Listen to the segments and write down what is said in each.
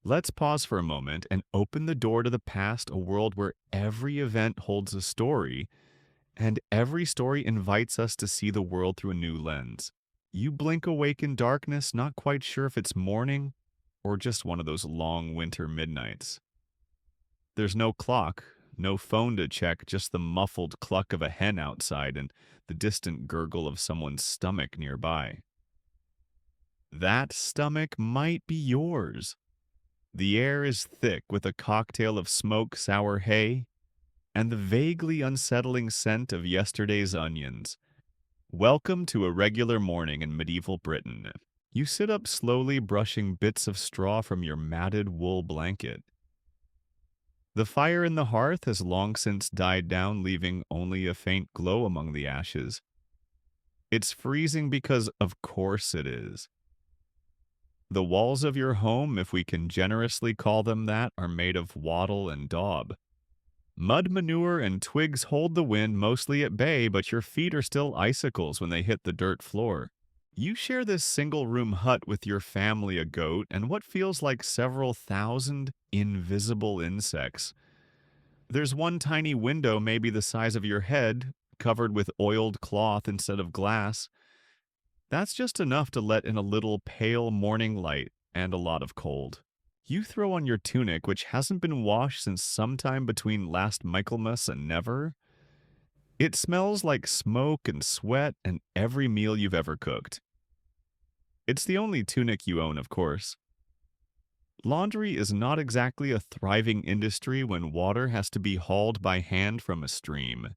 Let's pause for a moment and open the door to the past, a world where every event holds a story, and every story invites us to see the world through a new lens. You blink awake in darkness, not quite sure if it's morning or just one of those long winter midnights. There's no clock, no phone to check, just the muffled cluck of a hen outside and the distant gurgle of someone's stomach nearby. That stomach might be yours. The air is thick with a cocktail of smoke, sour hay, and the vaguely unsettling scent of yesterday's onions. Welcome to a regular morning in medieval Britain. You sit up slowly, brushing bits of straw from your matted wool blanket. The fire in the hearth has long since died down, leaving only a faint glow among the ashes. It's freezing because, of course, it is. The walls of your home, if we can generously call them that, are made of wattle and daub. Mud manure and twigs hold the wind mostly at bay, but your feet are still icicles when they hit the dirt floor. You share this single-room hut with your family, a goat, and what feels like several thousand invisible insects. There's one tiny window, maybe the size of your head, covered with oiled cloth instead of glass. That's just enough to let in a little pale morning light and a lot of cold. You throw on your tunic, which hasn't been washed since sometime between last Michaelmas and never. It smells like smoke and sweat and every meal you've ever cooked. It's the only tunic you own, of course. Laundry is not exactly a thriving industry when water has to be hauled by hand from a stream,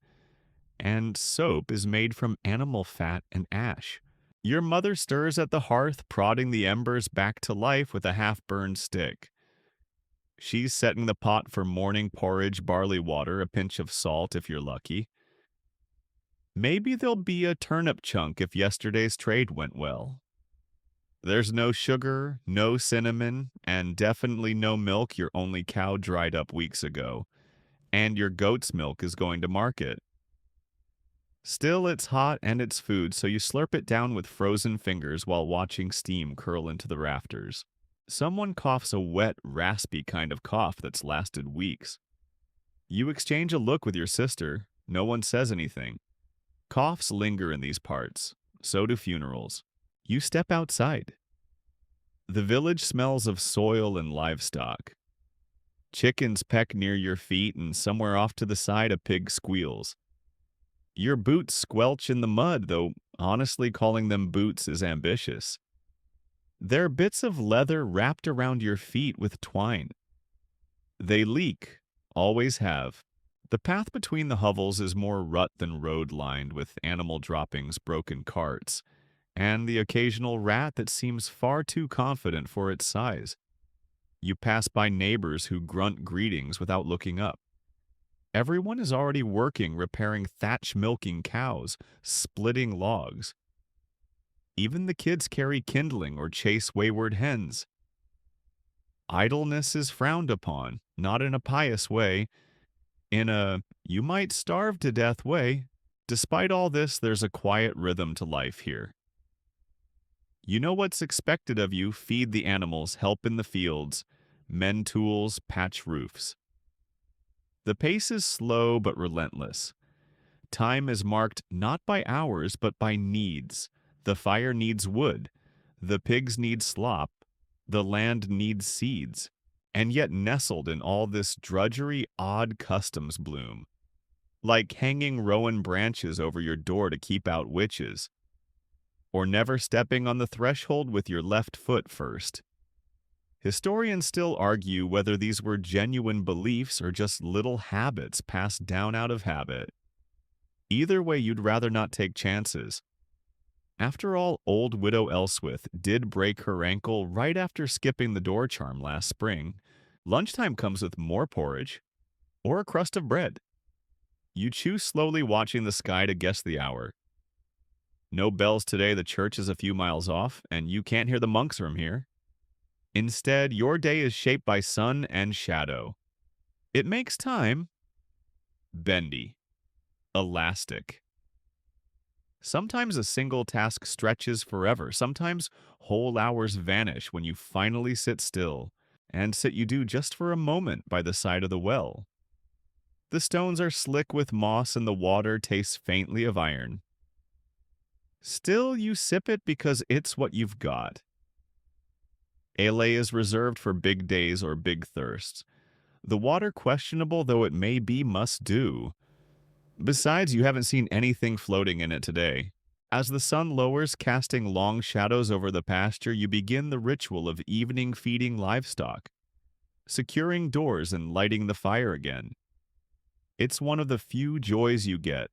and soap is made from animal fat and ash. Your mother stirs at the hearth, prodding the embers back to life with a half-burned stick. She's setting the pot for morning porridge, barley water, a pinch of salt if you're lucky. Maybe there'll be a turnip chunk if yesterday's trade went well. There's no sugar, no cinnamon, and definitely no milk. Your only cow dried up weeks ago, and your goat's milk is going to market. Still, it's hot and it's food, so you slurp it down with frozen fingers while watching steam curl into the rafters. Someone coughs a wet, raspy kind of cough that's lasted weeks. You exchange a look with your sister. No one says anything. Coughs linger in these parts. So do funerals. You step outside. The village smells of soil and livestock. Chickens peck near your feet, and somewhere off to the side a pig squeals. Your boots squelch in the mud, though honestly calling them boots is ambitious. They're bits of leather wrapped around your feet with twine. They leak, always have. The path between the hovels is more rut than road lined with animal droppings, broken carts, and the occasional rat that seems far too confident for its size. You pass by neighbors who grunt greetings without looking up. Everyone is already working, repairing thatch milking cows, splitting logs. Even the kids carry kindling or chase wayward hens. Idleness is frowned upon, not in a pious way, in a you might starve to death way. Despite all this, there's a quiet rhythm to life here. You know what's expected of you: feed the animals, help in the fields, mend tools, patch roofs. The pace is slow but relentless. Time is marked not by hours but by needs. The fire needs wood, the pigs need slop, the land needs seeds, and yet nestled in all this drudgery, odd customs bloom, like hanging rowan branches over your door to keep out witches, or never stepping on the threshold with your left foot first. Historians still argue whether these were genuine beliefs or just little habits passed down out of habit. Either way, you'd rather not take chances. After all, old Widow Elswith did break her ankle right after skipping the door charm last spring. Lunchtime comes with more porridge or a crust of bread. You chew slowly, watching the sky to guess the hour. No bells today, the church is a few miles off, and you can't hear the monks from here. Instead, your day is shaped by sun and shadow. It makes time bendy, elastic. Sometimes a single task stretches forever. Sometimes whole hours vanish when you finally sit still and sit you do just for a moment by the side of the well. The stones are slick with moss and the water tastes faintly of iron. Still, you sip it because it's what you've got. Ale is reserved for big days or big thirsts. The water, questionable though it may be, must do. Besides, you haven't seen anything floating in it today. As the sun lowers, casting long shadows over the pasture, you begin the ritual of evening feeding livestock, securing doors and lighting the fire again. It's one of the few joys you get.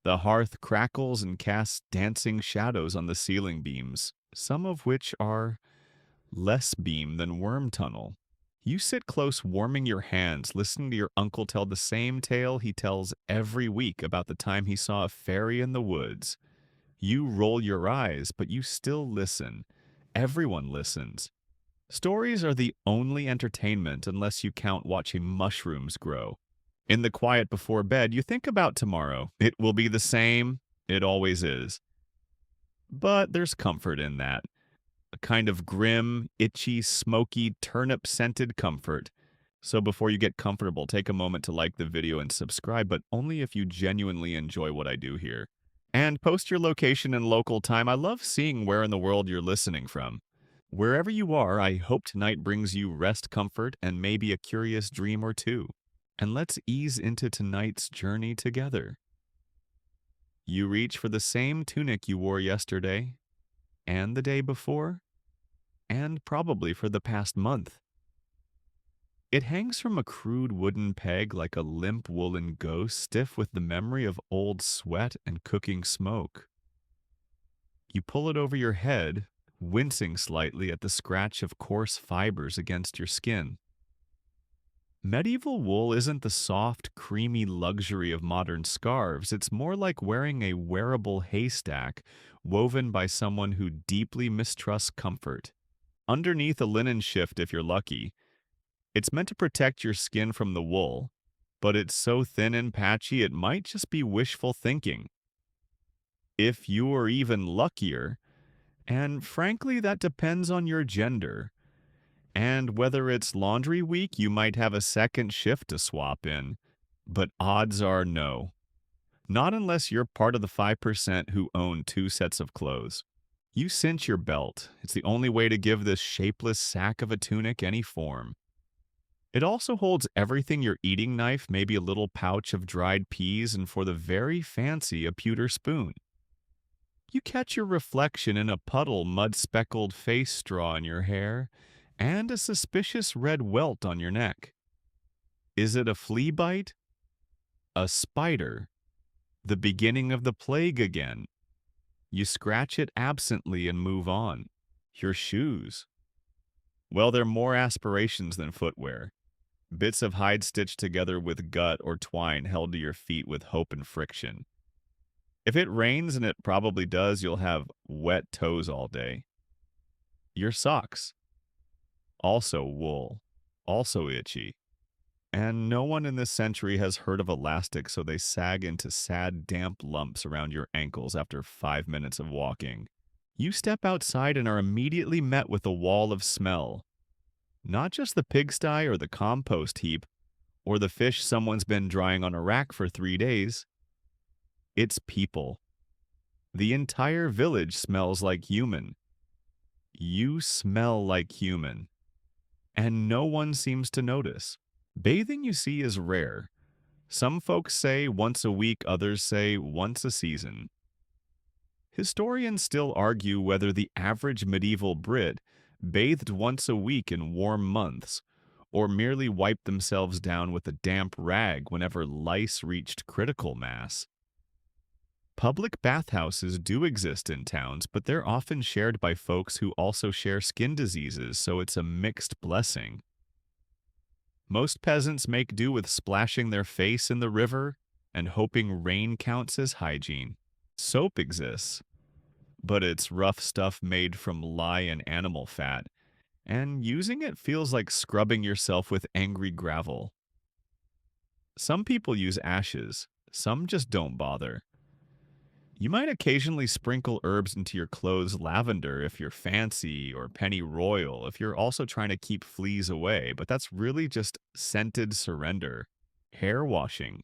The hearth crackles and casts dancing shadows on the ceiling beams, some of which are less beam than worm tunnel. You sit close, warming your hands, listening to your uncle tell the same tale he tells every week about the time he saw a fairy in the woods. You roll your eyes, but you still listen. Everyone listens. Stories are the only entertainment unless you count watching mushrooms grow. In the quiet before bed, you think about tomorrow. It will be the same. It always is. But there's comfort in that. A kind of grim, itchy, smoky, turnip-scented comfort. So before you get comfortable, take a moment to like the video and subscribe, but only if you genuinely enjoy what I do here. And post your location and local time. I love seeing where in the world you're listening from. Wherever you are, I hope tonight brings you rest, comfort, and maybe a curious dream or two. And let's ease into tonight's journey together. You reach for the same tunic you wore yesterday, and the day before, and probably for the past month. It hangs from a crude wooden peg like a limp woolen ghost, stiff with the memory of old sweat and cooking smoke. You pull it over your head, wincing slightly at the scratch of coarse fibers against your skin. Medieval wool isn't the soft, creamy luxury of modern scarves. It's more like wearing a wearable haystack woven by someone who deeply mistrusts comfort. Underneath a linen shift if you're lucky. It's meant to protect your skin from the wool, but it's so thin and patchy it might just be wishful thinking. If you are even luckier, and frankly that depends on your gender, and whether it's laundry week, you might have a second shift to swap in. But odds are no. Not unless you're part of the 5% who own 2 sets of clothes. You cinch your belt. It's the only way to give this shapeless sack of a tunic any form. It also holds everything: your eating knife, maybe a little pouch of dried peas, and for the very fancy, a pewter spoon. You catch your reflection in a puddle mud-speckled face straw in your hair, and a suspicious red welt on your neck. Is it a flea bite? A spider? The beginning of the plague again? You scratch it absently and move on. Your shoes? Well, they're more aspirations than footwear. Bits of hide stitched together with gut or twine held to your feet with hope and friction. If it rains, and it probably does, you'll have wet toes all day. Your socks? Also wool, also itchy. And no one in this century has heard of elastic, so they sag into sad, damp lumps around your ankles after 5 minutes of walking. You step outside and are immediately met with a wall of smell. Not just the pigsty or the compost heap, or the fish someone's been drying on a rack for 3 days. It's people. The entire village smells like human. You smell like human. And no one seems to notice. Bathing, you see, is rare. Some folks say once a week, others say once a season. Historians still argue whether the average medieval Brit bathed once a week in warm months, or merely wiped themselves down with a damp rag whenever lice reached critical mass. Public bathhouses do exist in towns, but they're often shared by folks who also share skin diseases, so it's a mixed blessing. Most peasants make do with splashing their face in the river and hoping rain counts as hygiene. Soap exists, but it's rough stuff made from lye and animal fat, and using it feels like scrubbing yourself with angry gravel. Some people use ashes, some just don't bother. You might occasionally sprinkle herbs into your clothes, lavender if you're fancy, or pennyroyal if you're also trying to keep fleas away, but that's really just scented surrender. Hair washing.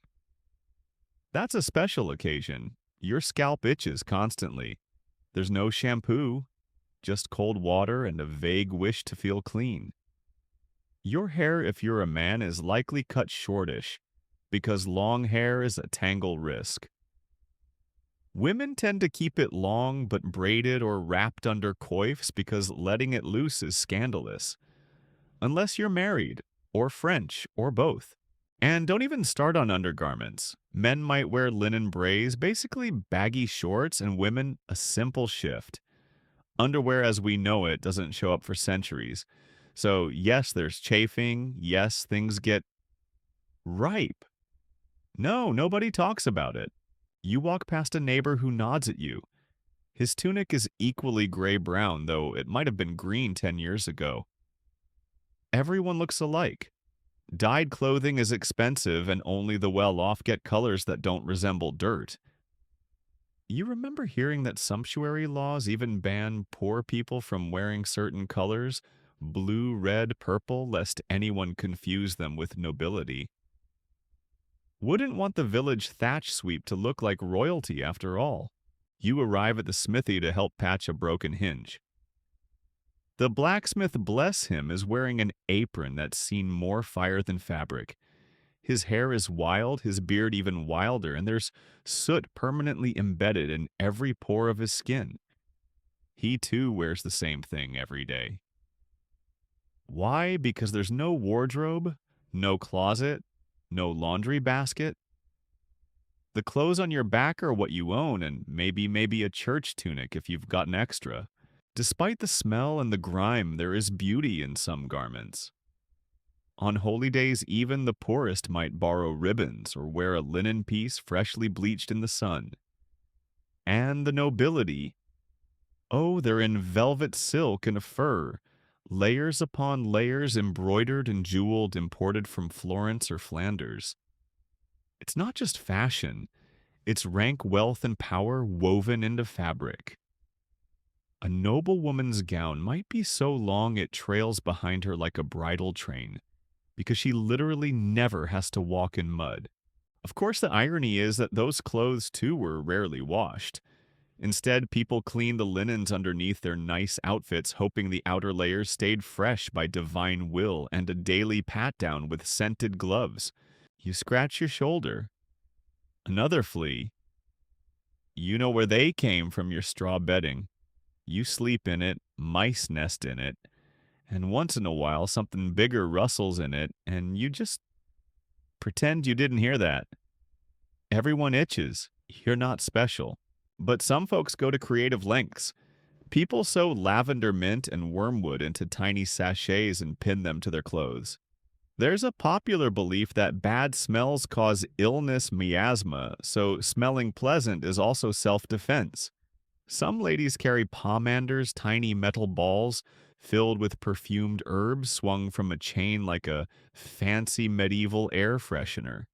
That's a special occasion. Your scalp itches constantly. There's no shampoo, just cold water and a vague wish to feel clean. Your hair, if you're a man, is likely cut shortish because long hair is a tangle risk. Women tend to keep it long but braided or wrapped under coifs because letting it loose is scandalous. Unless you're married, or French, or both. And don't even start on undergarments. Men might wear linen braids, basically baggy shorts, and women a simple shift. Underwear as we know it doesn't show up for centuries. So, yes, there's chafing. Yes, things get ripe. No, nobody talks about it. You walk past a neighbor who nods at you. His tunic is equally gray-brown, though it might have been green 10 years ago. Everyone looks alike. Dyed clothing is expensive, and only the well-off get colors that don't resemble dirt. You remember hearing that sumptuary laws even ban poor people from wearing certain colors, blue, red, purple, lest anyone confuse them with nobility. Wouldn't want the village thatch sweep to look like royalty after all. You arrive at the smithy to help patch a broken hinge. The blacksmith, bless him, is wearing an apron that's seen more fire than fabric. His hair is wild, his beard even wilder, and there's soot permanently embedded in every pore of his skin. He too wears the same thing every day. Why? Because there's no wardrobe, no closet, no laundry basket. The clothes on your back are what you own, and maybe a church tunic if you've got an extra. Despite the smell and the grime, there is beauty in some garments. On holy days, even the poorest might borrow ribbons or wear a linen piece freshly bleached in the sun. And the nobility. Oh, they're in velvet silk and fur, layers upon layers embroidered and jeweled imported from Florence or Flanders. It's not just fashion, it's rank wealth and power woven into fabric. A noblewoman's gown might be so long it trails behind her like a bridal train, because she literally never has to walk in mud. Of course, the irony is that those clothes too were rarely washed. Instead, people cleaned the linens underneath their nice outfits, hoping the outer layers stayed fresh by divine will and a daily pat-down with scented gloves. You scratch your shoulder. Another flea. You know where they came from your straw bedding. You sleep in it, mice nest in it, and once in a while something bigger rustles in it, and you just pretend you didn't hear that. Everyone itches. You're not special. But some folks go to creative lengths. People sew lavender mint and wormwood into tiny sachets and pin them to their clothes. There's a popular belief that bad smells cause illness miasma, so smelling pleasant is also self-defense. Some ladies carry pomanders, tiny metal balls filled with perfumed herbs swung from a chain like a fancy medieval air freshener.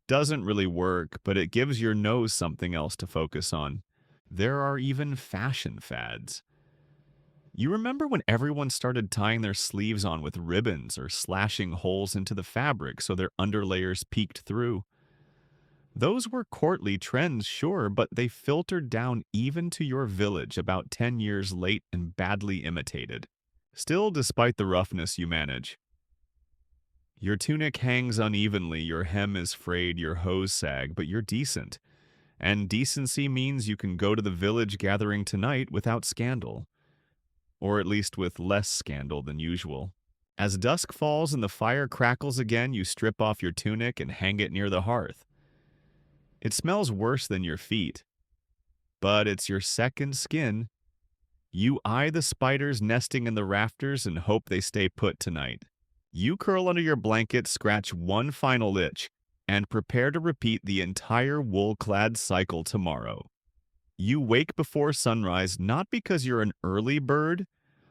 Doesn't really work, but it gives your nose something else to focus on. There are even fashion fads. You remember when everyone started tying their sleeves on with ribbons or slashing holes into the fabric so their underlayers peeked through? Those were courtly trends, sure, but they filtered down even to your village about 10 years late and badly imitated. Still, despite the roughness, you manage. Your tunic hangs unevenly, your hem is frayed, your hose sag, but you're decent. And decency means you can go to the village gathering tonight without scandal. Or at least with less scandal than usual. As dusk falls and the fire crackles again, you strip off your tunic and hang it near the hearth. It smells worse than your feet, but it's your second skin. You eye the spiders nesting in the rafters and hope they stay put tonight. You curl under your blanket, scratch one final itch, and prepare to repeat the entire wool-clad cycle tomorrow. You wake before sunrise not because you're an early bird,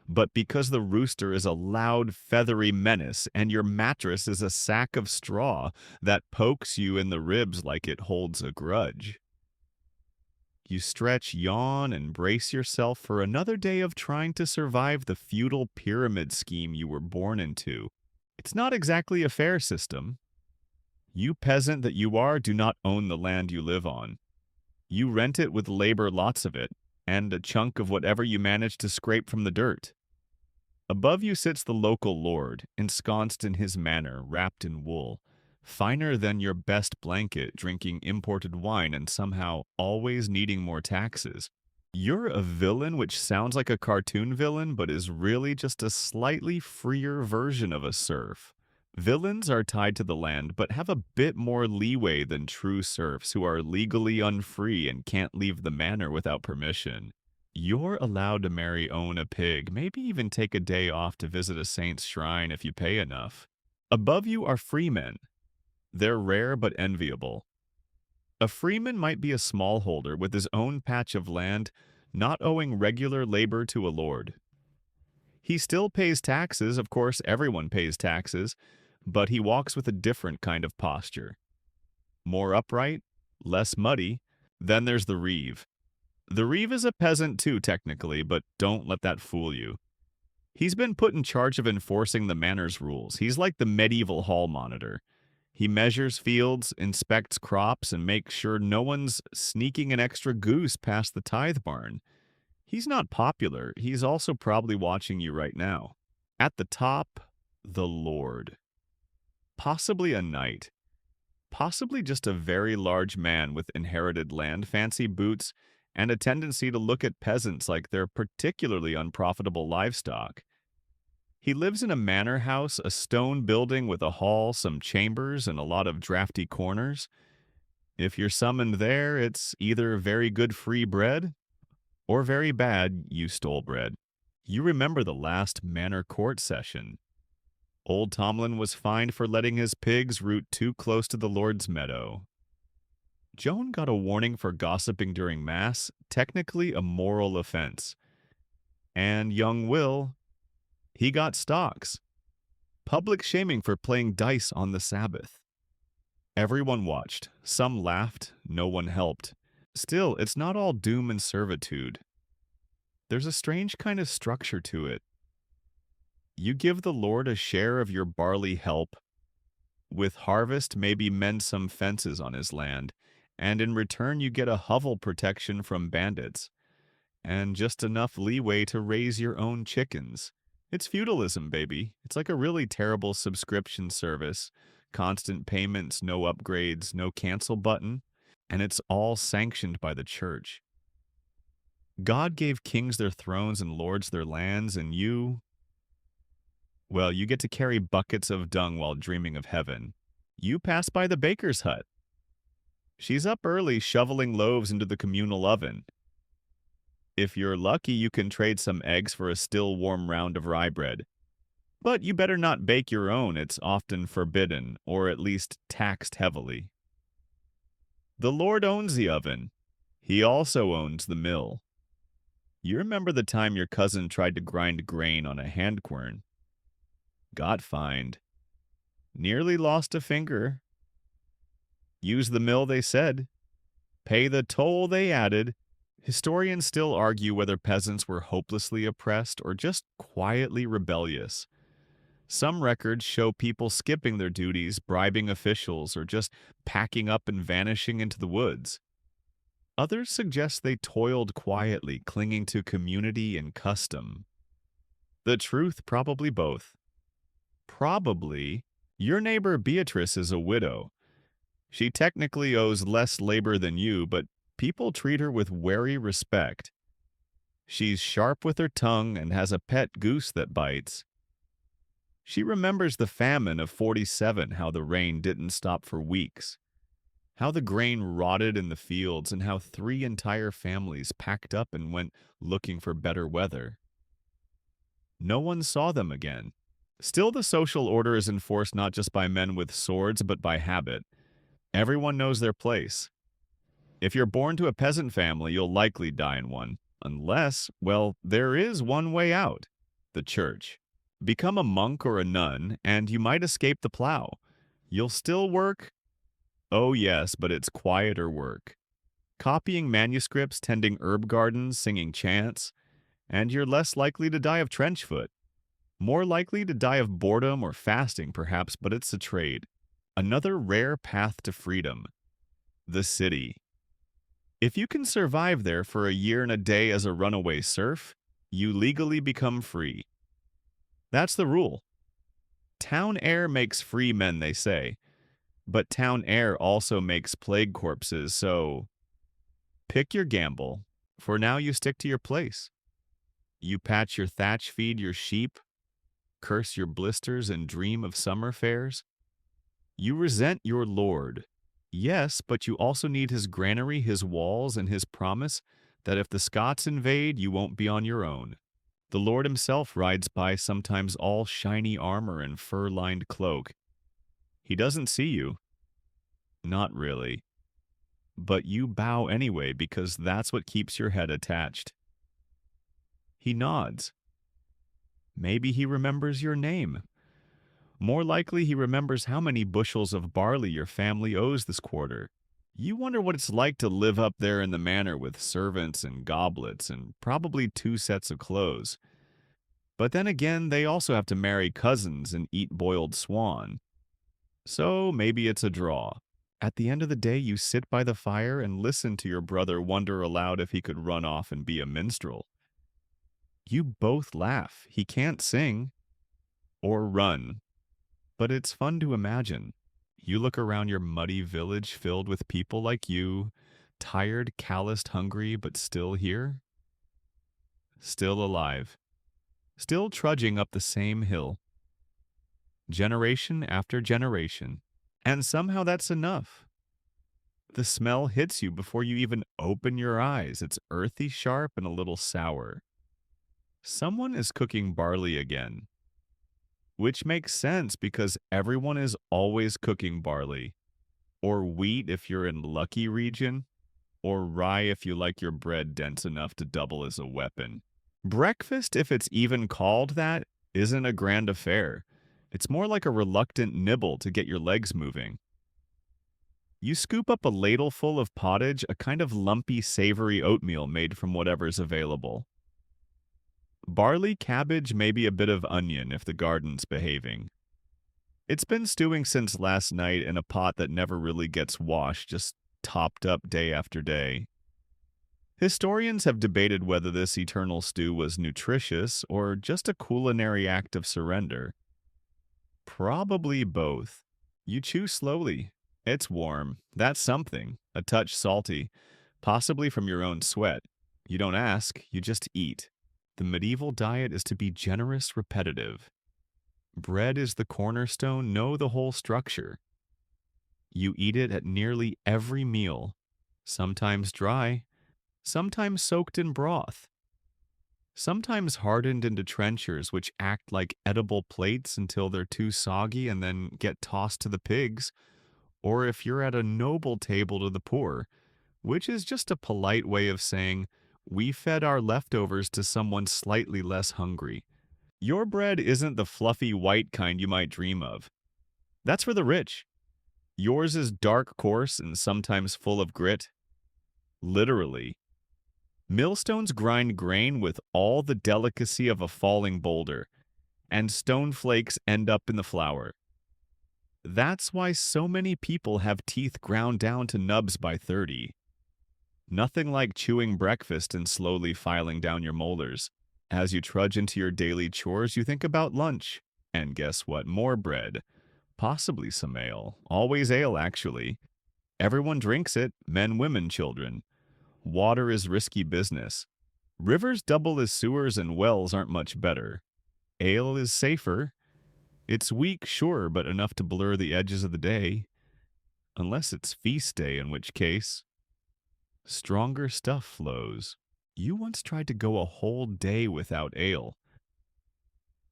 but because the rooster is a loud, feathery menace and your mattress is a sack of straw that pokes you in the ribs like it holds a grudge. You stretch, yawn, and brace yourself for another day of trying to survive the feudal pyramid scheme you were born into. It's not exactly a fair system. You peasant that you are do not own the land you live on. You rent it with labor, lots of it, and a chunk of whatever you manage to scrape from the dirt. Above you sits the local lord, ensconced in his manor, wrapped in wool, finer than your best blanket, drinking imported wine and somehow always needing more taxes. You're a villain which sounds like a cartoon villain, but is really just a slightly freer version of a serf. Villains are tied to the land, but have a bit more leeway than true serfs who are legally unfree and can't leave the manor without permission. You're allowed to marry, own a pig, maybe even take a day off to visit a saint's shrine if you pay enough. Above you are freemen. They're rare but enviable. A freeman might be a smallholder with his own patch of land, not owing regular labor to a lord. He still pays taxes, of course everyone pays taxes, but he walks with a different kind of posture. More upright, less muddy. Then there's the reeve. The reeve is a peasant too, technically, but don't let that fool you. He's been put in charge of enforcing the manor's rules. He's like the medieval hall monitor. He measures fields, inspects crops, and makes sure no one's sneaking an extra goose past the tithe barn. He's not popular. He's also probably watching you right now. At the top, the Lord. Possibly a knight. Possibly just a very large man with inherited land, fancy boots, and a tendency to look at peasants like they're particularly unprofitable livestock. He lives in a manor house, a stone building with a hall, some chambers, and a lot of drafty corners. If you're summoned there, it's either very good free bread or very bad you stole bread. You remember the last manor court session. Old Tomlin was fined for letting his pigs root too close to the Lord's meadow. Joan got a warning for gossiping during Mass, technically a moral offense. And young Will, he got stocks. Public shaming for playing dice on the Sabbath. Everyone watched. Some laughed. No one helped. Still, it's not all doom and servitude. There's a strange kind of structure to it. You give the Lord a share of your barley help. With harvest, maybe mend some fences on his land. And in return, you get a hovel protection from bandits. And just enough leeway to raise your own chickens. It's feudalism, baby. It's like a really terrible subscription service. Constant payments, no upgrades, no cancel button. And it's all sanctioned by the church. God gave kings their thrones and lords their lands, and you, well, you get to carry buckets of dung while dreaming of heaven. You pass by the baker's hut. She's up early shoveling loaves into the communal oven. If you're lucky, you can trade some eggs for a still warm round of rye bread. But you better not bake your own. It's often forbidden, or at least taxed heavily. The Lord owns the oven. He also owns the mill. You remember the time your cousin tried to grind grain on a hand quern? Got fined. Nearly lost a finger. Use the mill, they said. Pay the toll, they added. Historians still argue whether peasants were hopelessly oppressed or just quietly rebellious. Some records show people skipping their duties, bribing officials, or just packing up and vanishing into the woods. Others suggest they toiled quietly, clinging to community and custom. The truth, probably both. Probably, your neighbor Beatrice is a widow. She technically owes less labor than you, but people treat her with wary respect. She's sharp with her tongue and has a pet goose that bites. She remembers the famine of 47, how the rain didn't stop for weeks, how the grain rotted in the fields, and how 3 entire families packed up and went looking for better weather. No one saw them again. Still, the social order is enforced not just by men with swords, but by habit. Everyone knows their place. If you're born to a peasant family, you'll likely die in one. Unless, well, there is one way out. The church. Become a monk or a nun, and you might escape the plow. You'll still work. Oh yes, but it's quieter work. copying manuscripts, tending herb gardens, singing chants, and you're less likely to die of trench foot. More likely to die of boredom or fasting, perhaps, but it's a trade. Another rare path to freedom: the city. If you can survive there for a year and a day as a runaway serf, you legally become free. That's the rule. Town air makes free men, they say, but town air also makes plague corpses, so pick your gamble. For now, you stick to your place. You patch your thatch, feed your sheep, curse your blisters, and dream of summer fairs. You resent your lord. Yes, but you also need his granary, his walls, and his promise that if the Scots invade, you won't be on your own. The Lord himself rides by, sometimes all shiny armor and fur-lined cloak. He doesn't see you. Not really. But you bow anyway because that's what keeps your head attached. He nods. Maybe he remembers your name. More likely he remembers how many bushels of barley your family owes this quarter. You wonder what it's like to live up there in the manor with servants and goblets and probably 2 sets of clothes. But then again, they also have to marry cousins and eat boiled swan. So maybe it's a draw. At the end of the day, you sit by the fire and listen to your brother wonder aloud if he could run off and be a minstrel. You both laugh. He can't sing or run, but it's fun to imagine. You look around your muddy village filled with people like you, tired, calloused, hungry, but still here. Still alive. Still trudging up the same hill. Generation after generation. And somehow that's enough. The smell hits you before you even open your eyes. It's earthy, sharp, and a little sour. Someone is cooking barley again. Which makes sense because everyone is always cooking barley. Or wheat if you're in lucky region. Or rye if you like your bread dense enough to double as a weapon. Breakfast, if it's even called that, isn't a grand affair. It's more like a reluctant nibble to get your legs moving. You scoop up a ladleful of pottage, a kind of lumpy, savory oatmeal made from whatever's available. Barley, cabbage, maybe a bit of onion if the garden's behaving. It's been stewing since last night in a pot that never really gets washed, just topped up day after day. Historians have debated whether this eternal stew was nutritious or just a culinary act of surrender. Probably both. You chew slowly. It's warm. That's something. A touch salty. Possibly from your own sweat. You don't ask, you just eat. The medieval diet is to be generous, repetitive. Bread is the cornerstone, know the whole structure. You eat it at nearly every meal. Sometimes dry, sometimes soaked in broth. Sometimes hardened into trenchers which act like edible plates until they're too soggy and then get tossed to the pigs, or if you're at a noble table to the poor, which is just a polite way of saying, we fed our leftovers to someone slightly less hungry. Your bread isn't the fluffy white kind you might dream of. That's for the rich. Yours is dark, coarse, and sometimes full of grit. Literally. Millstones grind grain with all the delicacy of a falling boulder, and stone flakes end up in the flour. That's why so many people have teeth ground down to nubs by 30. Nothing like chewing breakfast and slowly filing down your molars. As you trudge into your daily chores, you think about lunch. And guess what? More bread. Possibly some ale. Always ale, actually. Everyone drinks it, men, women, children. Water is risky business. Rivers double as sewers and wells aren't much better. Ale is safer. It's weak, sure, but enough to blur the edges of the day. Unless it's feast day, in which case, stronger stuff flows. You once tried to go a whole day without ale,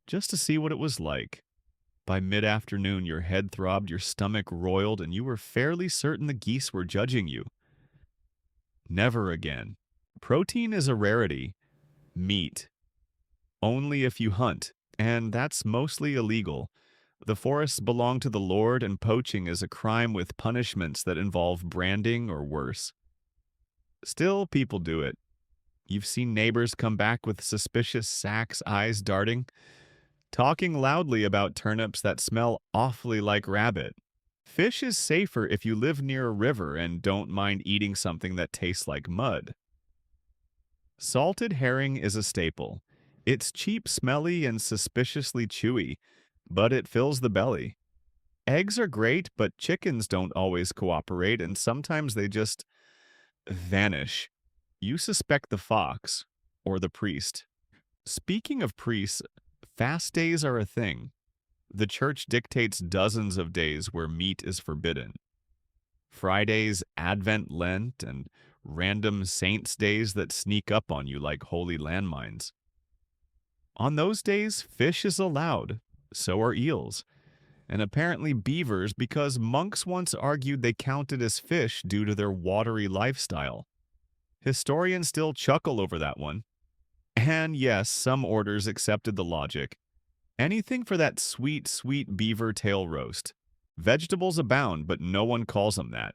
just to see what it was like. By mid-afternoon, your head throbbed, your stomach roiled, and you were fairly certain the geese were judging you. Never again. Protein is a rarity. Meat. Only if you hunt, and that's mostly illegal. The forests belong to the Lord, and poaching is a crime with punishments that involve branding or worse. Still, people do it. You've seen neighbors come back with suspicious sacks, eyes darting, talking loudly about turnips that smell awfully like rabbit. Fish is safer if you live near a river and don't mind eating something that tastes like mud. Salted herring is a staple. It's cheap, smelly, and suspiciously chewy, but it fills the belly. Eggs are great, but chickens don't always cooperate, and sometimes they just vanish. You suspect the fox or the priest. Speaking of priests, fast days are a thing. The church dictates dozens of days where meat is forbidden. Fridays, Advent, Lent, and random saints' days that sneak up on you like holy landmines. On those days, fish is allowed, so are eels, and apparently beavers because monks once argued they counted as fish due to their watery lifestyle. Historians still chuckle over that one. And yes, some orders accepted the logic. Anything for that sweet, sweet beaver tail roast. Vegetables abound, but no one calls them that.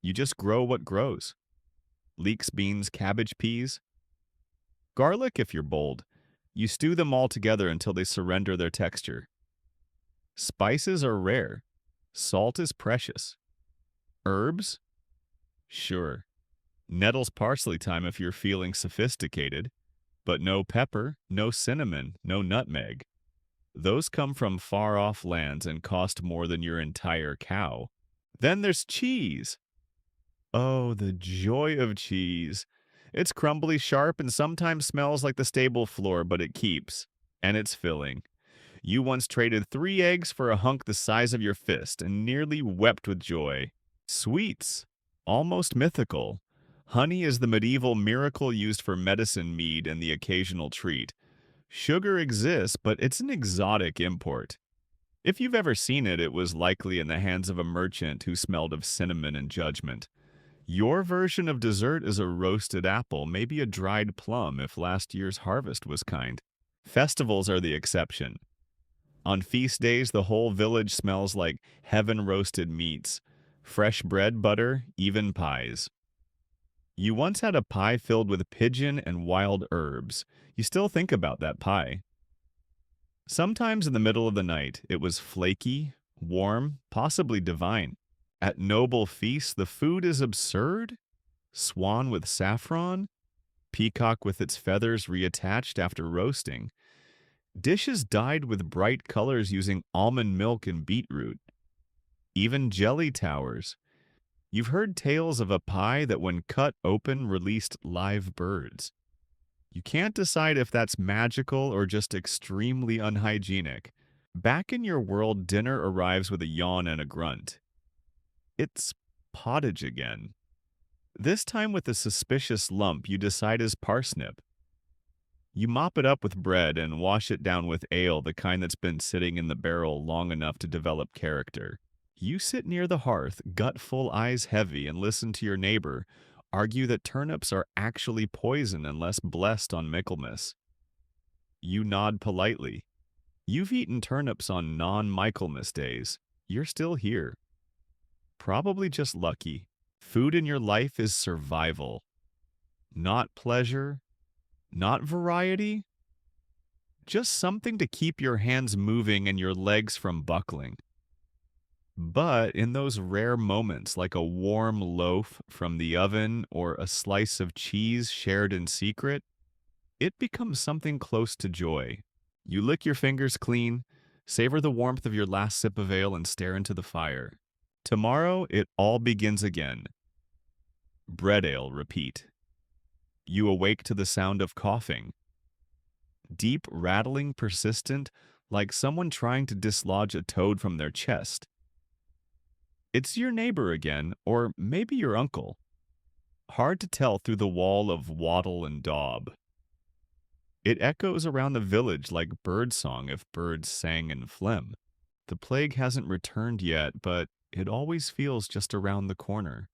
You just grow what grows. Leeks, beans, cabbage, peas. Garlic, if you're bold. You stew them all together until they surrender their texture. Spices are rare. Salt is precious. Herbs? Sure. Nettles parsley time if you're feeling sophisticated. But no pepper, no cinnamon, no nutmeg. Those come from far-off lands and cost more than your entire cow. Then there's cheese. Oh, the joy of cheese. It's crumbly, sharp, and sometimes smells like the stable floor, but it keeps. And it's filling. You once traded 3 eggs for a hunk the size of your fist and nearly wept with joy. Sweets. Almost mythical. Honey is the medieval miracle used for medicine mead and the occasional treat. Sugar exists, but it's an exotic import. If you've ever seen it, it was likely in the hands of a merchant who smelled of cinnamon and judgment. Your version of dessert is a roasted apple, maybe a dried plum if last year's harvest was kind. Festivals are the exception. On feast days, the whole village smells like heaven-roasted meats, fresh bread, butter, even pies. You once had a pie filled with pigeon and wild herbs. You still think about that pie. Sometimes in the middle of the night, it was flaky, warm, possibly divine. At noble feasts, the food is absurd. Swan with saffron, peacock with its feathers reattached after roasting. Dishes dyed with bright colors using almond milk and beetroot. Even jelly towers. You've heard tales of a pie that when cut open released live birds. You can't decide if that's magical or just extremely unhygienic. Back in your world, dinner arrives with a yawn and a grunt. It's pottage again. This time with a suspicious lump you decide is parsnip. You mop it up with bread and wash it down with ale, the kind that's been sitting in the barrel long enough to develop character. You sit near the hearth, gut full, eyes heavy, and listen to your neighbor argue that turnips are actually poison unless blessed on Michaelmas. You nod politely. You've eaten turnips on non-Michaelmas days. You're still here. Probably just lucky. Food in your life is survival. Not pleasure, not variety, just something to keep your hands moving and your legs from buckling. But in those rare moments, like a warm loaf from the oven or a slice of cheese shared in secret, it becomes something close to joy. You lick your fingers clean, savor the warmth of your last sip of ale, and stare into the fire. Tomorrow, it all begins again. Bread ale, repeat. You awake to the sound of coughing. Deep, rattling, persistent, like someone trying to dislodge a toad from their chest. It's your neighbor again, or maybe your uncle. Hard to tell through the wall of wattle and daub. It echoes around the village like birdsong if birds sang in phlegm. The plague hasn't returned yet, but it always feels just around the corner.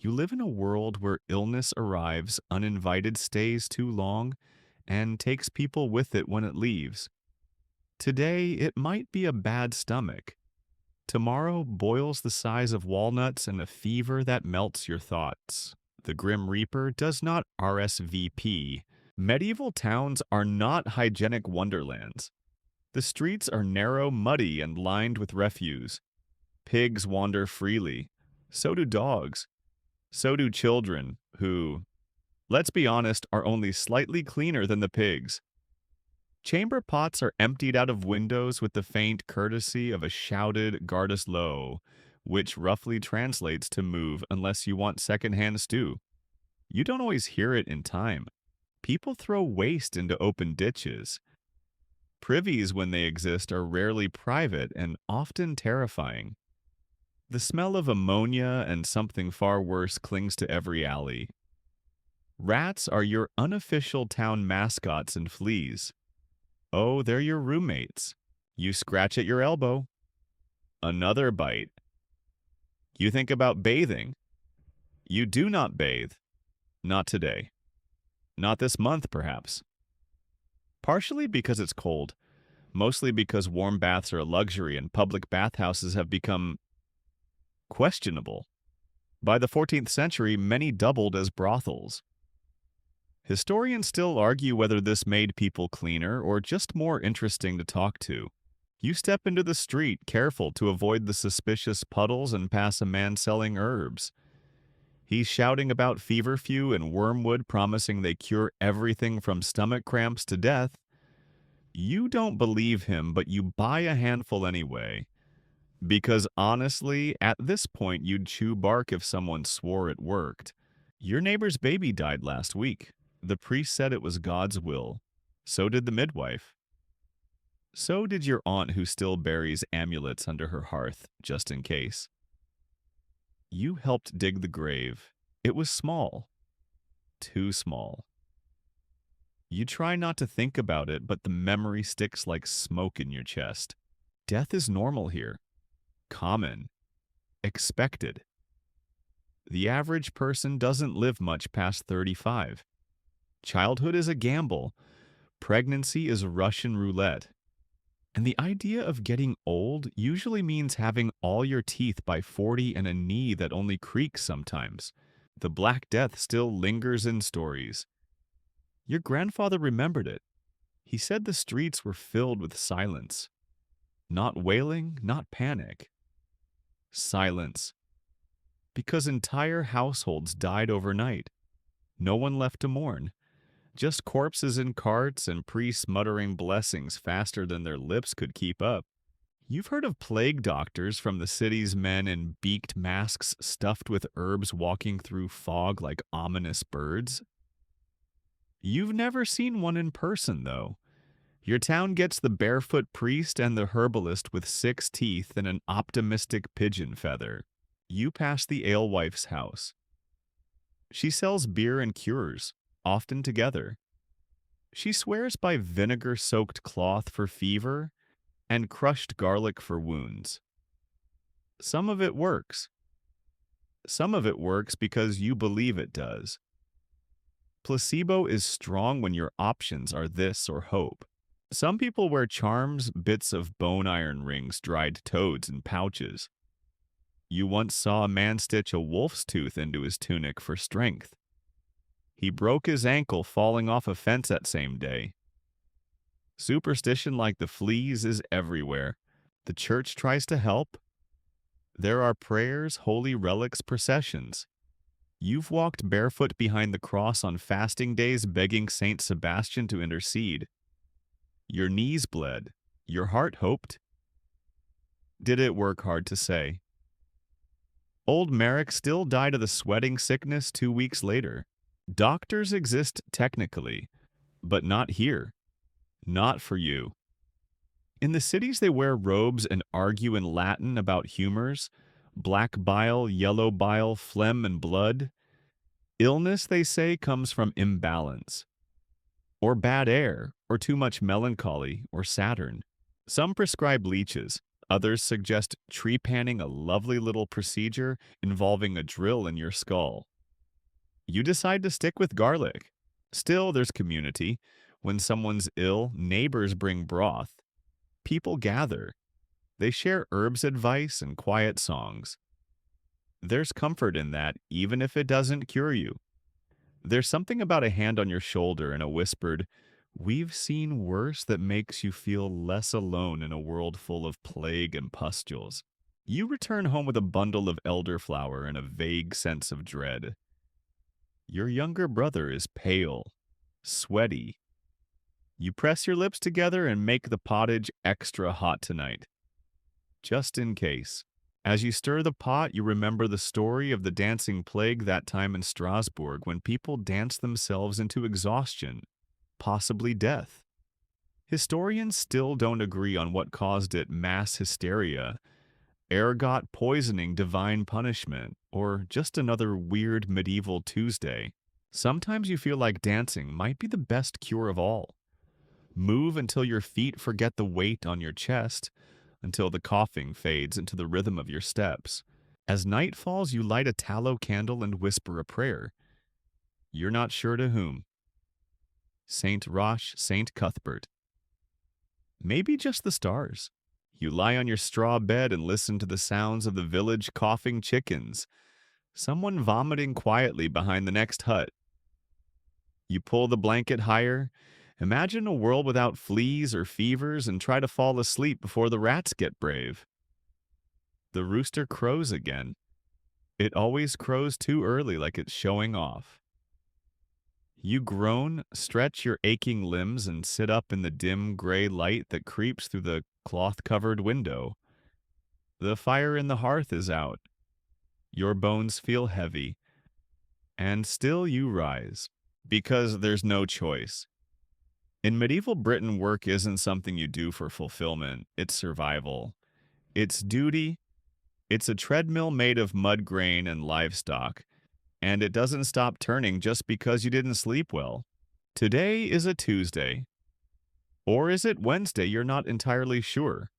You live in a world where illness arrives uninvited, stays too long, and takes people with it when it leaves. Today, it might be a bad stomach. Tomorrow, boils the size of walnuts and a fever that melts your thoughts. The Grim Reaper does not RSVP. Medieval towns are not hygienic wonderlands. The streets are narrow, muddy, and lined with refuse. Pigs wander freely. So do dogs. So do children, who, let's be honest, are only slightly cleaner than the pigs. Chamber pots are emptied out of windows with the faint courtesy of a shouted "Guard us low," which roughly translates to "move unless you want secondhand stew." You don't always hear it in time. People throw waste into open ditches. Privies, when they exist, are rarely private and often terrifying. The smell of ammonia and something far worse clings to every alley. Rats are your unofficial town mascots, and fleas, oh, they're your roommates. You scratch at your elbow. Another bite. You think about bathing. You do not bathe. Not today. Not this month, perhaps. Partially because it's cold, mostly because warm baths are a luxury and public bathhouses have become questionable. By the 14th century, many doubled as brothels. Historians still argue whether this made people cleaner or just more interesting to talk to. You step into the street, careful to avoid the suspicious puddles, and pass a man selling herbs. He's shouting about feverfew and wormwood, promising they cure everything from stomach cramps to death. You don't believe him, but you buy a handful anyway. Because honestly, at this point, you'd chew bark if someone swore it worked. Your neighbor's baby died last week. The priest said it was God's will. So did the midwife. So did your aunt, who still buries amulets under her hearth, just in case. You helped dig the grave. It was small. Too small. You try not to think about it, but the memory sticks like smoke in your chest. Death is normal here. Common. Expected. The average person doesn't live much past 35. Childhood is a gamble. Pregnancy is Russian roulette. And the idea of getting old usually means having all your teeth by 40 and a knee that only creaks sometimes. The Black Death still lingers in stories. Your grandfather remembered it. He said the streets were filled with silence. Not wailing, not panic. Silence. Because entire households died overnight. No one left to mourn. Just corpses in carts and priests muttering blessings faster than their lips could keep up. You've heard of plague doctors from the city's men in beaked masks stuffed with herbs walking through fog like ominous birds. You've never seen one in person, though. Your town gets the barefoot priest and the herbalist with 6 teeth and an optimistic pigeon feather. You pass the alewife's house. She sells beer and cures, often together. She swears by vinegar-soaked cloth for fever and crushed garlic for wounds. Some of it works. Some of it works because you believe it does. Placebo is strong when your options are this or hope. Some people wear charms, bits of bone iron rings, dried toads, and pouches. You once saw a man stitch a wolf's tooth into his tunic for strength. He broke his ankle falling off a fence that same day. Superstition, like the fleas, is everywhere. The church tries to help. There are prayers, holy relics, processions. You've walked barefoot behind the cross on fasting days, begging Saint Sebastian to intercede. Your knees bled. Your heart hoped. Did it work? Hard to say. Old Merrick still died of the sweating sickness 2 weeks later. Doctors exist technically, but not here. Not for you. In the cities, they wear robes and argue in Latin about humors, black bile, yellow bile, phlegm, and blood. Illness, they say, comes from imbalance, or bad air, or too much melancholy, or Saturn. Some prescribe leeches. Others suggest trepanning, a lovely little procedure involving a drill in your skull. You decide to stick with garlic. Still, there's community. When someone's ill, neighbors bring broth. People gather. They share herbs advice and quiet songs. There's comfort in that, even if it doesn't cure you. There's something about a hand on your shoulder and a whispered, "We've seen worse," that makes you feel less alone in a world full of plague and pustules. You return home with a bundle of elderflower and a vague sense of dread. Your younger brother is pale, sweaty. You press your lips together and make the pottage extra hot tonight, just in case. As you stir the pot, you remember the story of the dancing plague that time in Strasbourg when people danced themselves into exhaustion, possibly death. Historians still don't agree on what caused it: mass hysteria, ergot poisoning, divine punishment, or just another weird medieval Tuesday. Sometimes you feel like dancing might be the best cure of all. Move until your feet forget the weight on your chest, until the coughing fades into the rhythm of your steps. As night falls, you light a tallow candle and whisper a prayer. You're not sure to whom. Saint Roch, Saint Cuthbert. Maybe just the stars. You lie on your straw bed and listen to the sounds of the village coughing chickens, someone vomiting quietly behind the next hut. You pull the blanket higher, imagine a world without fleas or fevers, and try to fall asleep before the rats get brave. The rooster crows again. It always crows too early, like it's showing off. You groan, stretch your aching limbs, and sit up in the dim gray light that creeps through the cloth-covered window. The fire in the hearth is out. Your bones feel heavy. And still you rise, because there's no choice. In medieval Britain, work isn't something you do for fulfillment, it's survival. It's duty. It's a treadmill made of mud grain and livestock, and it doesn't stop turning just because you didn't sleep well. Today is a Tuesday. Or is it Wednesday? You're not entirely sure.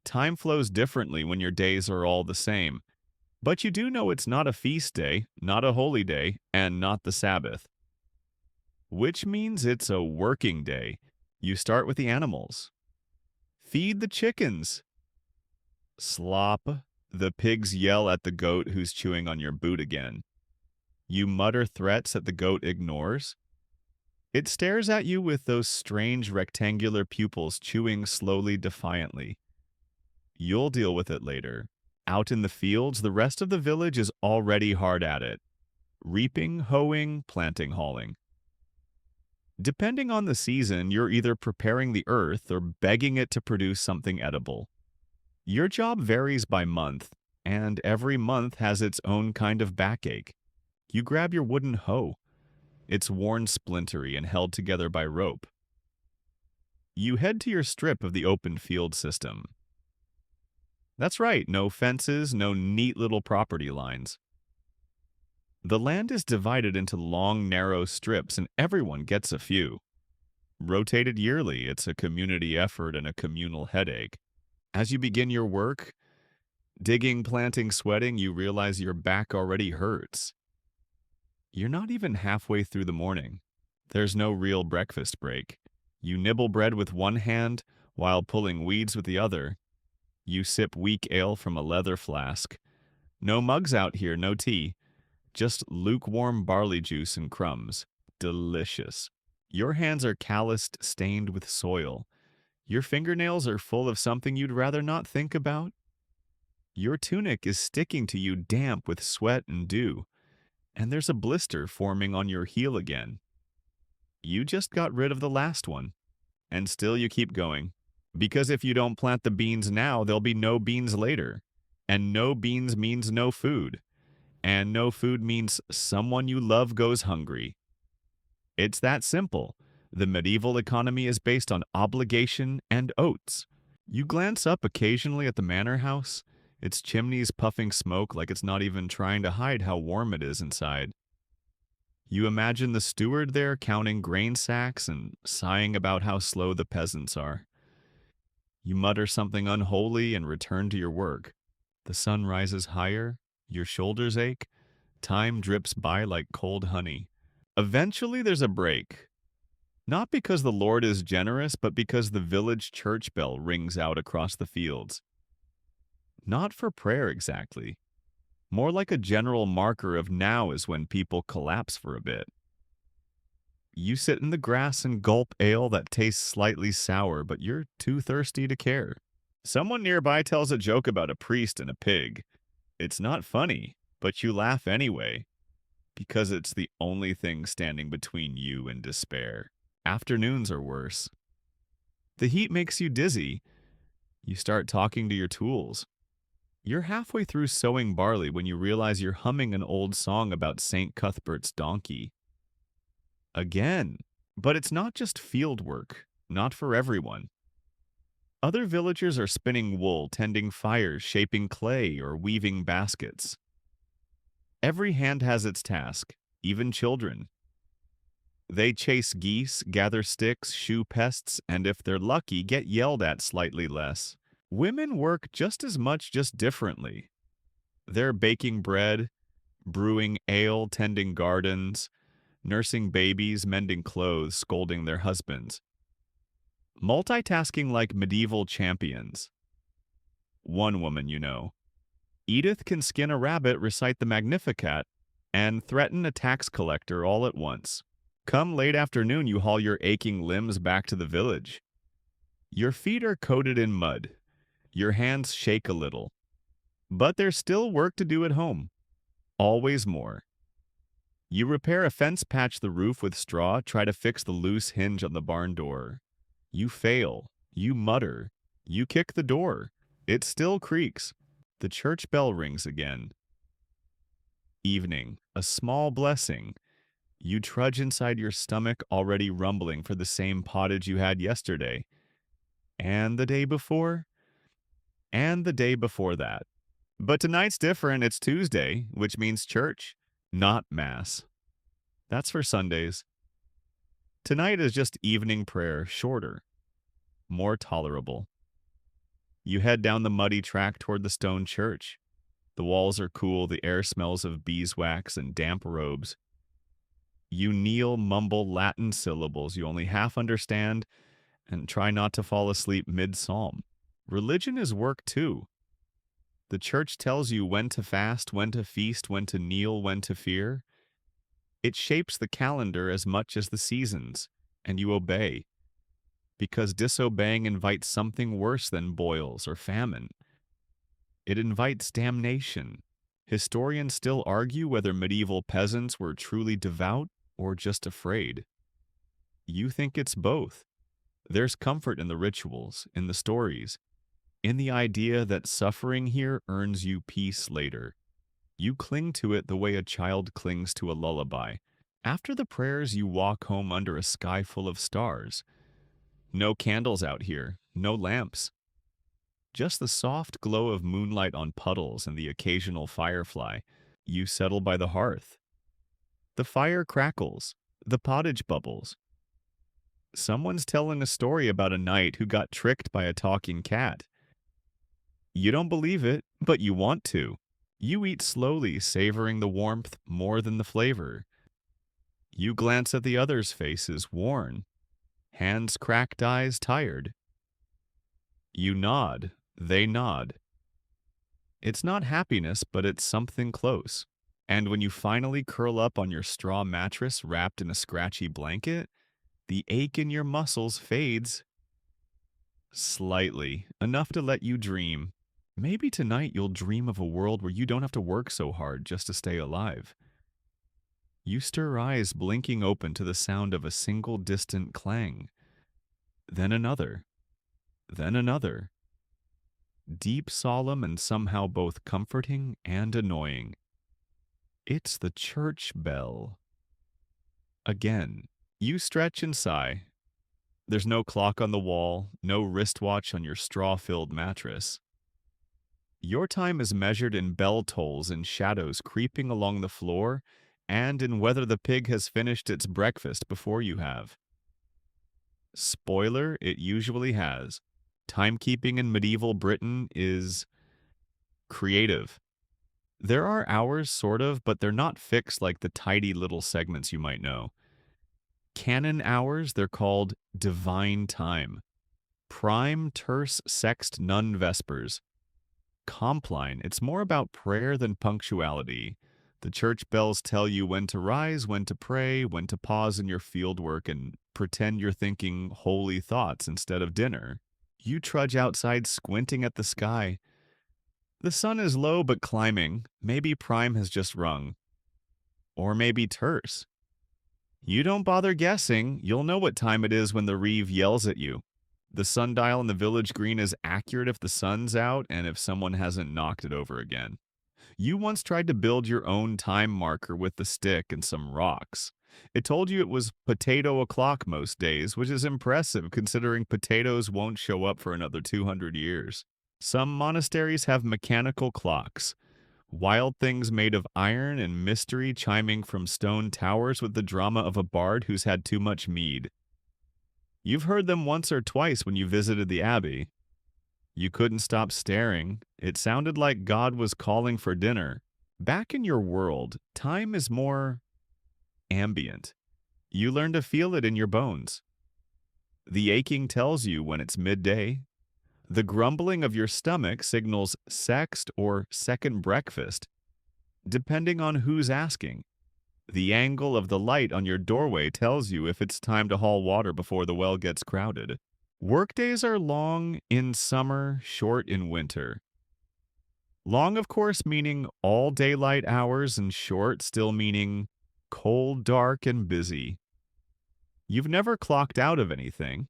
Time flows differently when your days are all the same, but you do know it's not a feast day, not a holy day, and not the Sabbath. Which means it's a working day. You start with the animals. Feed the chickens. Slop. The pigs yell at the goat who's chewing on your boot again. You mutter threats that the goat ignores. It stares at you with those strange rectangular pupils, chewing slowly, defiantly. You'll deal with it later. Out in the fields, the rest of the village is already hard at it. Reaping, hoeing, planting, hauling. Depending on the season, you're either preparing the earth or begging it to produce something edible. Your job varies by month, and every month has its own kind of backache. You grab your wooden hoe. It's worn splintery and held together by rope. You head to your strip of the open field system. That's right, no fences, no neat little property lines. The land is divided into long, narrow strips, and everyone gets a few. Rotated yearly, it's a community effort and a communal headache. As you begin your work, digging, planting, sweating, you realize your back already hurts. You're not even halfway through the morning. There's no real breakfast break. You nibble bread with one hand while pulling weeds with the other. You sip weak ale from a leather flask. No mugs out here, no tea. Just lukewarm barley juice and crumbs. Delicious. Your hands are calloused, stained with soil. Your fingernails are full of something you'd rather not think about. Your tunic is sticking to you, damp with sweat and dew. And there's a blister forming on your heel again. You just got rid of the last one. And still you keep going. Because if you don't plant the beans now, there'll be no beans later. And no beans means no food. And no food means someone you love goes hungry. It's that simple. The medieval economy is based on obligation and oaths. You glance up occasionally at the manor house, its chimneys puffing smoke like it's not even trying to hide how warm it is inside. You imagine the steward there counting grain sacks and sighing about how slow the peasants are. You mutter something unholy and return to your work. The sun rises higher, your shoulders ache, time drips by like cold honey. Eventually there's a break. Not because the Lord is generous, but because the village church bell rings out across the fields. Not for prayer exactly. More like a general marker of now is when people collapse for a bit. You sit in the grass and gulp ale that tastes slightly sour, but you're too thirsty to care. Someone nearby tells a joke about a priest and a pig. It's not funny, but you laugh anyway, because it's the only thing standing between you and despair. Afternoons are worse. The heat makes you dizzy. You start talking to your tools. You're halfway through sowing barley when you realize you're humming an old song about St. Cuthbert's donkey. Again. But it's not just field work, not for everyone. Other villagers are spinning wool, tending fires, shaping clay, or weaving baskets. Every hand has its task, even children. They chase geese, gather sticks, shoo pests, and if they're lucky, get yelled at slightly less. Women work just as much, just differently. They're baking bread, brewing ale, tending gardens, nursing babies, mending clothes, scolding their husbands. Multitasking like medieval champions. One woman, Edith can skin a rabbit, recite the Magnificat, and threaten a tax collector all at once. Come late afternoon, you haul your aching limbs back to the village. Your feet are coated in mud. Your hands shake a little. But there's still work to do at home. Always more. You repair a fence, patch the roof with straw, try to fix the loose hinge on the barn door. You fail. You mutter. You kick the door. It still creaks. The church bell rings again. Evening. A small blessing. You trudge inside your stomach, already rumbling for the same pottage you had yesterday. And the day before? And the day before that. But tonight's different. It's Tuesday, which means church, not mass. That's for Sundays. Tonight is just evening prayer, shorter, more tolerable. You head down the muddy track toward the stone church. The walls are cool, the air smells of beeswax and damp robes. You kneel, mumble Latin syllables you only half understand, and try not to fall asleep mid-psalm. Religion is work too. The church tells you when to fast, when to feast, when to kneel, when to fear. It shapes the calendar as much as the seasons, and you obey, because disobeying invites something worse than boils or famine. It invites damnation. Historians still argue whether medieval peasants were truly devout or just afraid. You think it's both. There's comfort in the rituals, in the stories, in the idea that suffering here earns you peace later. You cling to it the way a child clings to a lullaby. After the prayers, you walk home under a sky full of stars. No candles out here, no lamps. Just the soft glow of moonlight on puddles and the occasional firefly. You settle by the hearth. The fire crackles, the pottage bubbles. Someone's telling a story about a knight who got tricked by a talking cat. You don't believe it, but you want to. You eat slowly, savoring the warmth more than the flavor. You glance at the others' faces, worn. Hands cracked, eyes tired. You nod. They nod. It's not happiness, but it's something close. And when you finally curl up on your straw mattress wrapped in a scratchy blanket, the ache in your muscles fades. Slightly, enough to let you dream. Maybe tonight you'll dream of a world where you don't have to work so hard just to stay alive. You stir eyes, blinking open to the sound of a single distant clang. Then another. Then another. Deep, solemn, and somehow both comforting and annoying. It's the church bell. Again, you stretch and sigh. There's no clock on the wall, no wristwatch on your straw-filled mattress. Your time is measured in bell tolls and shadows creeping along the floor, and in whether the pig has finished its breakfast before you have. Spoiler, it usually has. Timekeeping in medieval Britain is creative. There are hours, sort of, but they're not fixed like the tidy little segments you might know. Canon hours, they're called divine time. Prime terce sext none vespers. Compline, it's more about prayer than punctuality. The church bells tell you when to rise, when to pray, when to pause in your field work and pretend you're thinking holy thoughts instead of dinner. You trudge outside squinting at the sky. The sun is low but climbing. Maybe prime has just rung. Or maybe terse. You don't bother guessing. You'll know what time it is when the reeve yells at you. The sundial in the village green is accurate if the sun's out and if someone hasn't knocked it over again. You once tried to build your own time marker with the stick and some rocks. It told you it was potato o'clock most days, which is impressive considering potatoes won't show up for another 200 years. Some monasteries have mechanical clocks, wild things made of iron and mystery chiming from stone towers with the drama of a bard who's had too much mead. You've heard them once or twice when you visited the abbey. You couldn't stop staring. It sounded like God was calling for dinner. Back in your world, time is more ambient. You learn to feel it in your bones. The aching tells you when it's midday. The grumbling of your stomach signals sext or second breakfast, depending on who's asking. The angle of the light on your doorway tells you if it's time to haul water before the well gets crowded. Workdays are long in summer, short in winter. Long, of course, meaning all daylight hours, and short still meaning cold, dark, and busy. You've never clocked out of anything.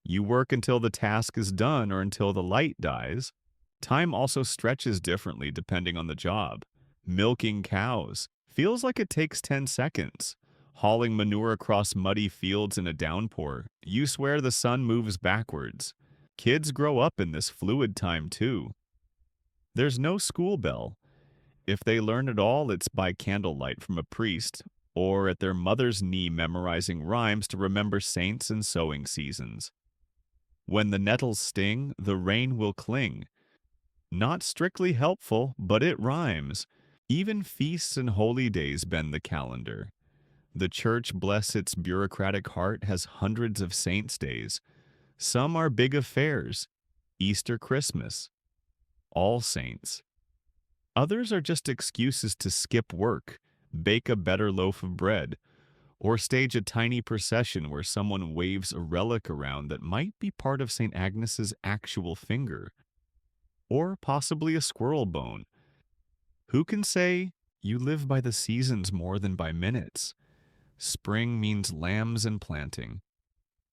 You work until the task is done or until the light dies. Time also stretches differently depending on the job. Milking cows feels like it takes 10 seconds. Hauling manure across muddy fields in a downpour, you swear the sun moves backwards. Kids grow up in this fluid time too. There's no school bell. If they learn at all, it's by candlelight from a priest, or at their mother's knee memorizing rhymes to remember saints and sowing seasons. When the nettles sting, the rain will cling. Not strictly helpful, but it rhymes. Even feasts and holy days bend the calendar. The church, bless its bureaucratic heart, has hundreds of saints' days. Some are big affairs, Easter, Christmas, All Saints. Others are just excuses to skip work, bake a better loaf of bread, or stage a tiny procession where someone waves a relic around that might be part of St. Agnes's actual finger, or possibly a squirrel bone. Who can say you live by the seasons more than by minutes? Spring means lambs and planting.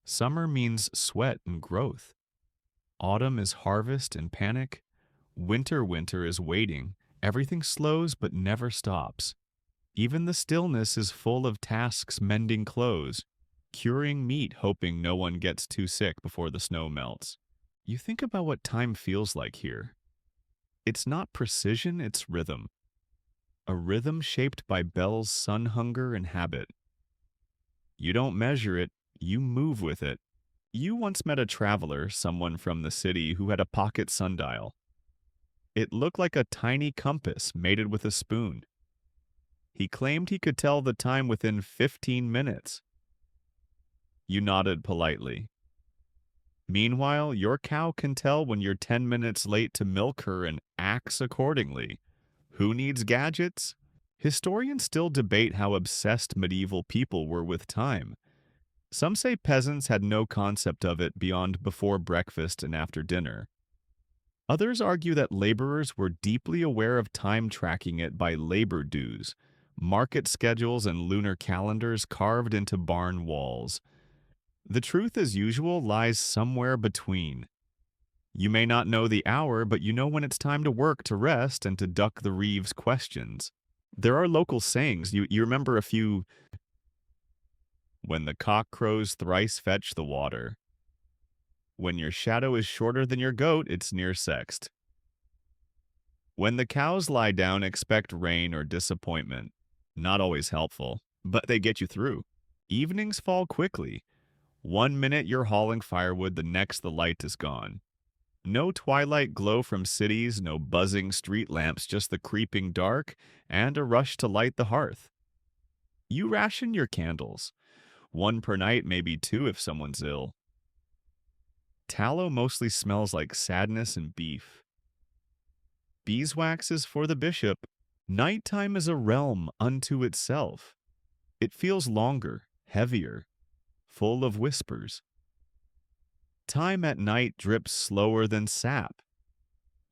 Summer means sweat and growth. Autumn is harvest and panic. Winter is waiting. Everything slows but never stops. Even the stillness is full of tasks mending clothes, curing meat hoping no one gets too sick before the snow melts. You think about what time feels like here. It's not precision, it's rhythm. A rhythm shaped by Bell's sun hunger and habit. You don't measure it, you move with it. You once met a traveler, someone from the city, who had a pocket sundial. It looked like a tiny compass mated with a spoon. He claimed he could tell the time within 15 minutes. You nodded politely. Meanwhile, your cow can tell when you're 10 minutes late to milk her and acts accordingly. Who needs gadgets? Historians still debate how obsessed medieval people were with time. Some say peasants had no concept of it beyond before breakfast and after dinner. Others argue that laborers were deeply aware of time, tracking it by labor dues, market schedules, and lunar calendars carved into barn walls. The truth, as usual, lies somewhere between. You may not know the hour, but you know when it's time to work, to rest, and to duck the reeve's questions. There are local sayings. You remember a few. When the cock crows, thrice fetch the water. When your shadow is shorter than your goat, it's near sext. When the cows lie down, expect rain or disappointment. Not always helpful, but they get you through. Evenings fall quickly. 1 minute you're hauling firewood, the next the light is gone. No twilight glow from cities, no buzzing street lamps, just the creeping dark and a rush to light the hearth. You ration your candles. 1 per night, maybe 2 if someone's ill. Tallow mostly smells like sadness and beef. Beeswax is for the bishop. Nighttime is a realm unto itself. It feels longer, heavier, full of whispers. Time at night drips slower than sap.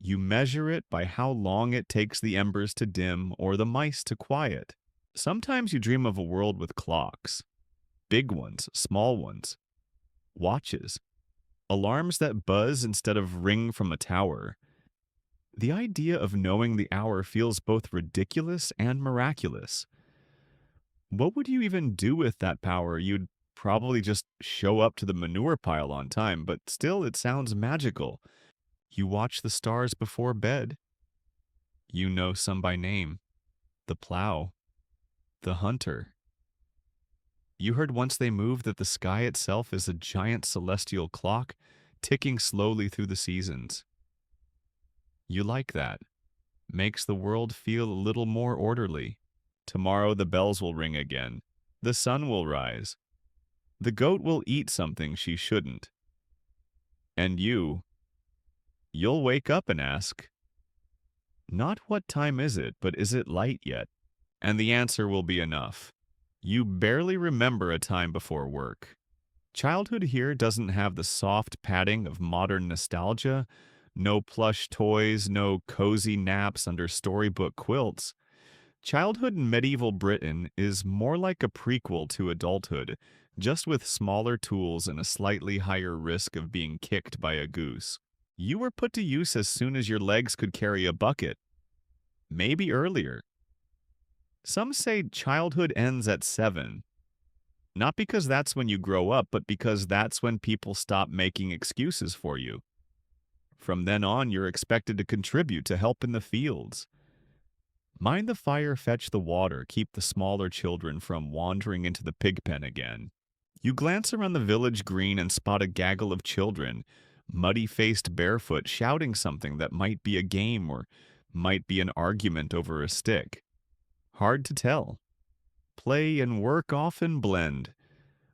You measure it by how long it takes the embers to dim or the mice to quiet. Sometimes you dream of a world with clocks, big ones, small ones, watches, alarms that buzz instead of ring from a tower. The idea of knowing the hour feels both ridiculous and miraculous. What would you even do with that power? You'd probably just show up to the manure pile on time, but still it sounds magical. You watch the stars before bed. You know some by name. The plow, the hunter. You heard once they move that the sky itself is a giant celestial clock ticking slowly through the seasons. You like that. Makes the world feel a little more orderly. Tomorrow the bells will ring again. The sun will rise. The goat will eat something she shouldn't. And you'll wake up and ask, not what time is it, but is it light yet? And the answer will be enough. You barely remember a time before work. Childhood here doesn't have the soft padding of modern nostalgia, no plush toys, no cozy naps under storybook quilts. Childhood in medieval Britain is more like a prequel to adulthood, just with smaller tools and a slightly higher risk of being kicked by a goose. You were put to use as soon as your legs could carry a bucket, maybe earlier. Some say childhood ends at 7, not because that's when you grow up, but because that's when people stop making excuses for you. From then on, you're expected to contribute, to help in the fields. Mind the fire, fetch the water, keep the smaller children from wandering into the pig pen again. You glance around the village green and spot a gaggle of children, muddy-faced barefoot, shouting something that might be a game or might be an argument over a stick. Hard to tell. Play and work often blend.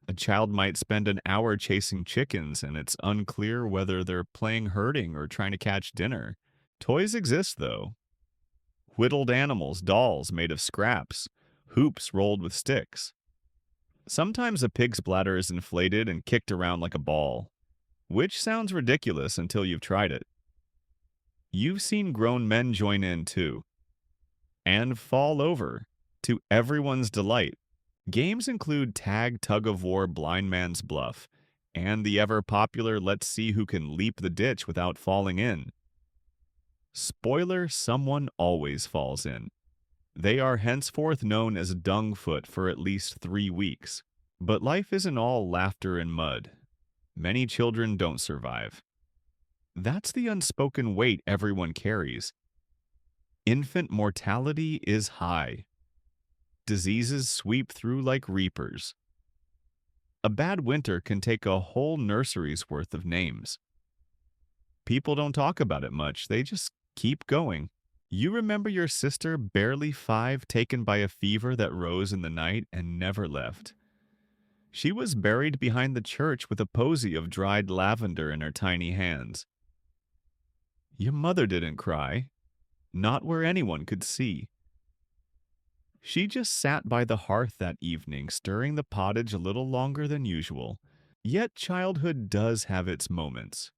A child might spend an hour chasing chickens, and it's unclear whether they're playing herding or trying to catch dinner. Toys exist, though. Whittled animals, dolls made of scraps, hoops rolled with sticks. Sometimes a pig's bladder is inflated and kicked around like a ball, which sounds ridiculous until you've tried it. You've seen grown men join in, too, and fall over, to everyone's delight. Games include tag, tug-of-war, blind man's bluff, and the ever-popular let's see who can leap the ditch without falling in. Spoiler, someone always falls in. They are henceforth known as Dungfoot for at least 3 weeks. But life isn't all laughter and mud. Many children don't survive. That's the unspoken weight everyone carries. Infant mortality is high. Diseases sweep through like reapers. A bad winter can take a whole nursery's worth of names. People don't talk about it much, they just keep going. You remember your sister, barely 5, taken by a fever that rose in the night and never left. She was buried behind the church with a posy of dried lavender in her tiny hands. Your mother didn't cry, not where anyone could see. She just sat by the hearth that evening, stirring the pottage a little longer than usual. Yet childhood does have its moments.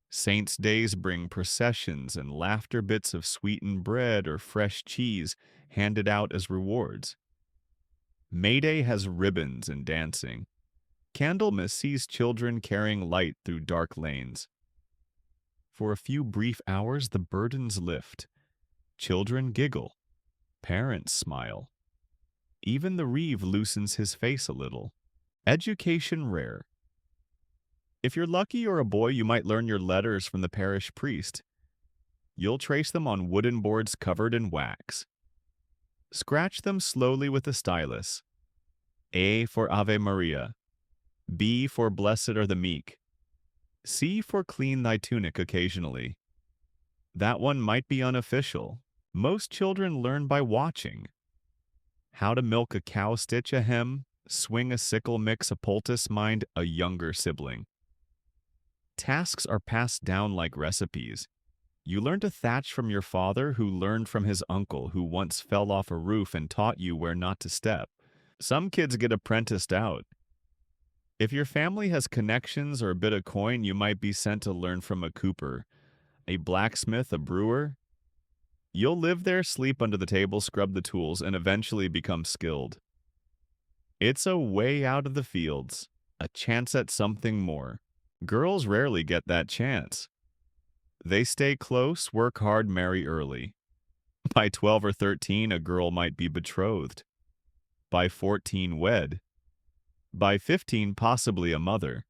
Saints' days bring processions and laughter, bits of sweetened bread or fresh cheese handed out as rewards. May Day has ribbons and dancing. Candlemas sees children carrying light through dark lanes. For a few brief hours, the burdens lift. Children giggle. Parents smile. Even the reeve loosens his face a little. Education rare. If you're lucky or a boy, you might learn your letters from the parish priest. You'll trace them on wooden boards covered in wax. Scratch them slowly with a stylus. A for Ave Maria. B for Blessed are the meek. C for clean thy tunic occasionally. That one might be unofficial. Most children learn by watching. How to milk a cow, stitch a hem, swing a sickle, mix a poultice, mind a younger sibling. Tasks are passed down like recipes. You learn to thatch from your father, who learned from his uncle, who once fell off a roof and taught you where not to step. Some kids get apprenticed out. If your family has connections or a bit of coin, you might be sent to learn from a cooper, a blacksmith, a brewer. You'll live there, sleep under the table, scrub the tools, and eventually become skilled. It's a way out of the fields, a chance at something more. Girls rarely get that chance. They stay close, work hard, marry early. By 12 or 13, a girl might be betrothed. By 14, wed. By 15, possibly a mother.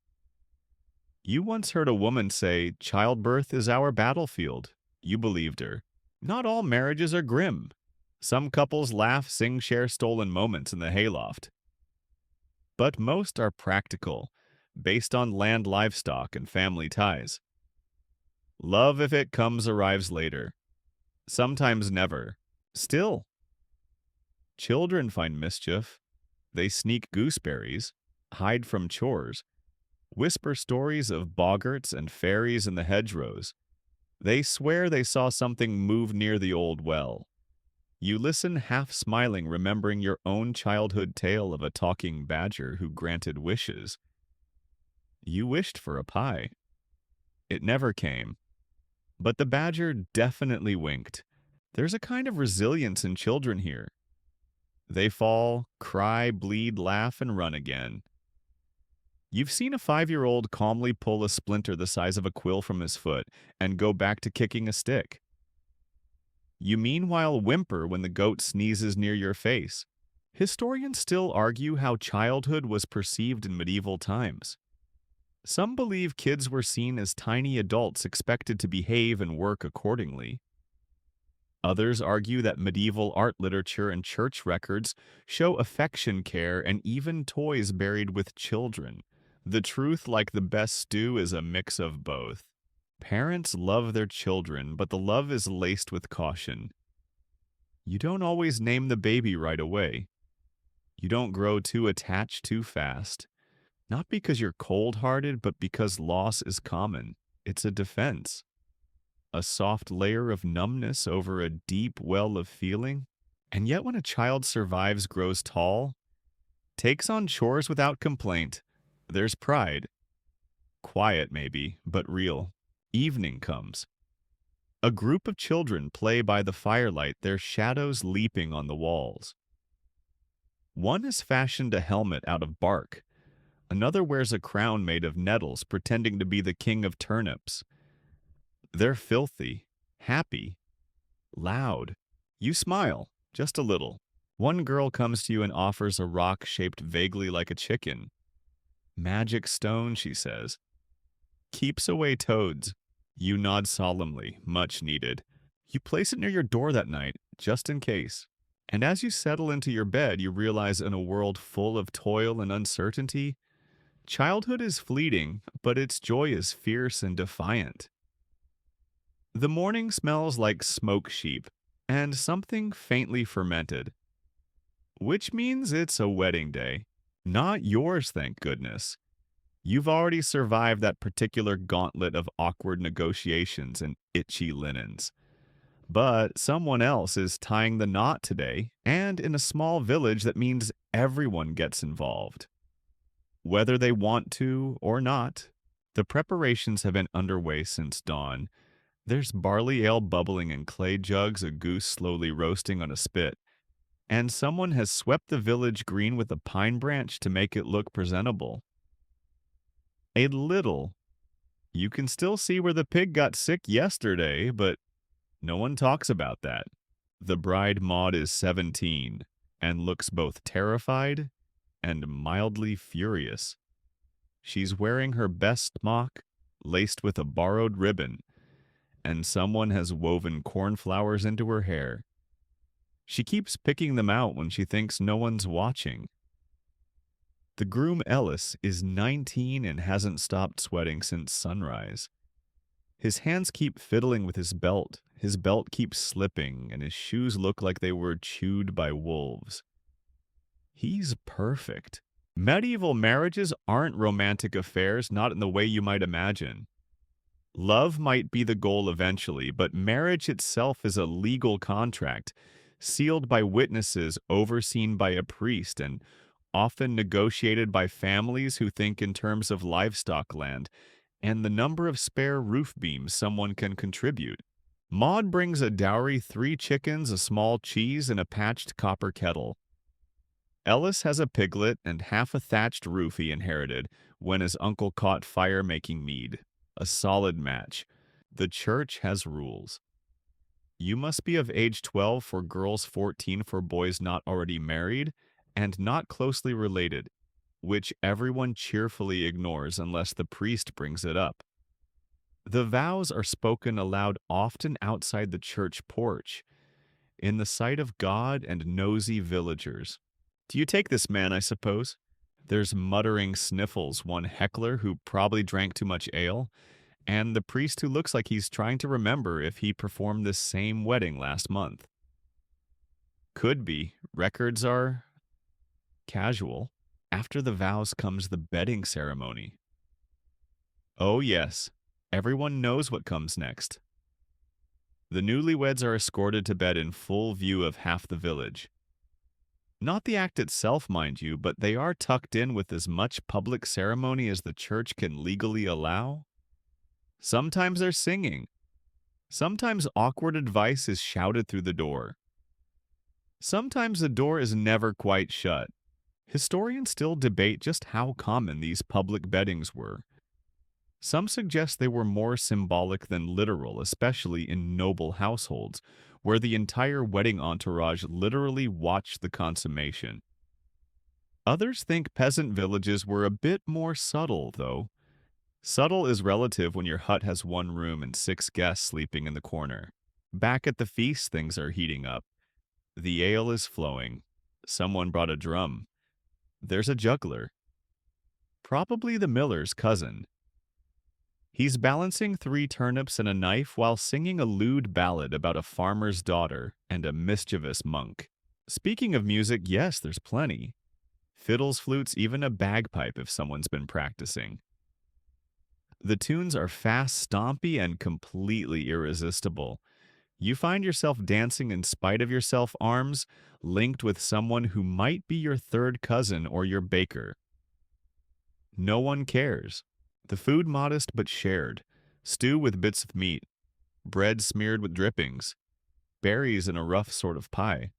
You once heard a woman say, "Childbirth is our battlefield." You believed her. Not all marriages are grim. Some couples laugh, sing, share stolen moments in the hayloft. But most are practical, based on land, livestock, and family ties. Love, if it comes, arrives later. Sometimes never. Still, children find mischief. They sneak gooseberries, hide from chores, whisper stories of boggarts and fairies in the hedgerows. They swear they saw something move near the old well. You listen half smiling, remembering your own childhood tale of a talking badger who granted wishes. You wished for a pie. It never came. But the badger definitely winked. There's a kind of resilience in children here. They fall, cry, bleed, laugh, and run again. You've seen a 5-year-old calmly pull a splinter the size of a quill from his foot and go back to kicking a stick. You meanwhile whimper when the goat sneezes near your face. Historians still argue how childhood was perceived in medieval times. Some believe kids were seen as tiny adults expected to behave and work accordingly. Others argue that medieval art literature and church records show affection, care, and even toys buried with children. The truth, like the best stew, is a mix of both. Parents love their children, but the love is laced with caution. You don't always name the baby right away. You don't grow too attached too fast. Not because you're cold-hearted, but because loss is common. It's a defense. A soft layer of numbness over a deep well of feeling. And yet when a child survives, grows tall, takes on chores without complaint, there's pride. Quiet maybe, but real. Evening comes. A group of children play by the firelight, their shadows leaping on the walls. One has fashioned a helmet out of bark. Another wears a crown made of nettles, pretending to be the king of turnips. They're filthy, happy, loud. You smile, just a little. One girl comes to you and offers a rock shaped vaguely like a chicken. "Magic stone," she says. "Keeps away toads." You nod solemnly, much needed. You place it near your door that night, just in case. And as you settle into your bed, you realize in a world full of toil and uncertainty, childhood is fleeting, but its joy is fierce and defiant. The morning smells like smoked sheep and something faintly fermented, which means it's a wedding day. Not yours, thank goodness. You've already survived that particular gauntlet of awkward negotiations and itchy linens. But someone else is tying the knot today, and in a small village that means everyone gets involved. Whether they want to or not, the preparations have been underway since dawn. There's barley ale bubbling in clay jugs, a goose slowly roasting on a spit, and someone has swept the village green with a pine branch to make it look presentable. A little. You can still see where the pig got sick yesterday, but no one talks about that. The bride Maud is 17 and looks both terrified and mildly furious. She's wearing her best smock, laced with a borrowed ribbon, and someone has woven cornflowers into her hair. She keeps picking them out when she thinks no one's watching. The groom Ellis is 19 and hasn't stopped sweating since sunrise. His hands keep fiddling with his belt keeps slipping, and his shoes look like they were chewed by wolves. He's perfect. Medieval marriages aren't romantic affairs, not in the way you might imagine. Love might be the goal eventually, but marriage itself is a legal contract, sealed by witnesses, overseen by a priest, and often negotiated by families who think in terms of livestock land and the number of spare roof beams someone can contribute. Maud brings a dowry 3 chickens, a small cheese, and a patched copper kettle. Ellis has a piglet and half a thatched roof he inherited when his uncle caught fire making mead. A solid match. The church has rules. You must be of age 12 for girls, 14 for boys not already married, and not closely related, which everyone cheerfully ignores unless the priest brings it up. The vows are spoken aloud often outside the church porch, in the sight of God and nosy villagers. Do you take this man, I suppose? There's muttering sniffles, one heckler who probably drank too much ale, and the priest who looks like he's trying to remember if he performed this same wedding last month. Could be. Records are casual. After the vows comes the bedding ceremony. Oh, yes. Everyone knows what comes next. The newlyweds are escorted to bed in full view of half the village. Not the act itself, mind you, but they are tucked in with as much public ceremony as the church can legally allow. Sometimes they're singing. Sometimes awkward advice is shouted through the door. Sometimes the door is never quite shut. Historians still debate just how common these public beddings were. Some suggest they were more symbolic than literal, especially in noble households, where the entire wedding entourage literally watched the consummation. Others think peasant villages were a bit more subtle, though. Subtle is relative when your hut has one room and 6 guests sleeping in the corner. Back at the feast, things are heating up. The ale is flowing. Someone brought a drum. There's a juggler. Probably the miller's cousin. He's balancing 3 turnips and a knife while singing a lewd ballad about a farmer's daughter and a mischievous monk. Speaking of music, yes, there's plenty. Fiddles, flutes, even a bagpipe if someone's been practicing. The tunes are fast, stompy, and completely irresistible. You find yourself dancing in spite of yourself, arms linked with someone who might be your third cousin or your baker. No one cares. The food modest but shared. Stew with bits of meat. Bread smeared with drippings. Berries in a rough sort of pie.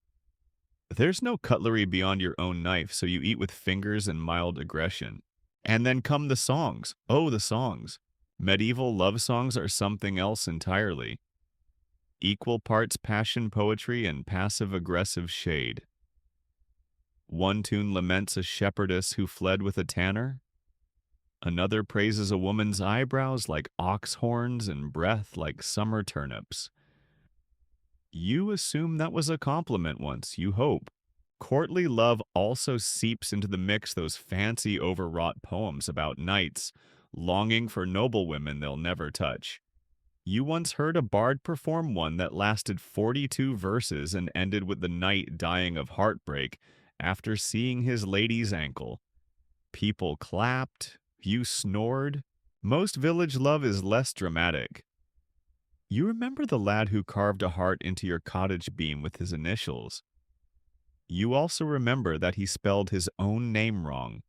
There's no cutlery beyond your own knife, so you eat with fingers and mild aggression. And then come the songs. Oh, the songs. Medieval love songs are something else entirely. Equal parts passion poetry and passive-aggressive shade. One tune laments a shepherdess who fled with a tanner. Another praises a woman's eyebrows like ox horns and breath like summer turnips. You assume that was a compliment once, you hope. Courtly love also seeps into the mix those fancy overwrought poems about knights longing for noble women they'll never touch. You once heard a bard perform one that lasted 42 verses and ended with the knight dying of heartbreak after seeing his lady's ankle. People clapped, you snored. Most village love is less dramatic. You remember the lad who carved a heart into your cottage beam with his initials. You also remember that he spelled his own name wrong.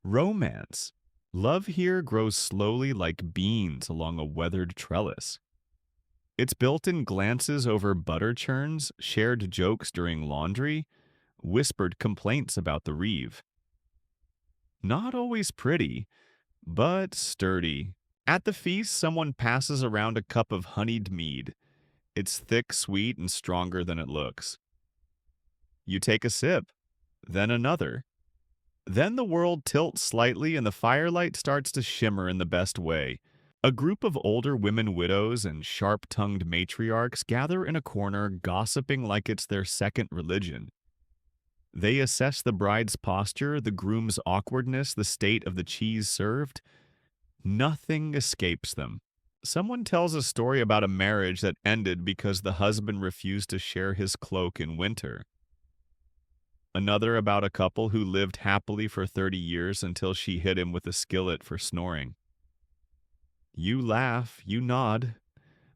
Romance. Love here grows slowly like beans along a weathered trellis. It's built in glances over butter churns, shared jokes during laundry, whispered complaints about the reeve. Not always pretty, but sturdy. At the feast, someone passes around a cup of honeyed mead. It's thick, sweet, and stronger than it looks. You take a sip, then another. Then the world tilts slightly and the firelight starts to shimmer in the best way. A group of older women widows and sharp-tongued matriarchs gather in a corner, gossiping like it's their second religion. They assess the bride's posture, the groom's awkwardness, the state of the cheese served. Nothing escapes them. Someone tells a story about a marriage that ended because the husband refused to share his cloak in winter. Another about a couple who lived happily for 30 years until she hit him with a skillet for snoring. You laugh, you nod.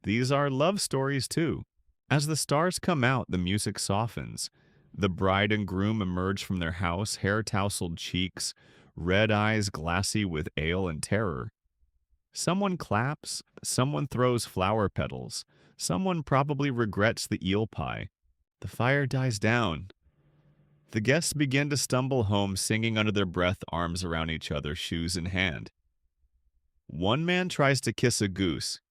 These are love stories too. As the stars come out, the music softens. The bride and groom emerge from their house, hair tousled cheeks, red eyes glassy with ale and terror. Someone claps, someone throws flower petals, someone probably regrets the eel pie. The fire dies down. The guests begin to stumble home, singing under their breath, arms around each other, shoes in hand. One man tries to kiss a goose.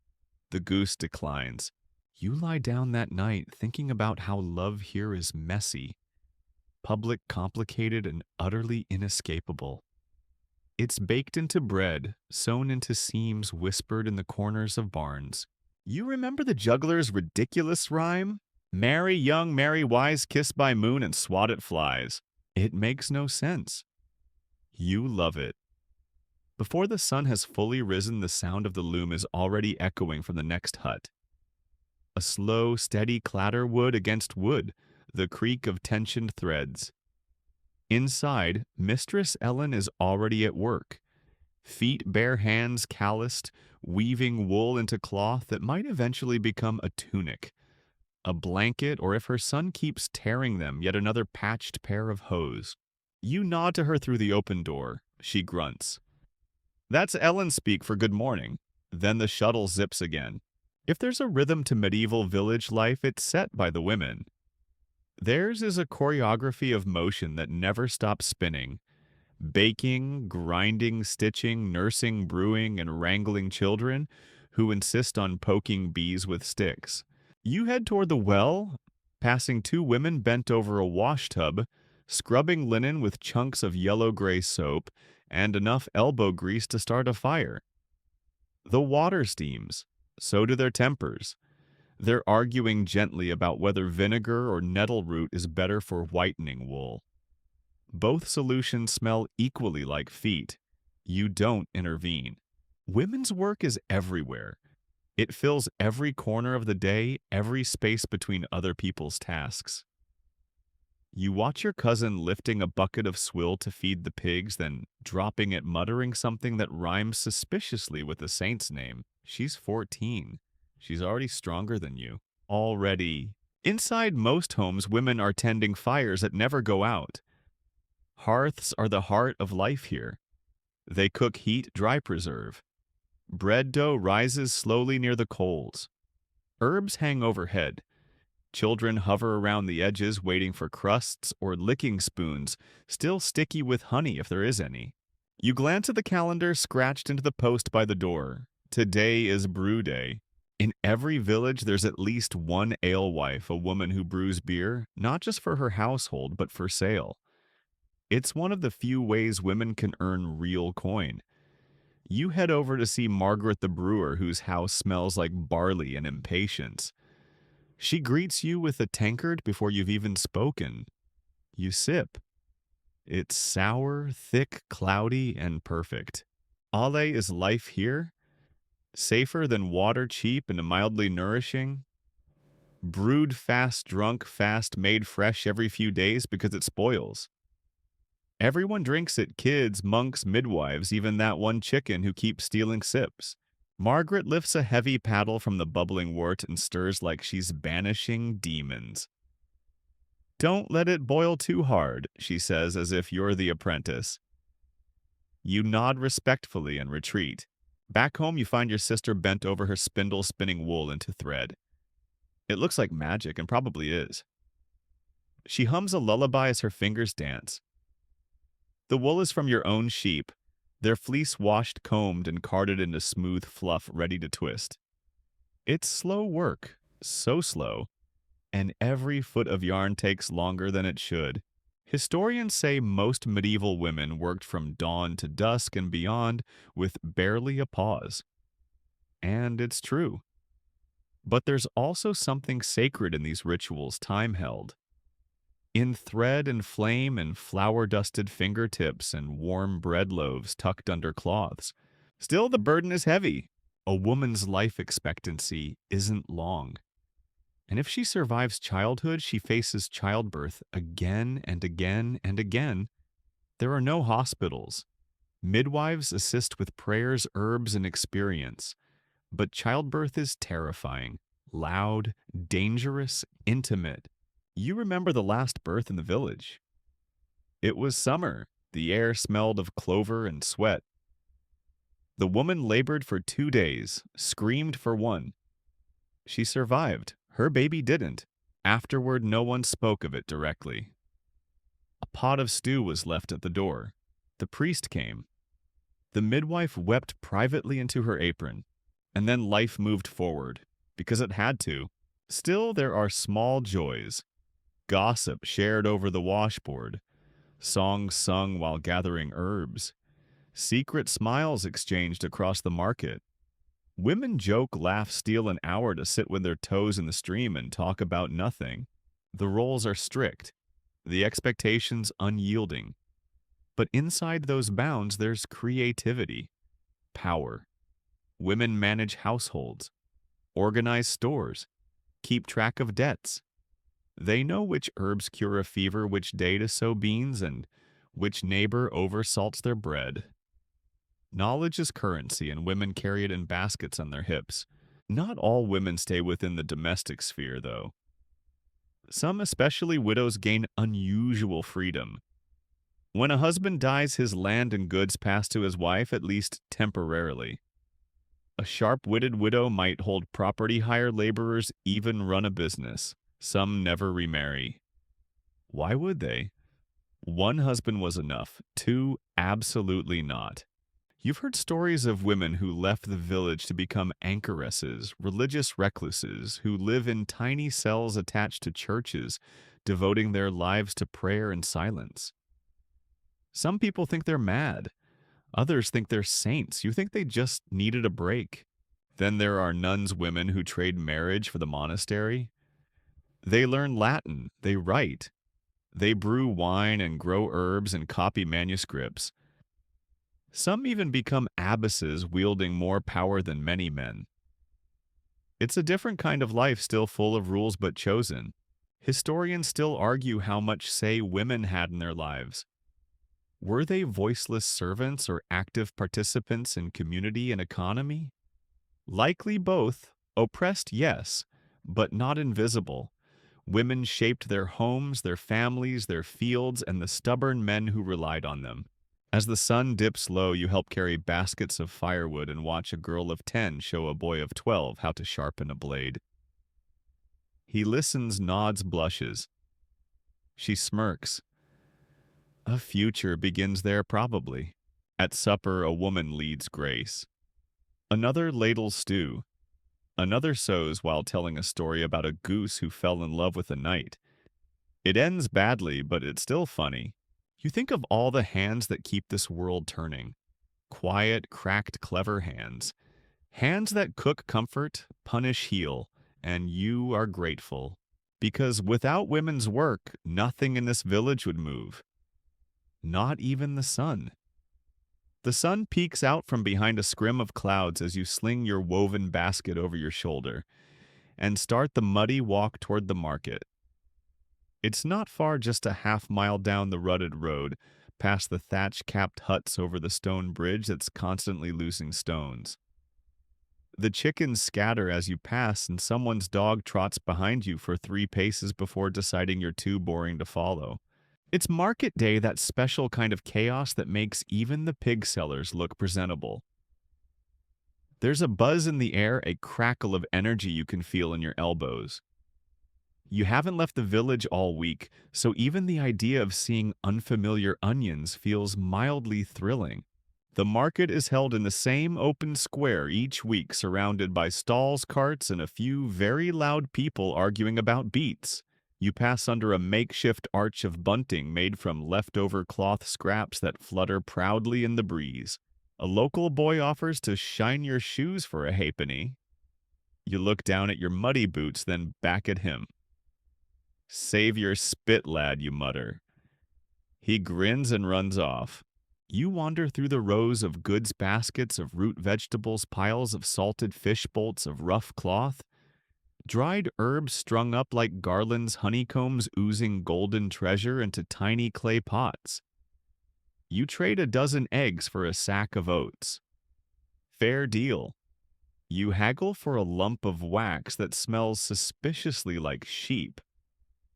The goose declines. You lie down that night thinking about how love here is messy, public, complicated, and utterly inescapable. It's baked into bread, sewn into seams, whispered in the corners of barns. You remember the juggler's ridiculous rhyme? Marry young, marry wise, kiss by moon, and swat at flies. It makes no sense. You love it. Before the sun has fully risen, the sound of the loom is already echoing from the next hut. A slow, steady clatter wood against wood, the creak of tensioned threads. Inside, Mistress Ellen is already at work. Feet, bare hands calloused, weaving wool into cloth that might eventually become a tunic, a blanket, or if her son keeps tearing them, yet another patched pair of hose. You nod to her through the open door. She grunts. That's Ellen speak for good morning. Then the shuttle zips again. If there's a rhythm to medieval village life, it's set by the women. Theirs is a choreography of motion that never stops spinning. Baking, grinding, stitching, nursing, brewing, and wrangling children who insist on poking bees with sticks. You head toward the well, passing two women bent over a wash tub, scrubbing linen with chunks of yellow-gray soap and enough elbow grease to start a fire. The water steams. So do their tempers. They're arguing gently about whether vinegar or nettle root is better for whitening wool. Both solutions smell equally like feet. You don't intervene. Women's work is everywhere. It fills every corner of the day, every space between other people's tasks. You watch your cousin lifting a bucket of swill to feed the pigs, then dropping it, muttering something that rhymes suspiciously with the saint's name. She's 14. She's already stronger than you. Already. Inside most homes, women are tending fires that never go out. Hearths are the heart of life here. They cook heat, dry preserve. Bread dough rises slowly near the coals. Herbs hang overhead. Children hover around the edges waiting for crusts or licking spoons, still sticky with honey if there is any. You glance at the calendar scratched into the post by the door. Today is brew day. In every village, there's at least one alewife, a woman who brews beer, not just for her household, but for sale. It's one of the few ways women can earn real coin. You head over to see Margaret the brewer, whose house smells like barley and impatience. She greets you with a tankard before you've even spoken. You sip. It's sour, thick, cloudy, and perfect. Ale is life here. Safer than water, cheap and mildly nourishing. Brewed fast, drunk fast, made fresh every few days because it spoils. Everyone drinks it, kids, monks, midwives, even that one chicken who keeps stealing sips. Margaret lifts a heavy paddle from the bubbling wort and stirs like she's banishing demons. Don't let it boil too hard, she says as if you're the apprentice. You nod respectfully and retreat. Back home, you find your sister bent over her spindle spinning wool into thread. It looks like magic, and probably is. She hums a lullaby as her fingers dance. The wool is from your own sheep, their fleece washed, combed, and carded into smooth fluff ready to twist. It's slow work, so slow, and every foot of yarn takes longer than it should. Historians say most medieval women worked from dawn to dusk and beyond with barely a pause. And it's true. But there's also something sacred in these rituals time held. In thread and flame and flour-dusted fingertips and warm bread loaves tucked under cloths. Still, the burden is heavy. A woman's life expectancy isn't long. And if she survives childhood, she faces childbirth again and again and again. There are no hospitals. Midwives assist with prayers, herbs, and experience. But childbirth is terrifying, loud, dangerous, intimate. You remember the last birth in the village. It was summer. The air smelled of clover and sweat. The woman labored for 2 days, screamed for one. She survived. Her baby didn't. Afterward, no one spoke of it directly. A pot of stew was left at the door. The priest came. The midwife wept privately into her apron, and then life moved forward, because it had to. Still, there are small joys. Gossip shared over the washboard, songs sung while gathering herbs, secret smiles exchanged across the market. Women joke, laugh, steal an hour to sit with their toes in the stream and talk about nothing. The roles are strict, the expectations unyielding. But inside those bounds, there's creativity, power. Women manage households, organize stores, keep track of debts. They know which herbs cure a fever, which day to sow beans, and which neighbor oversalts their bread. Knowledge is currency, and women carry it in baskets on their hips. Not all women stay within the domestic sphere, though. Some, especially widows, gain unusual freedom. When a husband dies, his land and goods pass to his wife, at least temporarily. A sharp-witted widow might hold property, hire laborers, even run a business. Some never remarry. Why would they? One husband was enough. Two, absolutely not. You've heard stories of women who left the village to become anchoresses, religious recluses, who live in tiny cells attached to churches, devoting their lives to prayer and silence. Some people think they're mad. Others think they're saints. You think they just needed a break. Then there are nuns women who trade marriage for the monastery. They learn Latin, they write. They brew wine and grow herbs and copy manuscripts. Some even become abbesses, wielding more power than many men. It's a different kind of life, still full of rules but chosen. Historians still argue how much say women had in their lives. Were they voiceless servants or active participants in community and economy? Likely both. Oppressed, yes, but not invisible. Women shaped their homes, their families, their fields, and the stubborn men who relied on them. As the sun dips low, you help carry baskets of firewood and watch a girl of 10 show a boy of 12 how to sharpen a blade. He listens, nods, blushes. She smirks. A future begins there, probably. At supper, a woman leads grace. Another ladles stew. Another sews while telling a story about a goose who fell in love with a knight. It ends badly, but it's still funny. You think of all the hands that keep this world turning. Quiet, cracked, clever hands. Hands that cook comfort, punish heal, and you are grateful. Because without women's work, nothing in this village would move. Not even the sun. The sun peeks out from behind a scrim of clouds as you sling your woven basket over your shoulder and start the muddy walk toward the market. It's not far, just a half-mile down the rutted road, past the thatch-capped huts over the stone bridge that's constantly losing stones. The chickens scatter as you pass, and someone's dog trots behind you for 3 paces before deciding you're too boring to follow. It's market day, that special kind of chaos that makes even the pig sellers look presentable. There's a buzz in the air, a crackle of energy you can feel in your elbows. You haven't left the village all week, so even the idea of seeing unfamiliar onions feels mildly thrilling. The market is held in the same open square each week, surrounded by stalls, carts, and a few very loud people arguing about beets. You pass under a makeshift arch of bunting made from leftover cloth scraps that flutter proudly in the breeze. A local boy offers to shine your shoes for a halfpenny. You look down at your muddy boots, then back at him. "Save your spit, lad," you mutter. He grins and runs off. You wander through the rows of goods baskets of root vegetables, piles of salted fish, bolts of rough cloth, dried herbs strung up like garlands, honeycombs oozing golden treasure into tiny clay pots. You trade a dozen eggs for a sack of oats. Fair deal. You haggle for a lump of wax that smells suspiciously like sheep.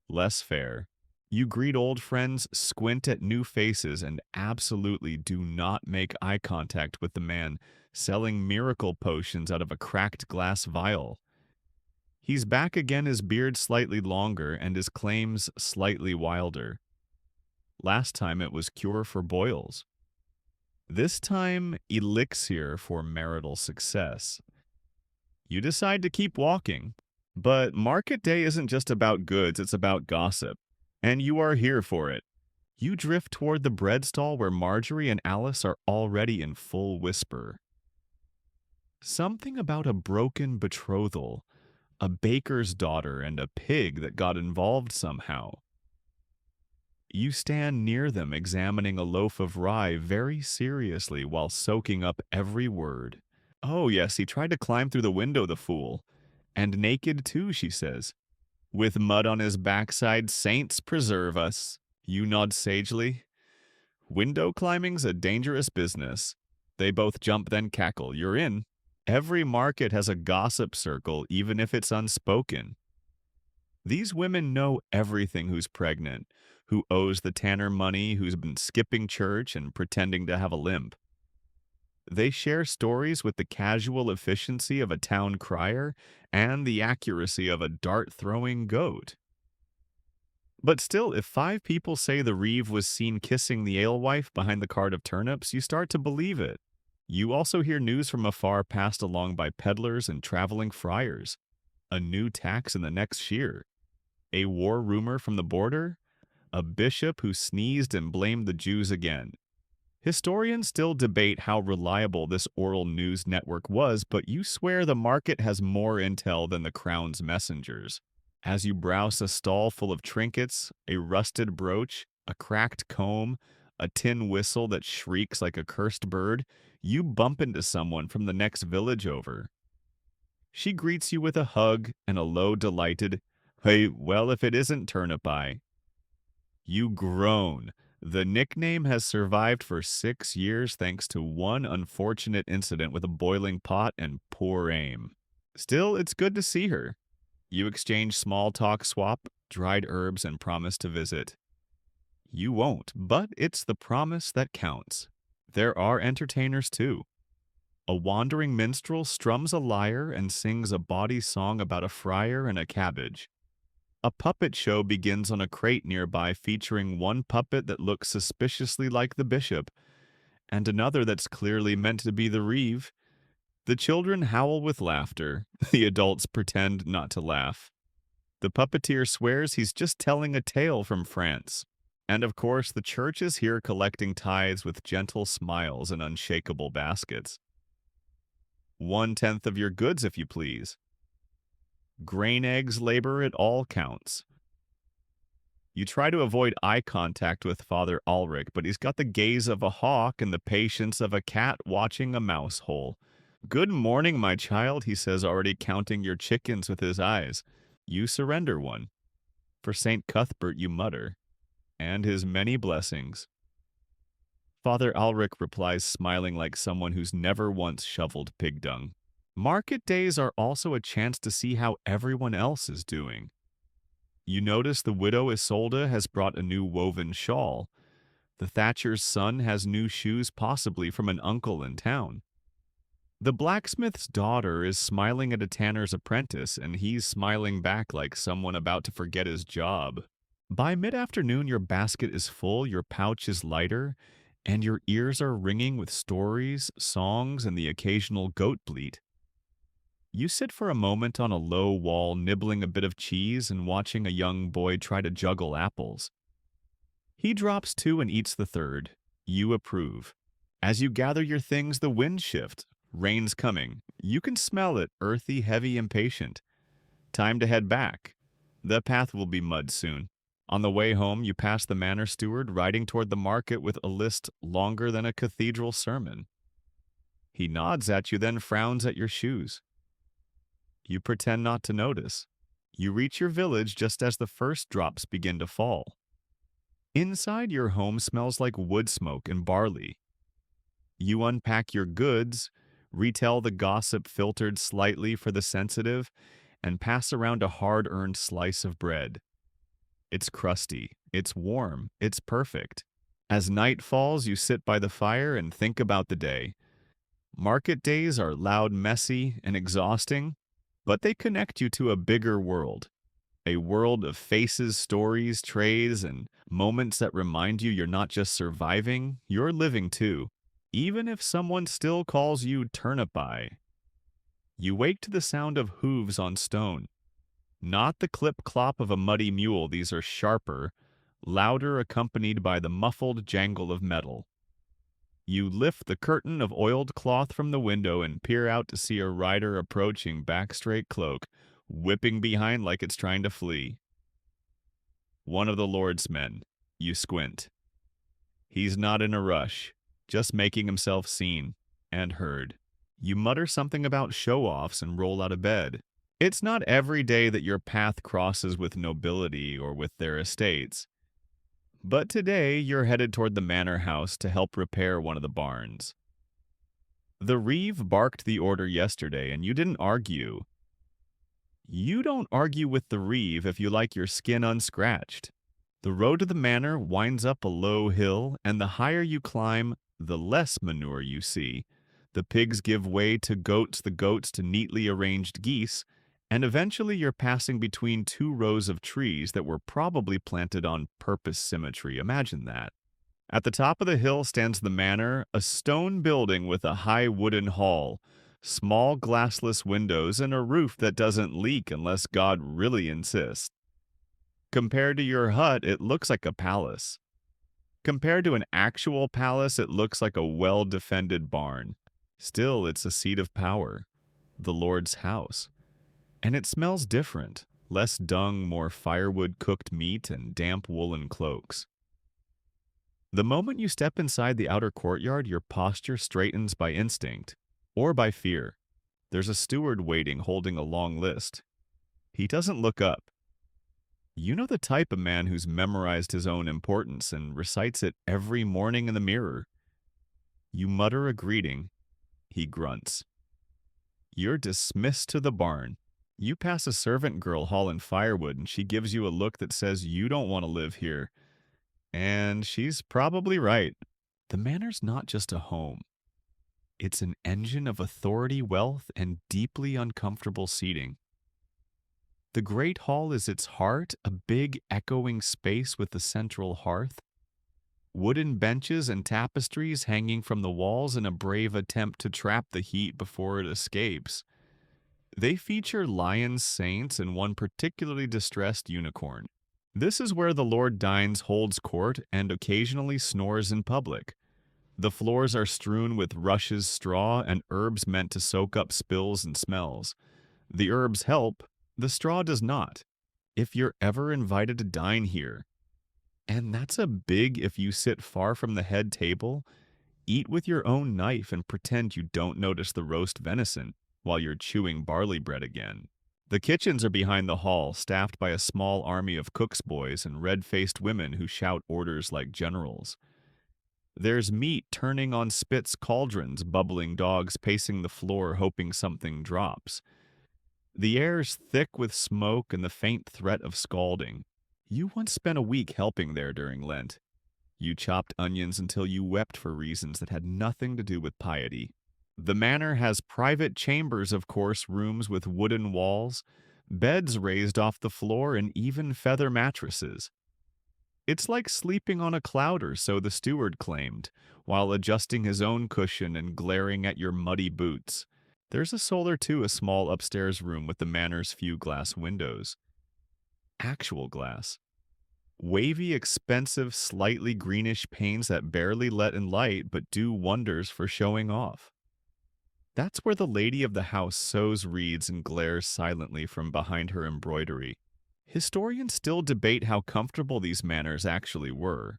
Less fair. You greet old friends, squint at new faces, and absolutely do not make eye contact with the man selling miracle potions out of a cracked glass vial. He's back again, his beard slightly longer and his claims slightly wilder. Last time it was cure for boils. This time, elixir for marital success. You decide to keep walking. But market day isn't just about goods, it's about gossip. And you are here for it. You drift toward the bread stall where Marjorie and Alice are already in full whisper. Something about a broken betrothal, a baker's daughter, and a pig that got involved somehow. You stand near them examining a loaf of rye very seriously while soaking up every word. Oh, yes, he tried to climb through the window, the fool. And naked too, she says. With mud on his backside, saints preserve us. You nod sagely. Window climbing's a dangerous business. They both jump then cackle. You're in. Every market has a gossip circle, even if it's unspoken. These women know everything: who's pregnant, who owes the tanner money, who's been skipping church and pretending to have a limp. They share stories with the casual efficiency of a town crier and the accuracy of a dart-throwing goat. But still, if 5 people say the reeve was seen kissing the alewife behind the cart of turnips, you start to believe it. You also hear news from afar passed along by peddlers and traveling friars. A new tax in the next shear. A war rumor from the border. A bishop who sneezed and blamed the Jews again. Historians still debate how reliable this oral news network was, but you swear the market has more intel than the crown's messengers. As you browse a stall full of trinkets, a rusted brooch, a cracked comb, a tin whistle that shrieks like a cursed bird, you bump into someone from the next village over. She greets you with a hug and a low, delighted, "Hey, well, if it isn't Turnip Eye." You groan. The nickname has survived for 6 years thanks to one unfortunate incident with a boiling pot and poor aim. Still, it's good to see her. You exchange small talk, swap dried herbs, and promise to visit. You won't, but it's the promise that counts. There are entertainers too. A wandering minstrel strums a lyre and sings a bawdy song about a friar and a cabbage. A puppet show begins on a crate nearby featuring one puppet that looks suspiciously like the bishop, and another that's clearly meant to be the reeve. The children howl with laughter. The adults pretend not to laugh. The puppeteer swears he's just telling a tale from France. And of course, the church is here collecting tithes with gentle smiles and unshakable baskets. 1/10 of your goods, if you please. Grain eggs labor, it all counts. You try to avoid eye contact with Father Ulrich, but he's got the gaze of a hawk and the patience of a cat watching a mouse hole. "Good morning, my child," he says, already counting your chickens with his eyes. You surrender one. For St. Cuthbert you mutter, and his many blessings. Father Ulrich replies, smiling like someone who's never once shoveled pig dung. Market days are also a chance to see how everyone else is doing. You notice the widow Isolde has brought a new woven shawl. The thatcher's son has new shoes, possibly from an uncle in town. The blacksmith's daughter is smiling at a tanner's apprentice, and he's smiling back like someone about to forget his job. By mid-afternoon, your basket is full, your pouch is lighter, and your ears are ringing with stories, songs, and the occasional goat bleat. You sit for a moment on a low wall, nibbling a bit of cheese and watching a young boy try to juggle apples. He drops 2 and eats the third. You approve. As you gather your things, the wind shifts. Rain's coming. You can smell it, earthy, heavy, impatient. Time to head back. The path will be mud soon. On the way home, you pass the manor steward riding toward the market with a list longer than a cathedral sermon. He nods at you, then frowns at your shoes. You pretend not to notice. You reach your village just as the first drops begin to fall. Inside, your home smells like wood smoke and barley. You unpack your goods, retell the gossip filtered slightly for the sensitive, and pass around a hard-earned slice of bread. It's crusty, it's warm, it's perfect. As night falls, you sit by the fire and think about the day. Market days are loud, messy, and exhausting, but they connect you to a bigger world. A world of faces, stories, trades, and moments that remind you you're not just surviving, you're living too. Even if someone still calls you turnip eye. You wake to the sound of hooves on stone. Not the clip-clop of a muddy mule, these are sharper, louder, accompanied by the muffled jangle of metal. You lift the curtain of oiled cloth from the window and peer out to see a rider approaching, back straight cloak, whipping behind like it's trying to flee. One of the Lord's men. You squint. He's not in a rush, just making himself seen and heard. You mutter something about show-offs and roll out of bed. It's not every day that your path crosses with nobility or with their estates. But today you're headed toward the manor house to help repair one of the barns. The reeve barked the order yesterday and you didn't argue. You don't argue with the reeve if you like your skin unscratched. The road to the manor winds up a low hill, and the higher you climb, the less manure you see. The pigs give way to goats, the goats to neatly arranged geese, and eventually you're passing between two rows of trees that were probably planted on purpose symmetry. Imagine that. At the top of the hill stands the manor, a stone building with a high wooden hall, small glassless windows, and a roof that doesn't leak unless God really insists. Compared to your hut, it looks like a palace. Compared to an actual palace, it looks like a well-defended barn. Still, it's a seat of power, the Lord's house. And it smells different, less dung, more firewood cooked meat, and damp woolen cloaks. The moment you step inside the outer courtyard, your posture straightens by instinct, or by fear. There's a steward waiting, holding a long list. He doesn't look up. You know the type of man who's memorized his own importance and recites it every morning in the mirror. You mutter a greeting. He grunts. You're dismissed to the barn. You pass a servant girl hauling firewood, and she gives you a look that says you don't want to live here. And she's probably right. The manor's not just a home. It's an engine of authority, wealth, and deeply uncomfortable seating. The great hall is its heart, a big echoing space with a central hearth. Wooden benches and tapestries hanging from the walls in a brave attempt to trap the heat before it escapes. They feature lions, saints, and one particularly distressed unicorn. This is where the Lord dines, holds court, and occasionally snores in public. The floors are strewn with rushes, straw, and herbs meant to soak up spills and smells. The herbs help, the straw does not. If you're ever invited to dine here, and that's a big if you sit far from the head table, eat with your own knife and pretend you don't notice the roast venison while you're chewing barley bread again. The kitchens are behind the hall, staffed by a small army of cook's boys and red-faced women who shout orders like generals. There's meat turning on spits, cauldrons, bubbling dogs pacing the floor hoping something drops. The air's thick with smoke and the faint threat of scalding. You once spent a week helping there during Lent. You chopped onions until you wept for reasons that had nothing to do with piety. The manor has private chambers, of course, rooms with wooden walls, beds raised off the floor, and even feather mattresses. It's like sleeping on a cloud, or so the steward claimed, while adjusting his own cushion and glaring at your muddy boots. There's a soul or two, a small upstairs room with the manor's few glass windows. Actual glass. Wavy, expensive, slightly greenish panes that barely let in light but do wonders for showing off. That's where the lady of the house sews reeds and glares silently from behind her embroidery. Historians still debate how comfortable these manors actually were.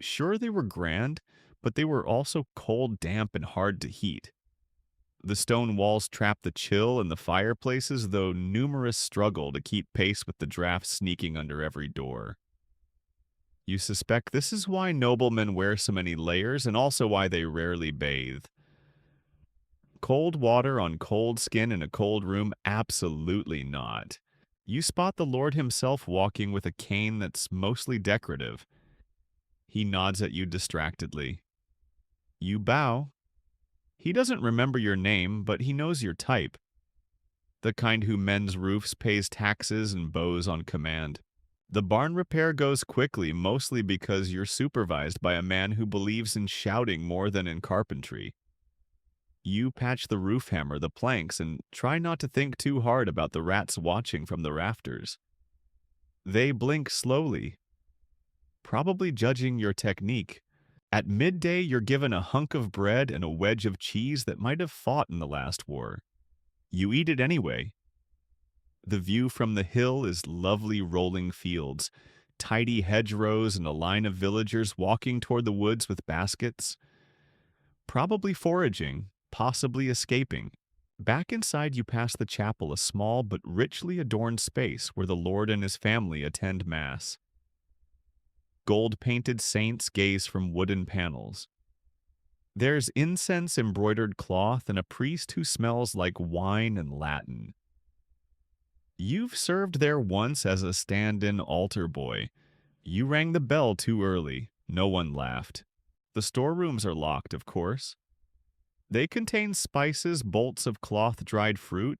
Sure, they were grand, but they were also cold, damp, and hard to heat. The stone walls trap the chill in the fireplaces, though numerous struggle to keep pace with the drafts sneaking under every door. You suspect this is why noblemen wear so many layers and also why they rarely bathe. Cold water on cold skin in a cold room? Absolutely not. You spot the Lord himself walking with a cane that's mostly decorative. He nods at you distractedly. You bow. He doesn't remember your name, but he knows your type. The kind who mends roofs, pays taxes, and bows on command. The barn repair goes quickly, mostly because you're supervised by a man who believes in shouting more than in carpentry. You patch the roof hammer, the planks, and try not to think too hard about the rats watching from the rafters. They blink slowly, probably judging your technique. At midday, you're given a hunk of bread and a wedge of cheese that might have fought in the last war. You eat it anyway. The view from the hill is lovely rolling fields, tidy hedgerows, and a line of villagers walking toward the woods with baskets. Probably foraging, possibly escaping. Back inside, you pass the chapel, a small but richly adorned space where the Lord and his family attend Mass. Gold-painted saints gaze from wooden panels. There's incense-embroidered cloth and a priest who smells like wine and Latin. You've served there once as a stand-in altar boy. You rang the bell too early. No one laughed. The storerooms are locked, of course. They contain spices, bolts of cloth-dried fruit,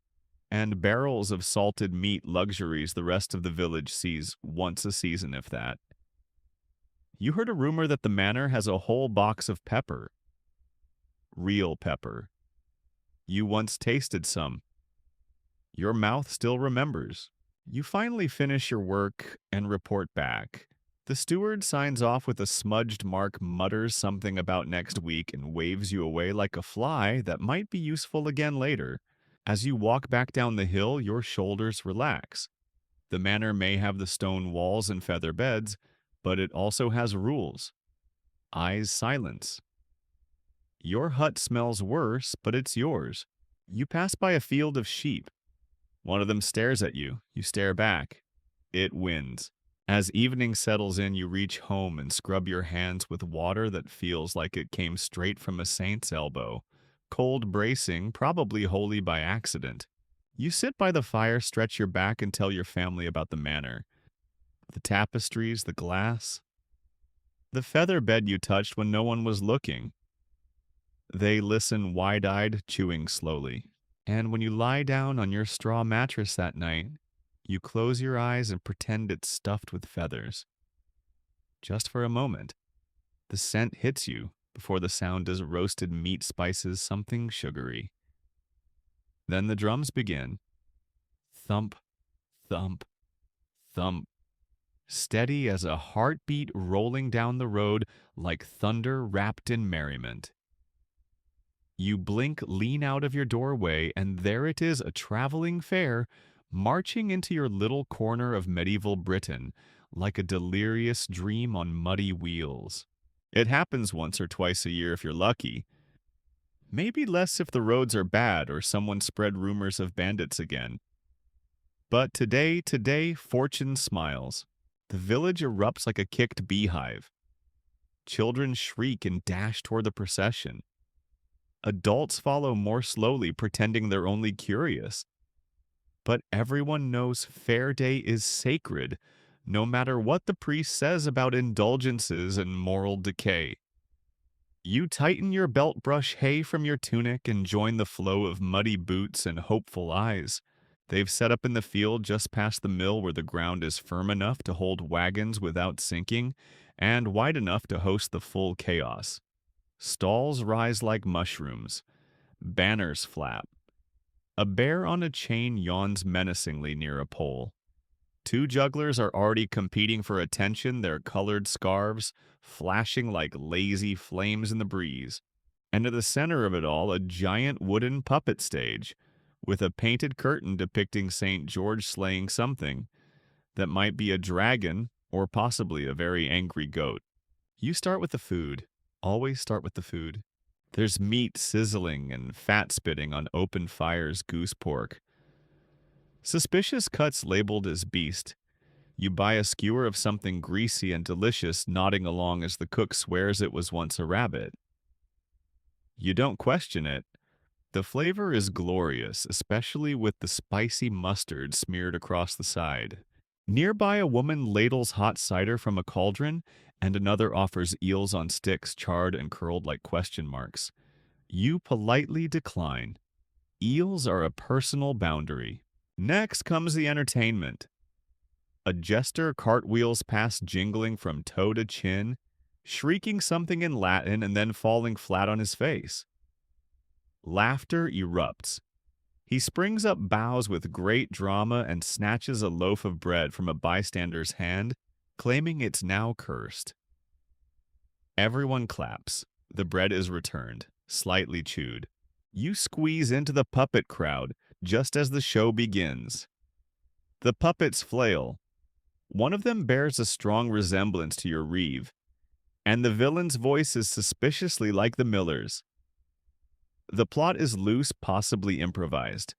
and barrels of salted meat, luxuries the rest of the village sees once a season, if that. You heard a rumor that the manor has a whole box of pepper. Real pepper. You once tasted some. Your mouth still remembers. You finally finish your work and report back. The steward signs off with a smudged mark, mutters something about next week, and waves you away like a fly that might be useful again later. As you walk back down the hill, your shoulders relax. The manor may have the stone walls and feather beds, but it also has rules. Eyes silence. Your hut smells worse, but it's yours. You pass by a field of sheep. One of them stares at you. You stare back. It wins. As evening settles in, you reach home and scrub your hands with water that feels like it came straight from a saint's elbow. Cold bracing, probably wholly by accident. You sit by the fire, stretch your back, and tell your family about the manor. The tapestries, the glass. The feather bed you touched when no one was looking. They listen wide-eyed, chewing slowly. And when you lie down on your straw mattress that night, you close your eyes and pretend it's stuffed with feathers. Just for a moment. The scent hits you before the sound does roasted meat, spices, something sugary. Then the drums begin. Thump, thump, thump. Steady as a heartbeat rolling down the road like thunder wrapped in merriment. You blink, lean out of your doorway, and there it is, a traveling fair, marching into your little corner of medieval Britain, like a delirious dream on muddy wheels. It happens once or twice a year if you're lucky. Maybe less if the roads are bad or someone spread rumors of bandits again. But today, fortune smiles. The village erupts like a kicked beehive. Children shriek and dash toward the procession. Adults follow more slowly, pretending they're only curious. But everyone knows Fair Day is sacred, no matter what the priest says about indulgences and moral decay. You tighten your belt, brush hay from your tunic, and join the flow of muddy boots and hopeful eyes. They've set up in the field just past the mill where the ground is firm enough to hold wagons without sinking, and wide enough to host the full chaos. Stalls rise like mushrooms. Banners flap. A bear on a chain yawns menacingly near a pole. Two jugglers are already competing for attention, their colored scarves flashing like lazy flames in the breeze. And at the center of it all, a giant wooden puppet stage, with a painted curtain depicting St. George slaying something that might be a dragon or possibly a very angry goat. You start with the food. Always start with the food. There's meat sizzling and fat spitting on open fires, goose pork. Suspicious cuts labeled as beast. You buy a skewer of something greasy and delicious, nodding along as the cook swears it was once a rabbit. You don't question it, The flavor is glorious, especially with the spicy mustard smeared across the side. Nearby, a woman ladles hot cider from a cauldron, and another offers eels on sticks charred and curled like question marks. You politely decline. Eels are a personal boundary. Next comes the entertainment. A jester cartwheels past jingling from toe to chin, shrieking something in Latin and then falling flat on his face. Laughter erupts. He springs up bows with great drama and snatches a loaf of bread from a bystander's hand, claiming it's now cursed. Everyone claps. The bread is returned, slightly chewed. You squeeze into the puppet crowd just as the show begins. The puppets flail. One of them bears a strong resemblance to your Reeve, and the villain's voice is suspiciously like the miller's. The plot is loose, possibly improvised.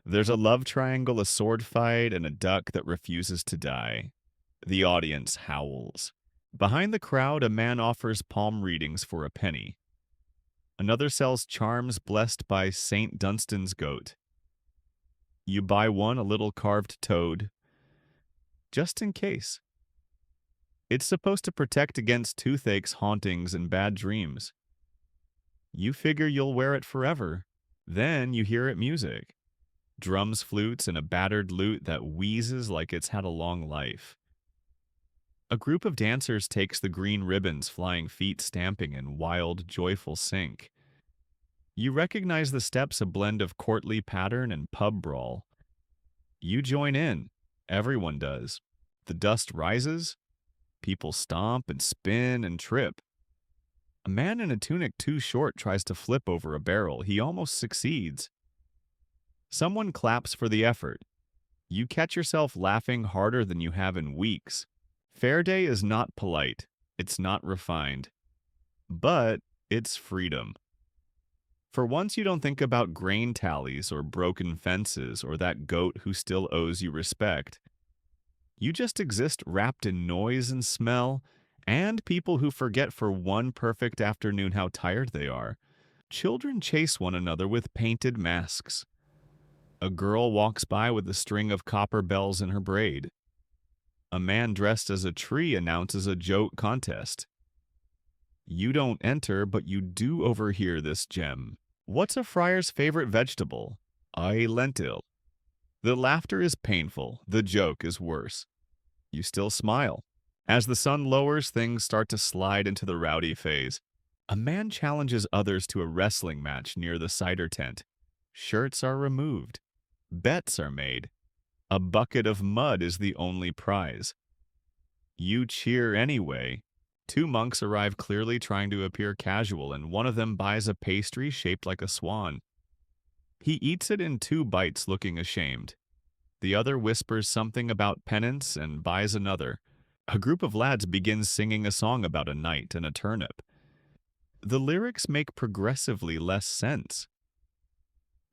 There's a love triangle, a sword fight, and a duck that refuses to die. The audience howls. Behind the crowd, a man offers palm readings for a penny. Another sells charms blessed by St. Dunstan's goat. You buy one, a little carved toad, just in case. It's supposed to protect against toothaches, hauntings, and bad dreams. You figure you'll wear it forever. Then you hear it music. Drums, flutes, and a battered lute that wheezes like it's had a long life. A group of dancers takes the green ribbons, flying feet stamping in wild, joyful sync. You recognize the steps, a blend of courtly pattern and pub brawl. You join in. Everyone does. The dust rises. People stomp and spin and trip. A man in a tunic too short tries to flip over a barrel. He almost succeeds. Someone claps for the effort. You catch yourself laughing harder than you have in weeks. Fair Day is not polite. It's not refined. But it's freedom. For once, you don't think about grain tallies or broken fences or that goat who still owes you respect. You just exist wrapped in noise and smell, and people who forget for one perfect afternoon how tired they are. Children chase one another with painted masks. A girl walks by with a string of copper bells in her braid. A man dressed as a tree announces a joke contest. You don't enter, but you do overhear this gem. What's a friar's favorite vegetable? A lentil. The laughter is painful. The joke is worse. You still smile. As the sun lowers, things start to slide into the rowdy phase. A man challenges others to a wrestling match near the cider tent. Shirts are removed. Bets are made. A bucket of mud is the only prize. You cheer anyway. Two monks arrive clearly trying to appear casual, and one of them buys a pastry shaped like a swan. He eats it in 2 bites, looking ashamed. The other whispers something about penance and buys another. A group of lads begins singing a song about a knight and a turnip. The lyrics make progressively less sense.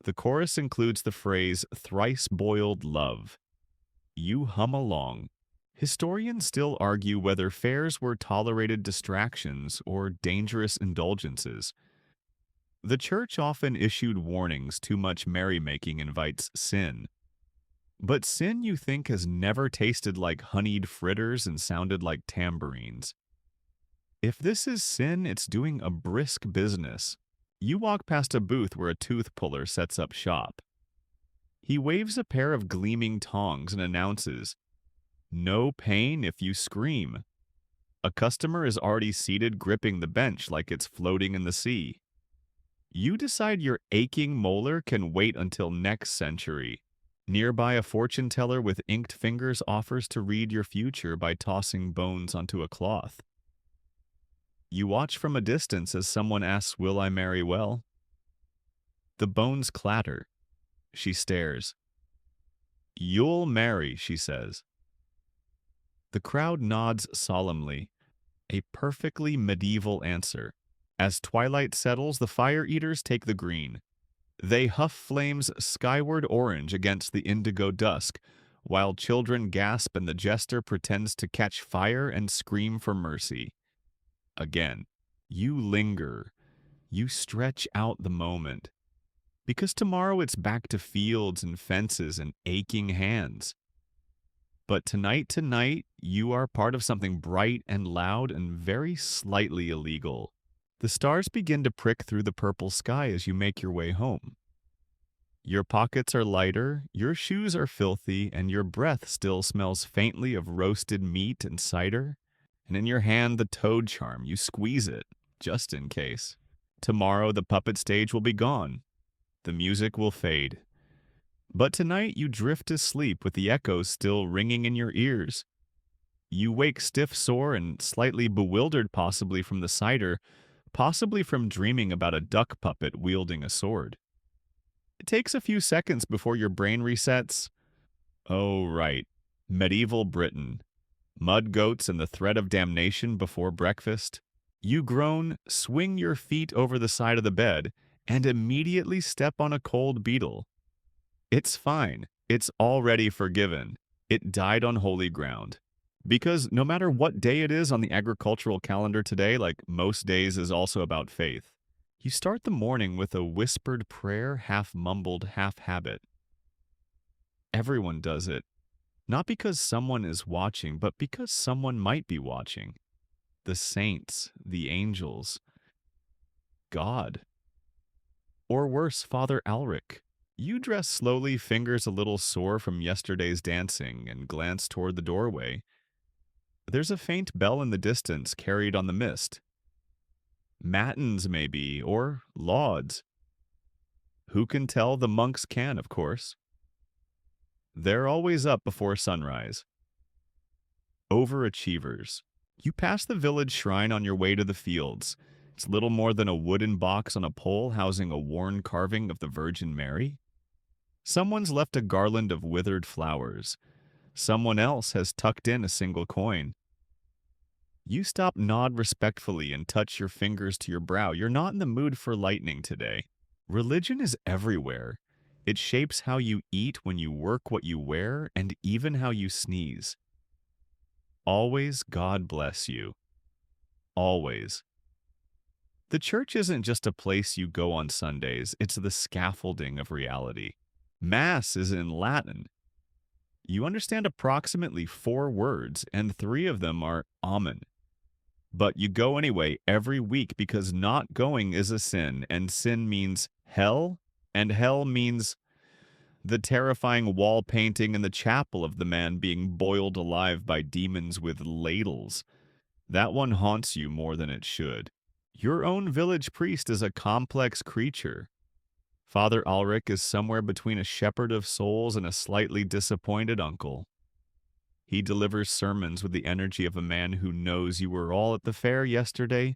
The chorus includes the phrase, thrice-boiled love. You hum along. Historians still argue whether fairs were tolerated distractions or dangerous indulgences. The church often issued warnings too much merrymaking invites sin. But sin, you think, has never tasted like honeyed fritters and sounded like tambourines. If this is sin, it's doing a brisk business. You walk past a booth where a tooth puller sets up shop. He waves a pair of gleaming tongs and announces, "No pain if you scream." A customer is already seated gripping the bench like it's floating in the sea. You decide your aching molar can wait until next century. Nearby, a fortune teller with inked fingers offers to read your future by tossing bones onto a cloth. You watch from a distance as someone asks, "Will I marry well?" The bones clatter. She stares. "You'll marry," she says. The crowd nods solemnly. A perfectly medieval answer. As twilight settles, the fire-eaters take the green. They huff flames skyward orange against the indigo dusk, while children gasp and the jester pretends to catch fire and scream for mercy. Again, you linger. You stretch out the moment. Because tomorrow it's back to fields and fences and aching hands. But tonight, you are part of something bright and loud and very slightly illegal. The stars begin to prick through the purple sky as you make your way home. Your pockets are lighter, your shoes are filthy, and your breath still smells faintly of roasted meat and cider. And in your hand, the toad charm. You squeeze it, just in case. Tomorrow, the puppet stage will be gone. The music will fade. But tonight, you drift to sleep with the echoes still ringing in your ears. You wake stiff-sore and slightly bewildered, possibly from the cider, possibly from dreaming about a duck puppet wielding a sword. It takes a few seconds before your brain resets. Oh, right. Medieval Britain. Mud goats and the threat of damnation before breakfast. You groan, swing your feet over the side of the bed, and immediately step on a cold beetle. It's fine. It's already forgiven. It died on holy ground. Because no matter what day it is on the agricultural calendar today, like most days is also about faith, you start the morning with a whispered prayer, half mumbled, half habit. Everyone does it. Not because someone is watching, but because someone might be watching. The saints, the angels, God. Or worse, Father Alric. You dress slowly, fingers a little sore from yesterday's dancing, and glance toward the doorway. There's a faint bell in the distance carried on the mist. Matins, maybe, or lauds. Who can tell? The monks can, of course. They're always up before sunrise. Overachievers. You pass the village shrine on your way to the fields. It's little more than a wooden box on a pole housing a worn carving of the Virgin Mary. Someone's left a garland of withered flowers. Someone else has tucked in a single coin. You stop, nod respectfully, and touch your fingers to your brow. You're not in the mood for lightning today. Religion is everywhere. It shapes how you eat, when you work, what you wear, and even how you sneeze. Always God bless you. Always. The church isn't just a place you go on Sundays, it's the scaffolding of reality. Mass is in Latin. You understand approximately 4 words, and 3 of them are amen. But you go anyway every week because not going is a sin, and sin means hell, and hell means the terrifying wall painting in the chapel of the man being boiled alive by demons with ladles. That one haunts you more than it should. Your own village priest is a complex creature. Father Ulrich is somewhere between a shepherd of souls and a slightly disappointed uncle. He delivers sermons with the energy of a man who knows you were all at the fair yesterday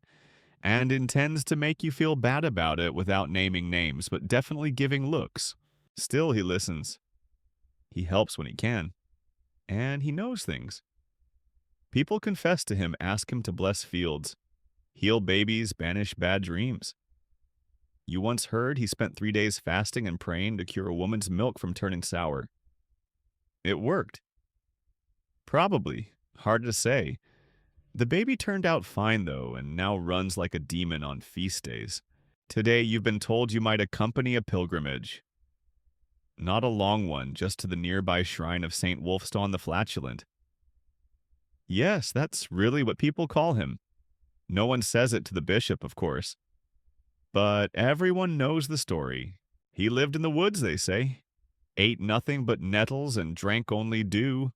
and intends to make you feel bad about it without naming names, but definitely giving looks. Still, he listens. He helps when he can. And he knows things. People confess to him, ask him to bless fields, heal babies, banish bad dreams. You once heard he spent 3 days fasting and praying to cure a woman's milk from turning sour. It worked. Probably. Hard to say. The baby turned out fine, though, and now runs like a demon on feast days. Today, you've been told you might accompany a pilgrimage. Not a long one, just to the nearby shrine of St. Wulfstan the Flatulent. Yes, that's really what people call him. No one says it to the bishop, of course. But everyone knows the story. He lived in the woods, they say. Ate nothing but nettles and drank only dew.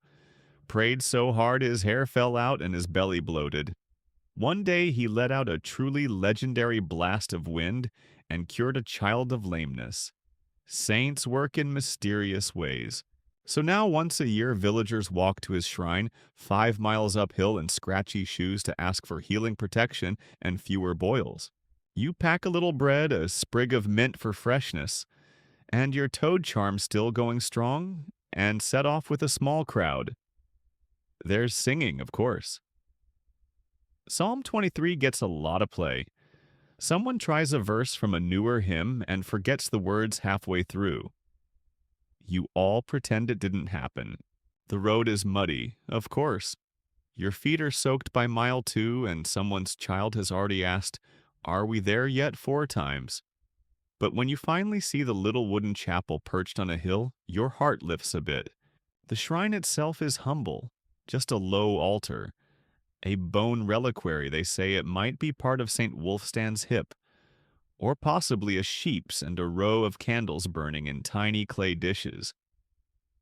Prayed so hard his hair fell out and his belly bloated. One day he let out a truly legendary blast of wind and cured a child of lameness. Saints work in mysterious ways. So now once a year villagers walk to his shrine, 5 miles uphill in scratchy shoes to ask for healing protection and fewer boils. You pack a little bread, a sprig of mint for freshness, and your toad charm still going strong, and set off with a small crowd. There's singing, of course. Psalm 23 gets a lot of play. Someone tries a verse from a newer hymn and forgets the words halfway through. You all pretend it didn't happen. The road is muddy, of course. Your feet are soaked by mile 2, and someone's child has already asked, "Are we there yet?" 4 times. But when you finally see the little wooden chapel perched on a hill, your heart lifts a bit. The shrine itself is humble, just a low altar. A bone reliquary, they say it might be part of St. Wulfstan's hip, or possibly a sheep's and a row of candles burning in tiny clay dishes.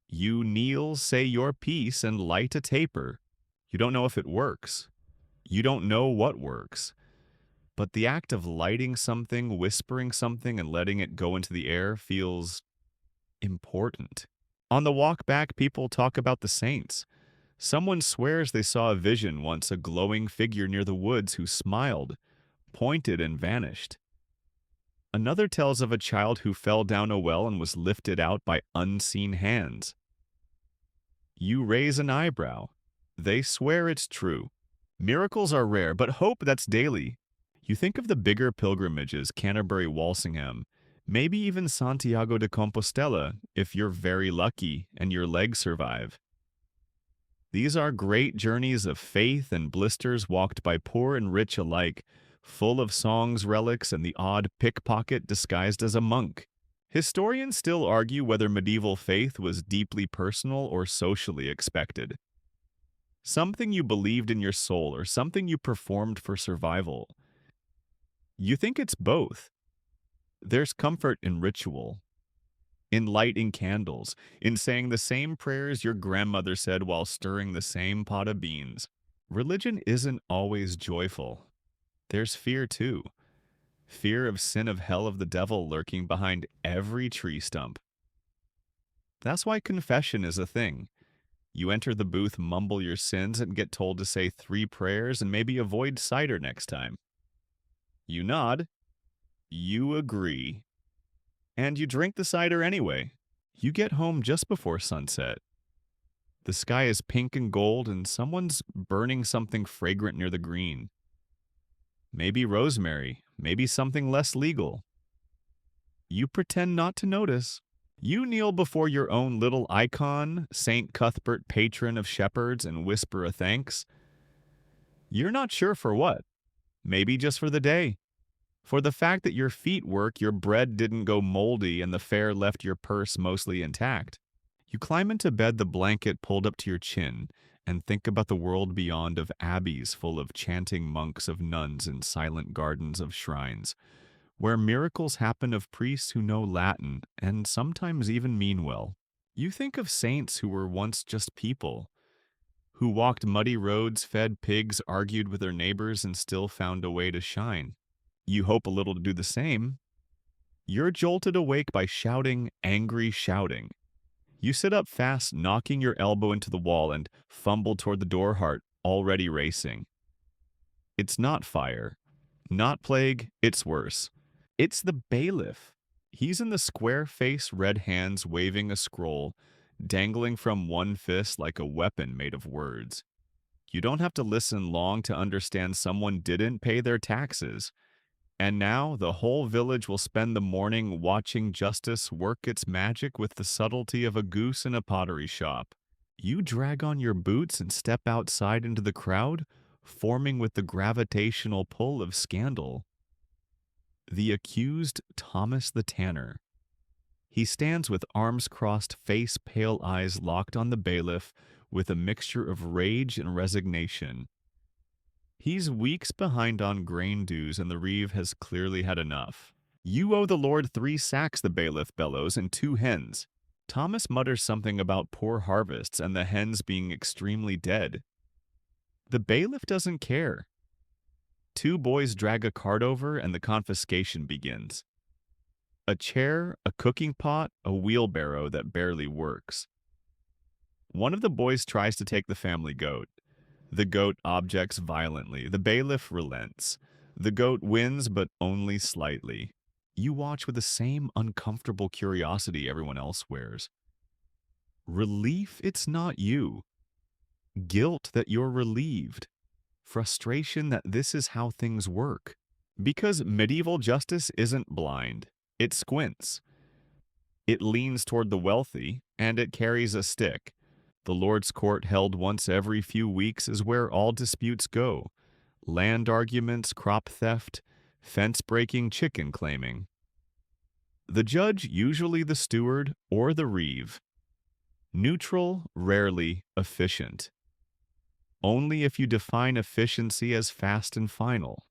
You kneel, say your piece, and light a taper. You don't know if it works. You don't know what works. But the act of lighting something, whispering something, and letting it go into the air feels important. On the walk back, people talk about the saints. Someone swears they saw a vision once, a glowing figure near the woods who smiled, pointed, and vanished. Another tells of a child who fell down a well and was lifted out by unseen hands. You raise an eyebrow. They swear it's true. Miracles are rare, but hope that's daily. You think of the bigger pilgrimages, Canterbury Walsingham, maybe even Santiago de Compostela, if you're very lucky and your legs survive. These are great journeys of faith and blisters walked by poor and rich alike, full of songs, relics, and the odd pickpocket disguised as a monk. Historians still argue whether medieval faith was deeply personal or socially expected. Something you believed in your soul or something you performed for survival. You think it's both. There's comfort in ritual, in lighting candles, in saying the same prayers your grandmother said while stirring the same pot of beans. Religion isn't always joyful. There's fear too. Fear of sin, of hell, of the devil lurking behind every tree stump. That's why confession is a thing. You enter the booth, mumble your sins, and get told to say 3 prayers and maybe avoid cider next time. You nod. You agree. And you drink the cider anyway. You get home just before sunset. The sky is pink and gold, and someone's burning something fragrant near the green. Maybe rosemary, maybe something less legal. You pretend not to notice. You kneel before your own little icon, Saint Cuthbert, patron of shepherds, and whisper a thanks. You're not sure for what. Maybe just for the day. For the fact that your feet work, your bread didn't go moldy, and the fare left your purse mostly intact. You climb into bed, the blanket pulled up to your chin, and think about the world beyond, of abbeys full of chanting monks, of nuns in silent gardens of shrines, where miracles happen, of priests who know Latin and sometimes even mean well. You think of saints who were once just people, who walked muddy roads, fed pigs, argued with their neighbors, and still found a way to shine. You hope a little to do the same. You're jolted awake by shouting, angry shouting. You sit up fast, knocking your elbow into the wall, and fumble toward the door, heart already racing. It's not fire, not plague, it's worse. It's the bailiff. He's in the square face, red hands waving a scroll, dangling from one fist like a weapon made of words. You don't have to listen long to understand someone didn't pay their taxes. And now the whole village will spend the morning watching justice work its magic with the subtlety of a goose in a pottery shop. You drag on your boots and step outside into the crowd, forming with the gravitational pull of scandal. The accused, Thomas the Tanner. He stands with arms crossed, face pale, eyes locked on the bailiff with a mixture of rage and resignation. He's weeks behind on grain dues, and the reeve has clearly had enough. You owe the Lord 3 sacks, the bailiff bellows, and 2 hens. Thomas mutters something about poor harvests and the hens being extremely dead. The bailiff doesn't care. 2 boys drag a cart over, and the confiscation begins. A chair, a cooking pot, a wheelbarrow that barely works. One of the boys tries to take the family goat. The goat objects violently. The bailiff relents. The goat wins, but only slightly. You watch with the same uncomfortable curiosity everyone else wears. Relief it's not you. Guilt that you're relieved. Frustration that this is how things work. Because medieval justice isn't blind. It squints. It leans toward the wealthy, and it carries a stick. The Lord's Court, held once every few weeks, is where all disputes go. Land arguments, crop theft, fence breaking, chicken claiming. The judge, usually the steward or the reeve. Neutral, rarely efficient. Only if you define efficiency as fast and final.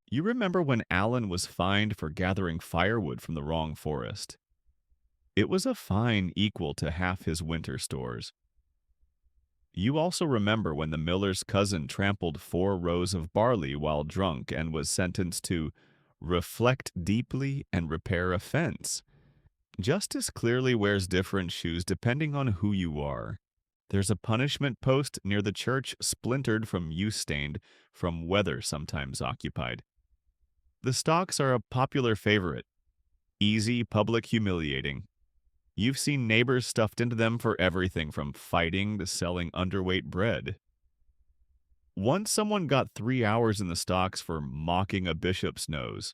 You remember when Alan was fined for gathering firewood from the wrong forest? It was a fine equal to half his winter stores. You also remember when the miller's cousin trampled 4 rows of barley while drunk and was sentenced to reflect deeply and repair a fence. Justice clearly wears different shoes depending on who you are. There's a punishment post near the church splintered from use-stained from weather sometimes occupied. The stocks are a popular favorite. Easy, public, humiliating. You've seen neighbors stuffed into them for everything from fighting to selling underweight bread. Once someone got 3 hours in the stocks for mocking a bishop's nose.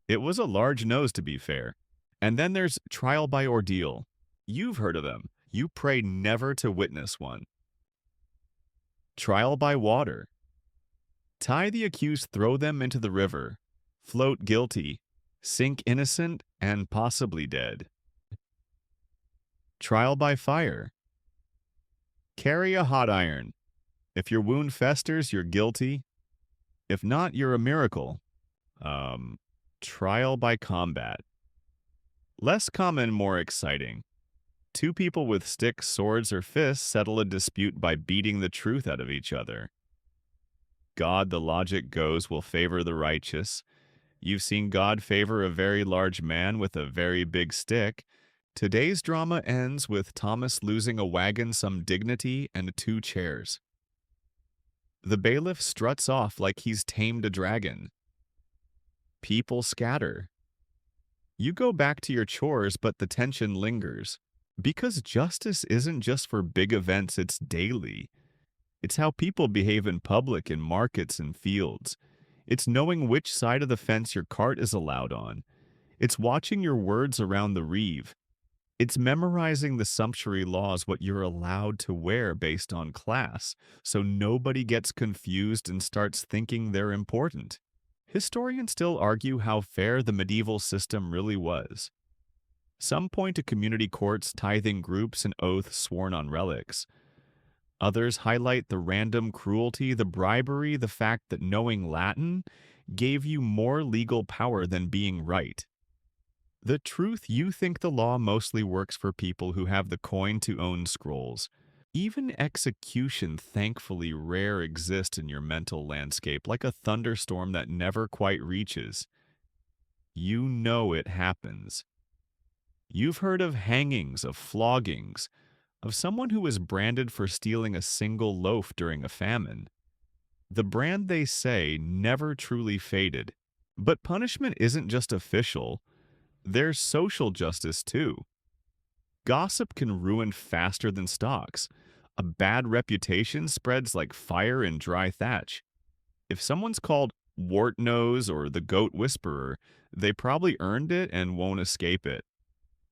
It was a large nose, to be fair. And then there's trial by ordeal. You've heard of them. You pray never to witness one. Trial by water. Tie the accused, throw them into the river. Float guilty. Sink innocent and possibly dead. Trial by fire. Carry a hot iron. If your wound festers, you're guilty. If not, you're a miracle. Trial by combat. Less common, more exciting. 2 people with sticks, swords, or fists settle a dispute by beating the truth out of each other. God, the logic goes, will favor the righteous. You've seen God favor a very large man with a very big stick. Today's drama ends with Thomas losing a wagon, some dignity, and 2 chairs. The bailiff struts off like he's tamed a dragon. People scatter. You go back to your chores, but the tension lingers. Because justice isn't just for big events, it's daily. It's how people behave in public, in markets and fields. It's knowing which side of the fence your cart is allowed on. It's watching your words around the reeve. It's memorizing the sumptuary laws, what you're allowed to wear based on class, so nobody gets confused and starts thinking they're important. Historians still argue how fair the medieval system really was. Some point to community courts, tithing groups, and oaths sworn on relics. Others highlight the random cruelty, the bribery, the fact that knowing Latin gave you more legal power than being right. The truth, you think the law mostly works for people who have the coin to own scrolls. Even execution, thankfully rare, exists in your mental landscape, like a thunderstorm that never quite reaches. You know it happens. You've heard of hangings, of floggings, of someone who was branded for stealing a single loaf during a famine. The brand, they say, never truly faded. But punishment isn't just official. There's social justice, too. Gossip can ruin faster than stocks. A bad reputation spreads like fire in dry thatch. If someone's called Wart Nose or the Goat Whisperer, they probably earned it and won't escape it.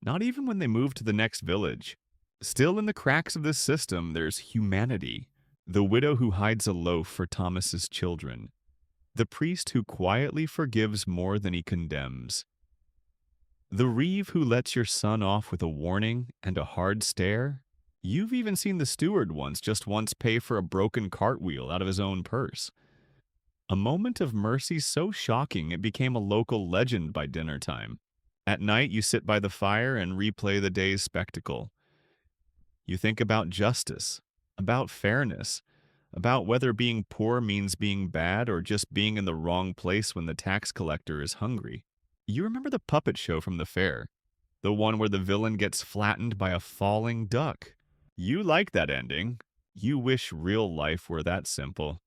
Not even when they move to the next village. Still, in the cracks of this system, there's humanity. The widow who hides a loaf for Thomas's children. The priest who quietly forgives more than he condemns. The reeve who lets your son off with a warning and a hard stare. You've even seen the steward just once pay for a broken cartwheel out of his own purse. A moment of mercy so shocking it became a local legend by dinner time. At night, you sit by the fire and replay the day's spectacle. You think about justice, about fairness, about whether being poor means being bad or just being in the wrong place when the tax collector is hungry. You remember the puppet show from the fair, the one where the villain gets flattened by a falling duck. You like that ending. You wish real life were that simple.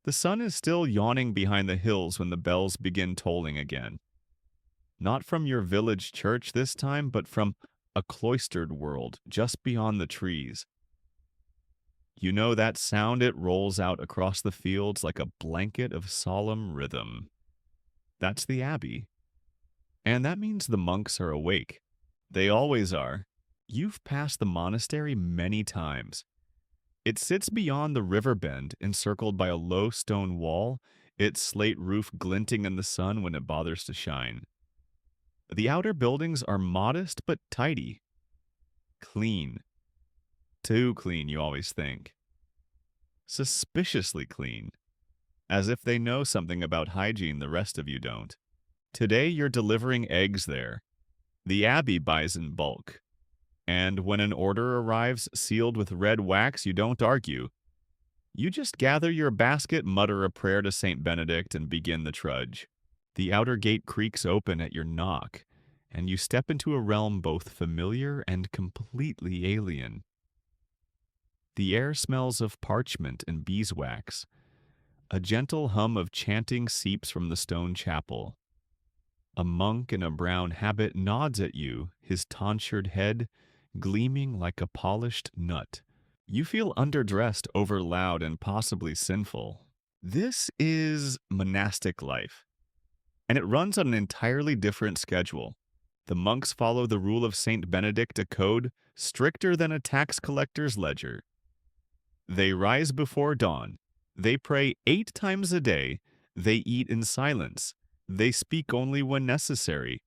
The sun is still yawning behind the hills when the bells begin tolling again. Not from your village church this time, but from a cloistered world just beyond the trees. You know that sound, it rolls out across the fields like a blanket of solemn rhythm. That's the abbey. And that means the monks are awake. They always are. You've passed the monastery many times. It sits beyond the river bend, encircled by a low stone wall, its slate roof glinting in the sun when it bothers to shine. The outer buildings are modest but tidy, clean, too clean, you always think, suspiciously clean, as if they know something about hygiene the rest of you don't. Today you're delivering eggs there. The Abbey buys in bulk. And when an order arrives sealed with red wax, you don't argue. You just gather your basket, mutter a prayer to St. Benedict, and begin the trudge. The outer gate creaks open at your knock, and you step into a realm both familiar and completely alien. The air smells of parchment and beeswax. A gentle hum of chanting seeps from the stone chapel. A monk in a brown habit nods at you, his tonsured head gleaming like a polished nut. You feel underdressed, overloud, and possibly sinful. This is monastic life, and it runs on an entirely different schedule. The monks follow the rule of St. Benedict, a code stricter than a tax collector's ledger. They rise before dawn. They pray 8 times a day. They eat in silence. They speak only when necessary.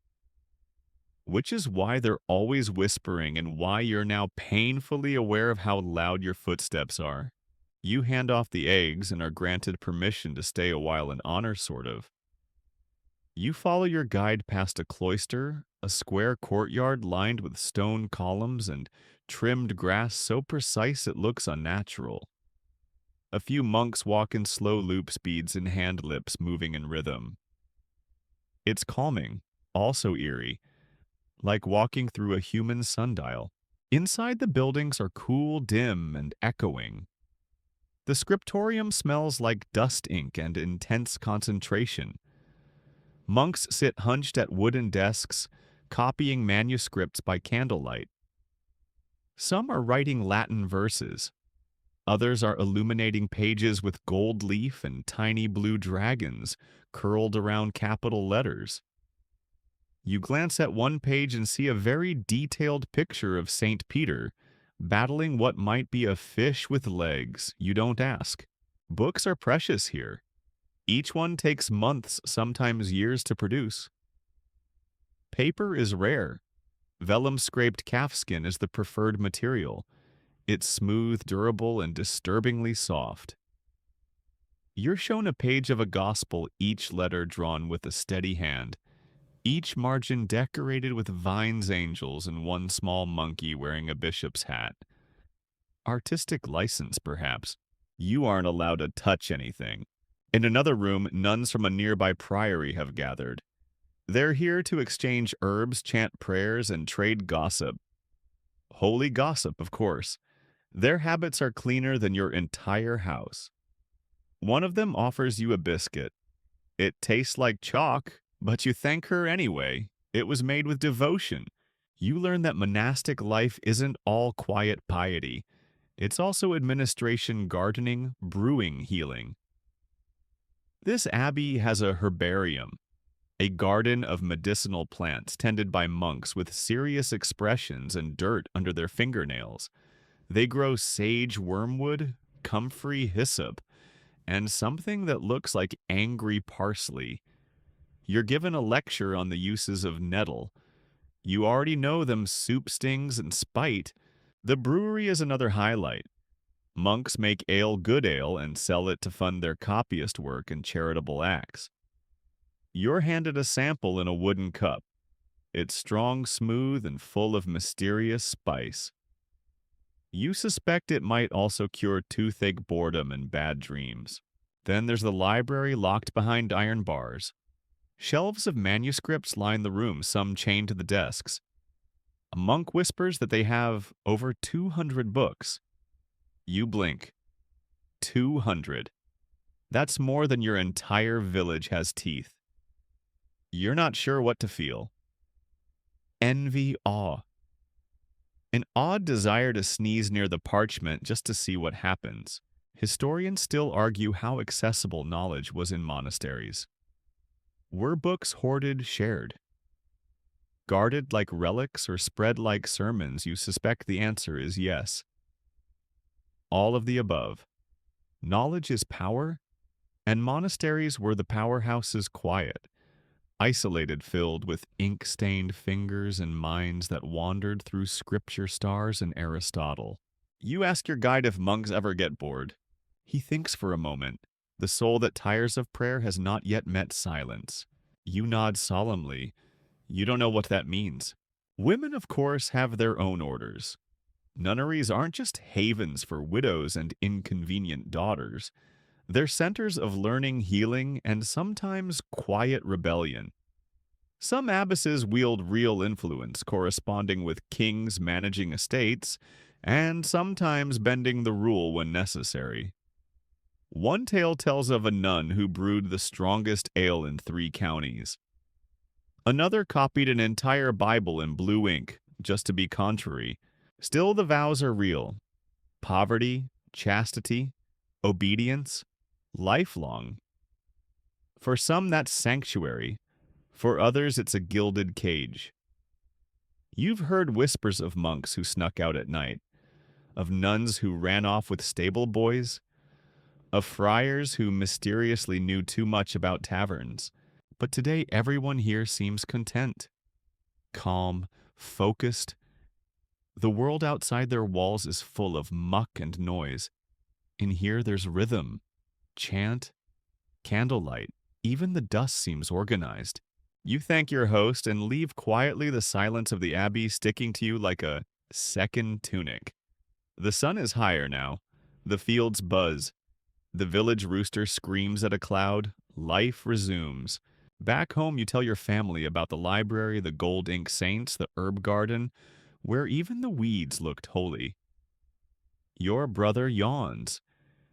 Which is why they're always whispering and why you're now painfully aware of how loud your footsteps are. You hand off the eggs and are granted permission to stay a while in honor, sort of. You follow your guide past a cloister, a square courtyard lined with stone columns and trimmed grass so precise it looks unnatural. A few monks walk in slow loop speeds and hand lips moving in rhythm. It's calming, also eerie, like walking through a human sundial. Inside the buildings are cool, dim, and echoing. The scriptorium smells like dust ink and intense concentration. Monks sit hunched at wooden desks, copying manuscripts by candlelight. Some are writing Latin verses. Others are illuminating pages with gold leaf and tiny blue dragons curled around capital letters. You glance at one page and see a very detailed picture of St. Peter battling what might be a fish with legs. You don't ask. Books are precious here. Each one takes months, sometimes years to produce. Paper is rare. Vellum-scraped calfskin is the preferred material. It's smooth, durable, and disturbingly soft. You're shown a page of a gospel, each letter drawn with a steady hand, each margin decorated with vines, angels, and one small monkey wearing a bishop's hat. Artistic license, perhaps. You aren't allowed to touch anything. In another room, nuns from a nearby priory have gathered. They're here to exchange herbs, chant prayers, and trade gossip. Holy gossip, of course. Their habits are cleaner than your entire house. One of them offers you a biscuit. It tastes like chalk, but you thank her anyway. It was made with devotion. You learn that monastic life isn't all quiet piety. It's also administration, gardening, brewing, healing. This abbey has a herbarium, a garden of medicinal plants tended by monks with serious expressions and dirt under their fingernails. They grow sage wormwood, comfrey hyssop, and something that looks like angry parsley. You're given a lecture on the uses of nettle. You already know them soup stings and spite. The brewery is another highlight. Monks make ale good ale and sell it to fund their copyist work and charitable acts. You're handed a sample in a wooden cup. It's strong, smooth, and full of mysterious spice. You suspect it might also cure toothache, boredom, and bad dreams. Then there's the library locked behind iron bars. Shelves of manuscripts line the room, some chained to the desks. A monk whispers that they have over 200 books. You blink. 200. That's more than your entire village has teeth. You're not sure what to feel. Envy, awe. An odd desire to sneeze near the parchment just to see what happens. Historians still argue how accessible knowledge was in monasteries. Were books hoarded, shared? Guarded like relics or spread like sermons? You suspect the answer is yes. All of the above. Knowledge is power, and monasteries were the powerhouses quiet. isolated, filled with ink-stained fingers and minds that wandered through scripture stars and Aristotle. You ask your guide if monks ever get bored. He thinks for a moment. The soul that tires of prayer has not yet met silence. You nod solemnly. You don't know what that means. Women, of course, have their own orders. Nunneries aren't just havens for widows and inconvenient daughters. They're centers of learning, healing, and sometimes quiet rebellion. Some abbesses wield real influence, corresponding with kings managing estates, and sometimes bending the rule when necessary. One tale tells of a nun who brewed the strongest ale in 3 counties. Another copied an entire Bible in blue ink, just to be contrary. Still, the vows are real. Poverty, chastity, obedience, lifelong. For some, that's sanctuary. For others, it's a gilded cage. You've heard whispers of monks who snuck out at night, of nuns who ran off with stable boys, of friars who mysteriously knew too much about taverns. But today, everyone here seems content, calm, focused. The world outside their walls is full of muck and noise. In here, there's rhythm, chant, candlelight. Even the dust seems organized. You thank your host and leave quietly, the silence of the abbey sticking to you like a second tunic. The sun is higher now. The fields buzz. The village rooster screams at a cloud. Life resumes. Back home, you tell your family about the library, the gold ink saints, the herb garden, where even the weeds looked holy. Your brother yawns.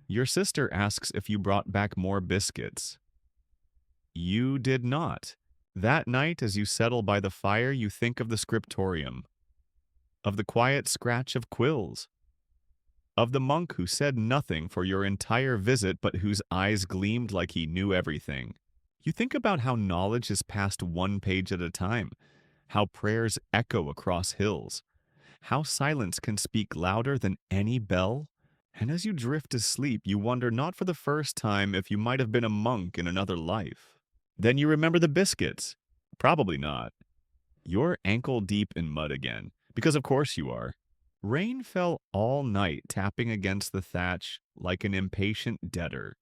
Your sister asks if you brought back more biscuits. You did not. That night, as you settle by the fire, you think of the scriptorium, of the quiet scratch of quills, of the monk who said nothing for your entire visit but whose eyes gleamed like he knew everything. You think about how knowledge is passed one page at a time, how prayers echo across hills, how silence can speak louder than any bell. And as you drift to sleep, you wonder not for the first time if you might have been a monk in another life. Then you remember the biscuits. Probably not. You're ankle deep in mud again, because of course you are. Rain fell all night, tapping against the thatch like an impatient debtor.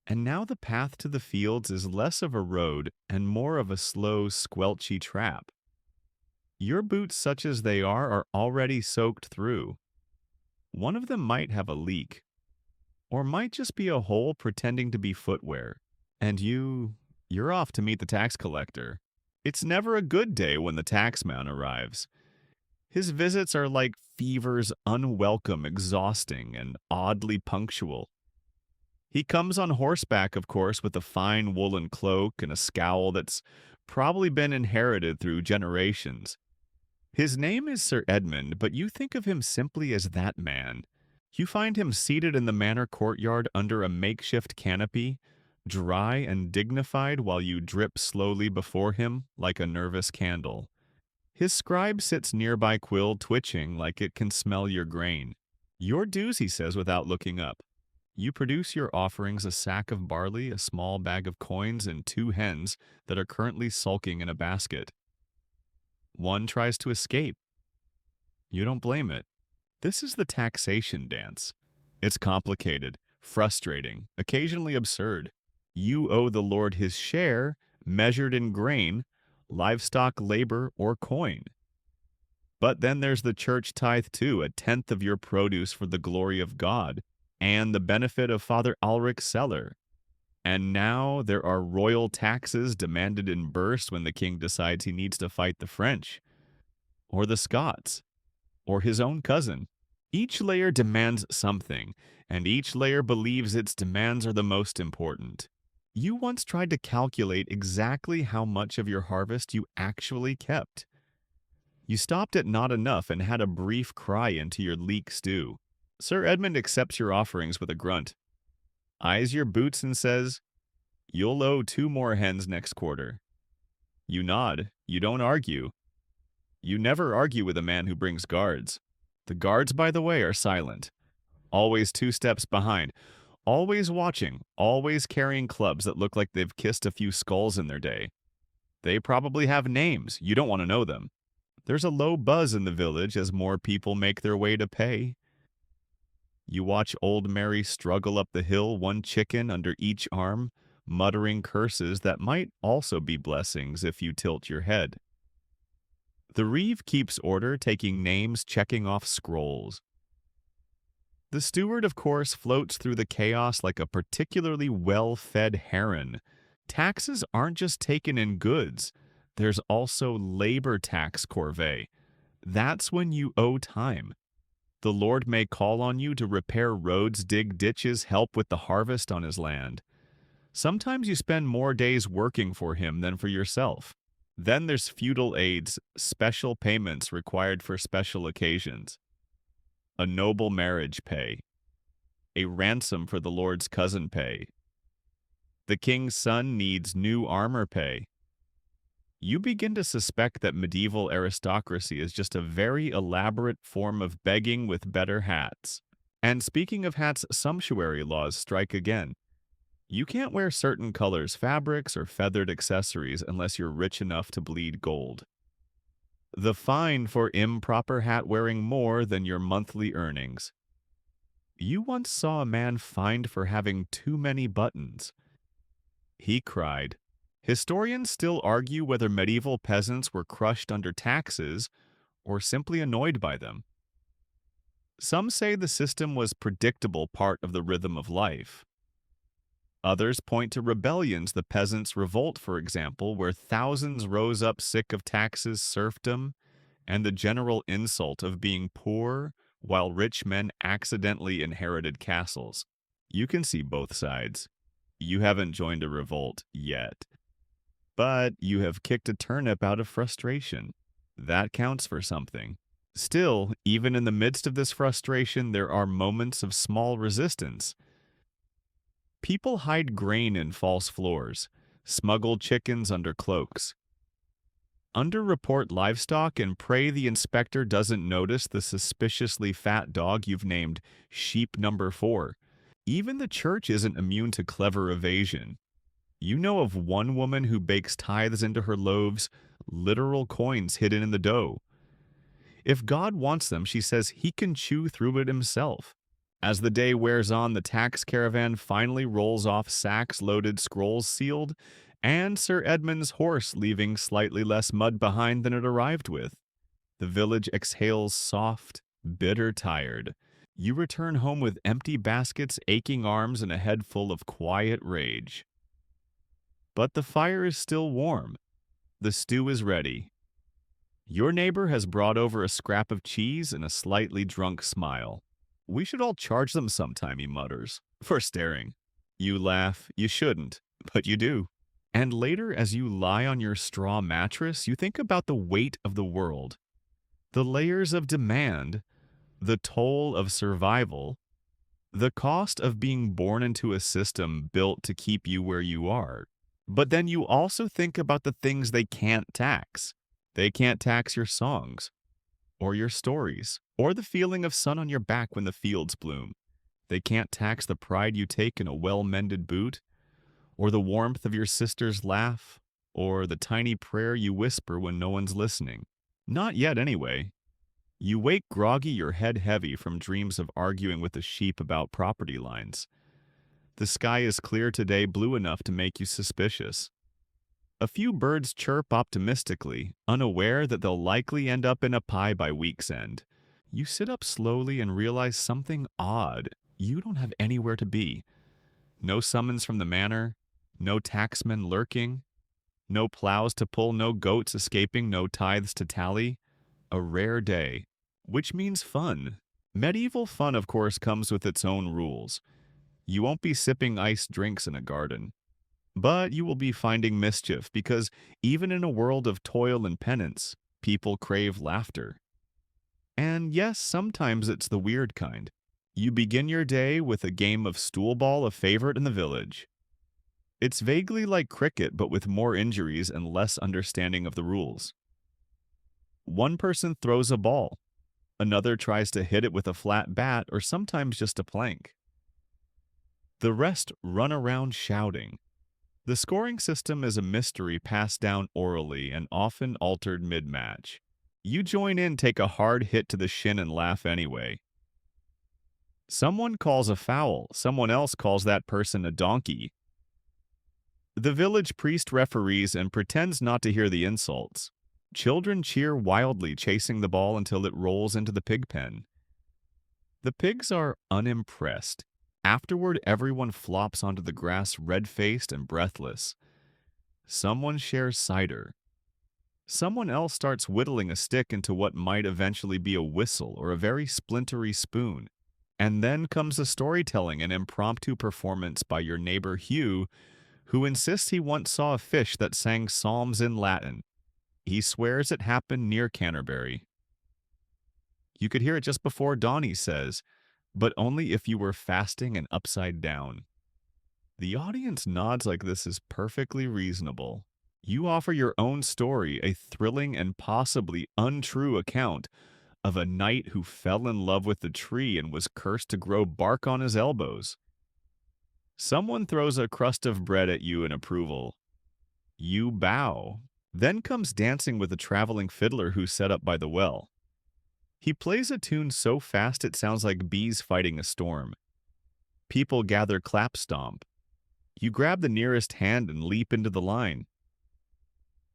And now the path to the fields is less of a road and more of a slow, squelchy trap. Your boots, such as they are already soaked through. One of them might have a leak, or might just be a hole pretending to be footwear. And you're off to meet the tax collector. It's never a good day when the taxman arrives. His visits are like fevers, unwelcome, exhausting, and oddly punctual. He comes on horseback, of course, with a fine woolen cloak and a scowl that's probably been inherited through generations. His name is Sir Edmund, but you think of him simply as that man. You find him seated in the manor courtyard under a makeshift canopy, dry and dignified while you drip slowly before him like a nervous candle. His scribe sits nearby, quill twitching like it can smell your grain. Your dues, he says without looking up. You produce your offerings, a sack of barley, a small bag of coins, and 2 hens that are currently sulking in a basket. One tries to escape. You don't blame it. This is the taxation dance. It's complicated, frustrating, occasionally absurd. You owe the Lord his share, measured in grain, livestock, labor, or coin. But then there's the church tithe too, 1/10 of your produce for the glory of God, and the benefit of Father Ulrich's cellar. And now there are royal taxes demanded in bursts when the king decides he needs to fight the French, or the Scots, or his own cousin. Each layer demands something, and each layer believes its demands are the most important. You once tried to calculate exactly how much of your harvest you actually kept. You stopped at not enough and had a brief cry into your leek stew. Sir Edmund accepts your offerings with a grunt, eyes your boots and says, "You'll owe 2 more hens next quarter." You nod. You don't argue. You never argue with a man who brings guards. The guards, by the way, are silent. Always 2 steps behind. Always watching. Always carrying clubs that look like they've kissed a few skulls in their day. They probably have names. You don't want to know them. There's a low buzz in the village as more people make their way to pay. You watch old Mary struggle up the hill, one chicken under each arm, muttering curses that might also be blessings if you tilt your head. The reeve keeps order, taking names, checking off scrolls. The steward, of course, floats through the chaos like a particularly well-fed heron. Taxes aren't just taken in goods. There's also labor tax corvée. That's when you owe time. The Lord may call on you to repair roads, dig ditches, help with the harvest on his land. Sometimes you spend more days working for him than for yourself. Then there's feudal aids, special payments required for special occasions. A noble marriage pay. A ransom for the Lord's cousin pay. The king's son needs new armor pay. You begin to suspect that medieval aristocracy is just a very elaborate form of begging with better hats. And speaking of hats, sumptuary laws strike again. You can't wear certain colors, fabrics, or feathered accessories unless you're rich enough to bleed gold. The fine for improper hat wearing more than your monthly earnings. You once saw a man fined for having too many buttons. He cried. Historians still argue whether medieval peasants were crushed under taxes or simply annoyed by them. Some say the system was predictable part of the rhythm of life. Others point to rebellions, the peasants' revolt, for example, where thousands rose up sick of taxes, serfdom, and the general insult of being poor while rich men accidentally inherited castles. You can see both sides. You haven't joined a revolt yet. But you have kicked a turnip out of frustration. That counts for something. Still, even in the midst of this frustration, there are moments of small resistance. People hide grain in false floors, smuggle chickens under cloaks, underreport livestock, and pray the inspector doesn't notice the suspiciously fat dog you've named sheep number 4. Even the church isn't immune to clever evasion. You know of one woman who bakes tithes into her loaves, literal coins hidden in the dough. If God wants them, she says he can chew through it himself. As the day wears on, the tax caravan finally rolls off sacks loaded, scrolls sealed, and Sir Edmund's horse leaving slightly less mud behind than it arrived with. The village exhales soft, bitter, tired. You return home with empty baskets, aching arms, and a head full of quiet rage. But the fire is still warm. The stew is ready. Your neighbor has brought over a scrap of cheese and a slightly drunk smile. We should all charge them sometime, he mutters, for staring. You laugh. You shouldn't, but you do. And later, as you lie on your straw mattress, you think about the weight of the world, the layers of demand, the toll of survival, the cost of being born into a system built to keep you where you are. But then you also think about the things they can't tax. They can't tax your songs, or your stories, or the feeling of sun on your back when the fields bloom. They can't tax the pride you take in a well-mended boot, or the warmth of your sister's laugh, or the tiny prayer you whisper when no one's listening. Not yet, anyway. You wake groggy, your head heavy from dreams of arguing with the sheep about property lines. The sky is clear today, blue enough to make you suspicious. A few birds chirp optimistically, unaware that they'll likely end up in a pie by week's end. You sit up slowly and realize something odd. You don't have anywhere to be. No summons from the manor, no taxmen lurking, no plows to pull, no goats escaping, no tithes to tally. A rare day, which means fun. Medieval fun, of course, comes with its own rules. You won't be sipping iced drinks in a garden. But you will be finding mischief because even in a world of toil and penance, people crave laughter. And yes, sometimes it's the weird kind. You begin your day with a game of stool ball, a favorite in the village. It's vaguely like cricket, but with more injuries and less understanding of the rules. One person throws a ball. Another tries to hit it with a flat bat or sometimes just a plank. The rest run around shouting. The scoring system is a mystery passed down orally and often altered mid-match. You join in, take a hard hit to the shin, and laugh anyway. Someone calls a foul, someone else calls that person a donkey. The village priest referees and pretends not to hear the insults. Children cheer wildly, chasing the ball until it rolls into the pig pen. The pigs are unimpressed. Afterward, everyone flops onto the grass, red-faced and breathless. Someone shares cider. Someone else starts whittling a stick into what might eventually be a whistle or a very splintery spoon. And then comes the storytelling, an impromptu performance by your neighbor Hugh, who insists he once saw a fish that sang psalms in Latin. He swears it happened near Canterbury. You could hear it just before dawn, he says, but only if you were fasting and upside down. The audience nods like this is perfectly reasonable. You offer your own story, a thrilling and possibly untrue account of a knight who fell in love with the tree and was cursed to grow bark on his elbows. Someone throws a crust of bread at you in approval. You bow. Then comes dancing with a traveling fiddler who's set up by the well. He plays a tune so fast it sounds like bees fighting a storm. People gather clap stomp. You grab the nearest hand and leap into the line.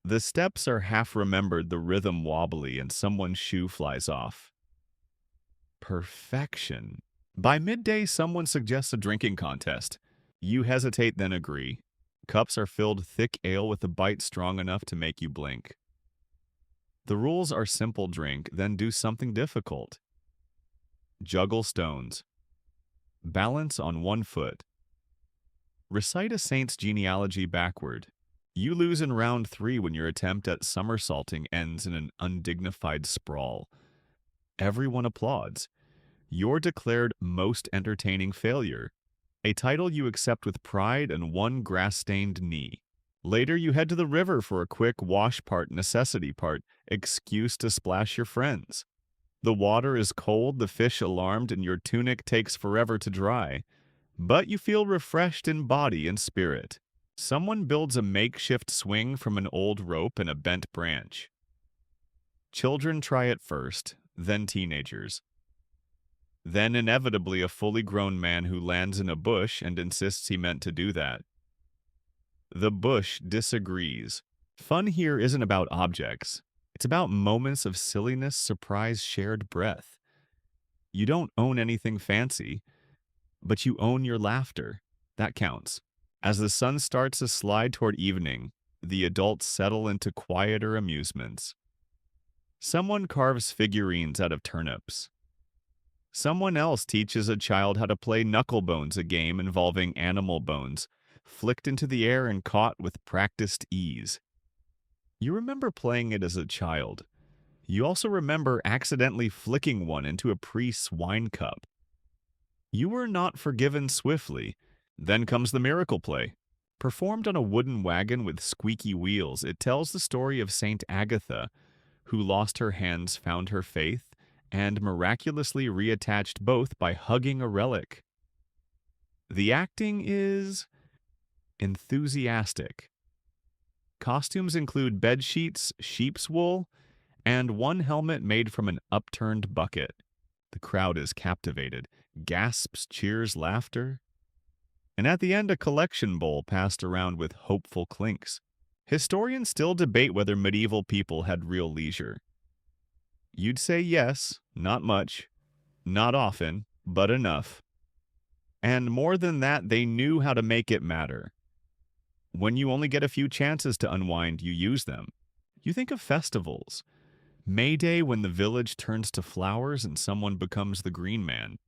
The steps are half remembered, the rhythm wobbly, and someone's shoe flies off. Perfection. By midday, someone suggests a drinking contest. You hesitate, then agree. Cups are filled thick ale with a bite strong enough to make you blink. The rules are simple: drink, then do something difficult. Juggle stones. Balance on one foot. Recite a saint's genealogy backward. You lose in round 3 when your attempt at somersaulting ends in an undignified sprawl. Everyone applauds. You're declared most entertaining failure, a title you accept with pride and one grass-stained knee. Later, you head to the river for a quick wash part, necessity part, excuse to splash your friends. The water is cold, the fish alarmed, and your tunic takes forever to dry. But you feel refreshed in body and spirit. Someone builds a makeshift swing from an old rope and a bent branch. Children try it first, then teenagers. Then inevitably a fully grown man who lands in a bush and insists he meant to do that. The bush disagrees. Fun here isn't about objects. It's about moments of silliness, surprise, shared breath. You don't own anything fancy, but you own your laughter. That counts. As the sun starts to slide toward evening, the adults settle into quieter amusements. Someone carves figurines out of turnips. Someone else teaches a child how to play knucklebones, a game involving animal bones, flicked into the air and caught with practiced ease. You remember playing it as a child. You also remember accidentally flicking one into a priest's wine cup. You were not forgiven swiftly. Then comes the miracle play. Performed on a wooden wagon with squeaky wheels, it tells the story of Saint Agatha, who lost her hands, found her faith, and miraculously reattached both by hugging a relic. The acting is enthusiastic. Costumes include bed sheets, sheep's wool, and one helmet made from an upturned bucket. The crowd is captivated. Gasps, cheers, laughter. And at the end, a collection bowl passed around with hopeful clinks. Historians still debate whether medieval people had real leisure. You'd say yes, not much, not often, but enough. And more than that, they knew how to make it matter. When you only get a few chances to unwind, you use them. You think of festivals. May Day, when the village turns to flowers and someone becomes the Green Man.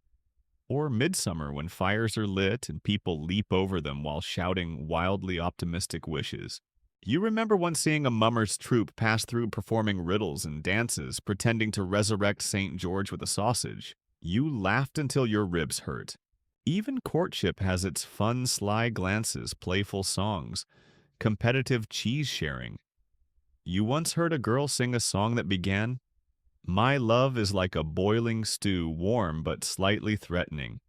Or midsummer, when fires are lit and people leap over them while shouting wildly optimistic wishes. You remember once seeing a mummers troupe pass through performing riddles and dances, pretending to resurrect St. George with a sausage. You laughed until your ribs hurt. Even courtship has its fun, sly glances, playful songs, competitive cheese sharing. You once heard a girl sing a song that began, "My love is like a boiling stew, warm but slightly threatening."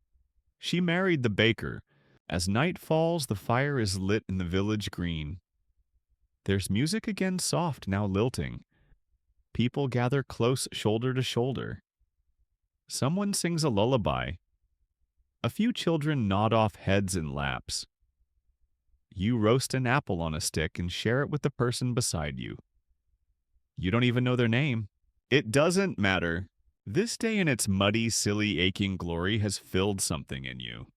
She married the baker, As night falls, the fire is lit in the village green. There's music again soft, now lilting. People gather close shoulder to shoulder. Someone sings a lullaby. A few children nod off heads in laps. You roast an apple on a stick and share it with the person beside you. You don't even know their name. It doesn't matter. This day in its muddy, silly, aching glory has filled something in you.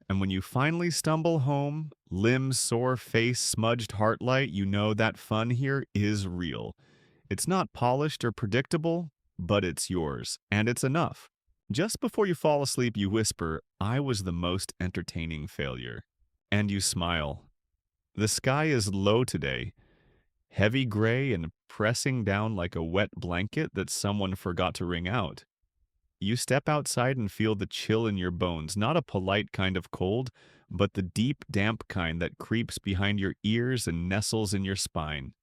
And when you finally stumble home, limbs sore, face smudged, heart light, you know that fun here is real. It's not polished or predictable, but it's yours, and it's enough. Just before you fall asleep, you whisper, "I was the most entertaining failure." And you smile. The sky is low today, heavy gray and pressing down like a wet blanket that someone forgot to wring out. You step outside and feel the chill in your bones, not a polite kind of cold, but the deep, damp kind that creeps behind your ears and nestles in your spine.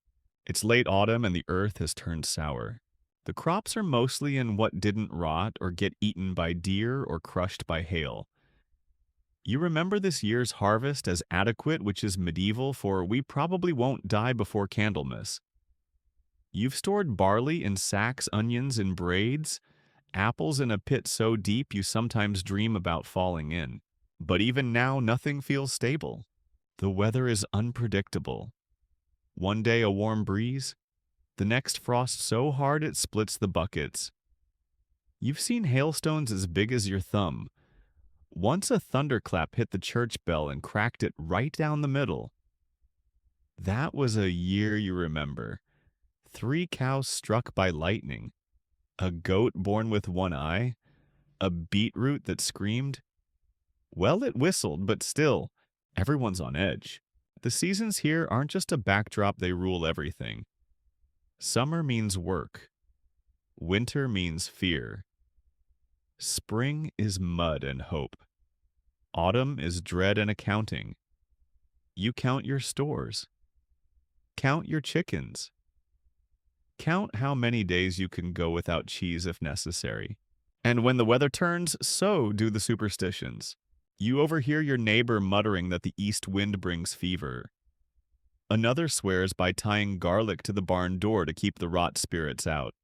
It's late autumn and the earth has turned sour. The crops are mostly in what didn't rot or get eaten by deer or crushed by hail. You remember this year's harvest as adequate, which is medieval, for we probably won't die before Candlemas. You've stored barley in sacks, onions in braids, apples in a pit so deep you sometimes dream about falling in. But even now, nothing feels stable. The weather is unpredictable. One day a warm breeze, the next frost so hard it splits the buckets. You've seen hailstones as big as your thumb. Once a thunderclap hit the church bell and cracked it right down the middle. That was a year you remember. 3 cows struck by lightning, a goat born with one eye, a beetroot that screamed. Well, it whistled, but still, everyone's on edge. The seasons here aren't just a backdrop, they rule everything. Summer means work. Winter means fear. Spring is mud and hope. Autumn is dread and accounting. You count your stores. Count your chickens. Count how many days you can go without cheese if necessary. And when the weather turns, so do the superstitions. You overhear your neighbor muttering that the east wind brings fever. Another swears by tying garlic to the barn door to keep the rot spirits out.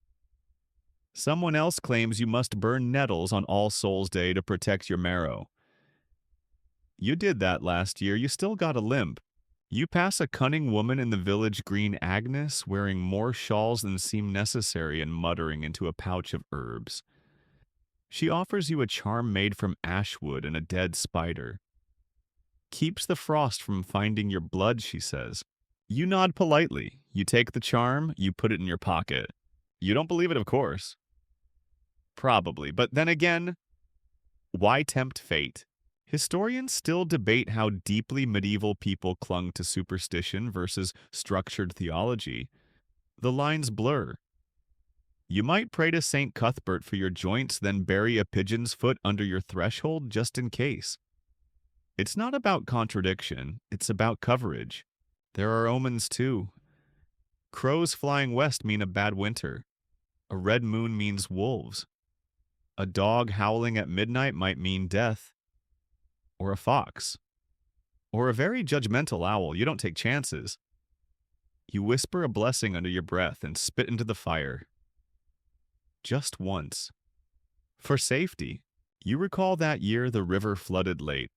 Someone else claims you must burn nettles on All Souls' Day to protect your marrow. You did that last year, you still got a limp. You pass a cunning woman in the village green Agnes, wearing more shawls than seem necessary and muttering into a pouch of herbs. She offers you a charm made from ash wood and a dead spider. Keeps the frost from finding your blood, she says. You nod politely. You take the charm, you put it in your pocket. You don't believe it, of course. Probably, but then again, why tempt fate? Historians still debate how deeply medieval people clung to superstition versus structured theology. The lines blur. You might pray to St. Cuthbert for your joints, then bury a pigeon's foot under your threshold just in case. It's not about contradiction, it's about coverage. There are omens too. Crows flying west mean a bad winter. A red moon means wolves. A dog howling at midnight might mean death. Or a fox. Or a very judgmental owl. You don't take chances. You whisper a blessing under your breath and spit into the fire. Just once. For safety. You recall that year the river flooded late,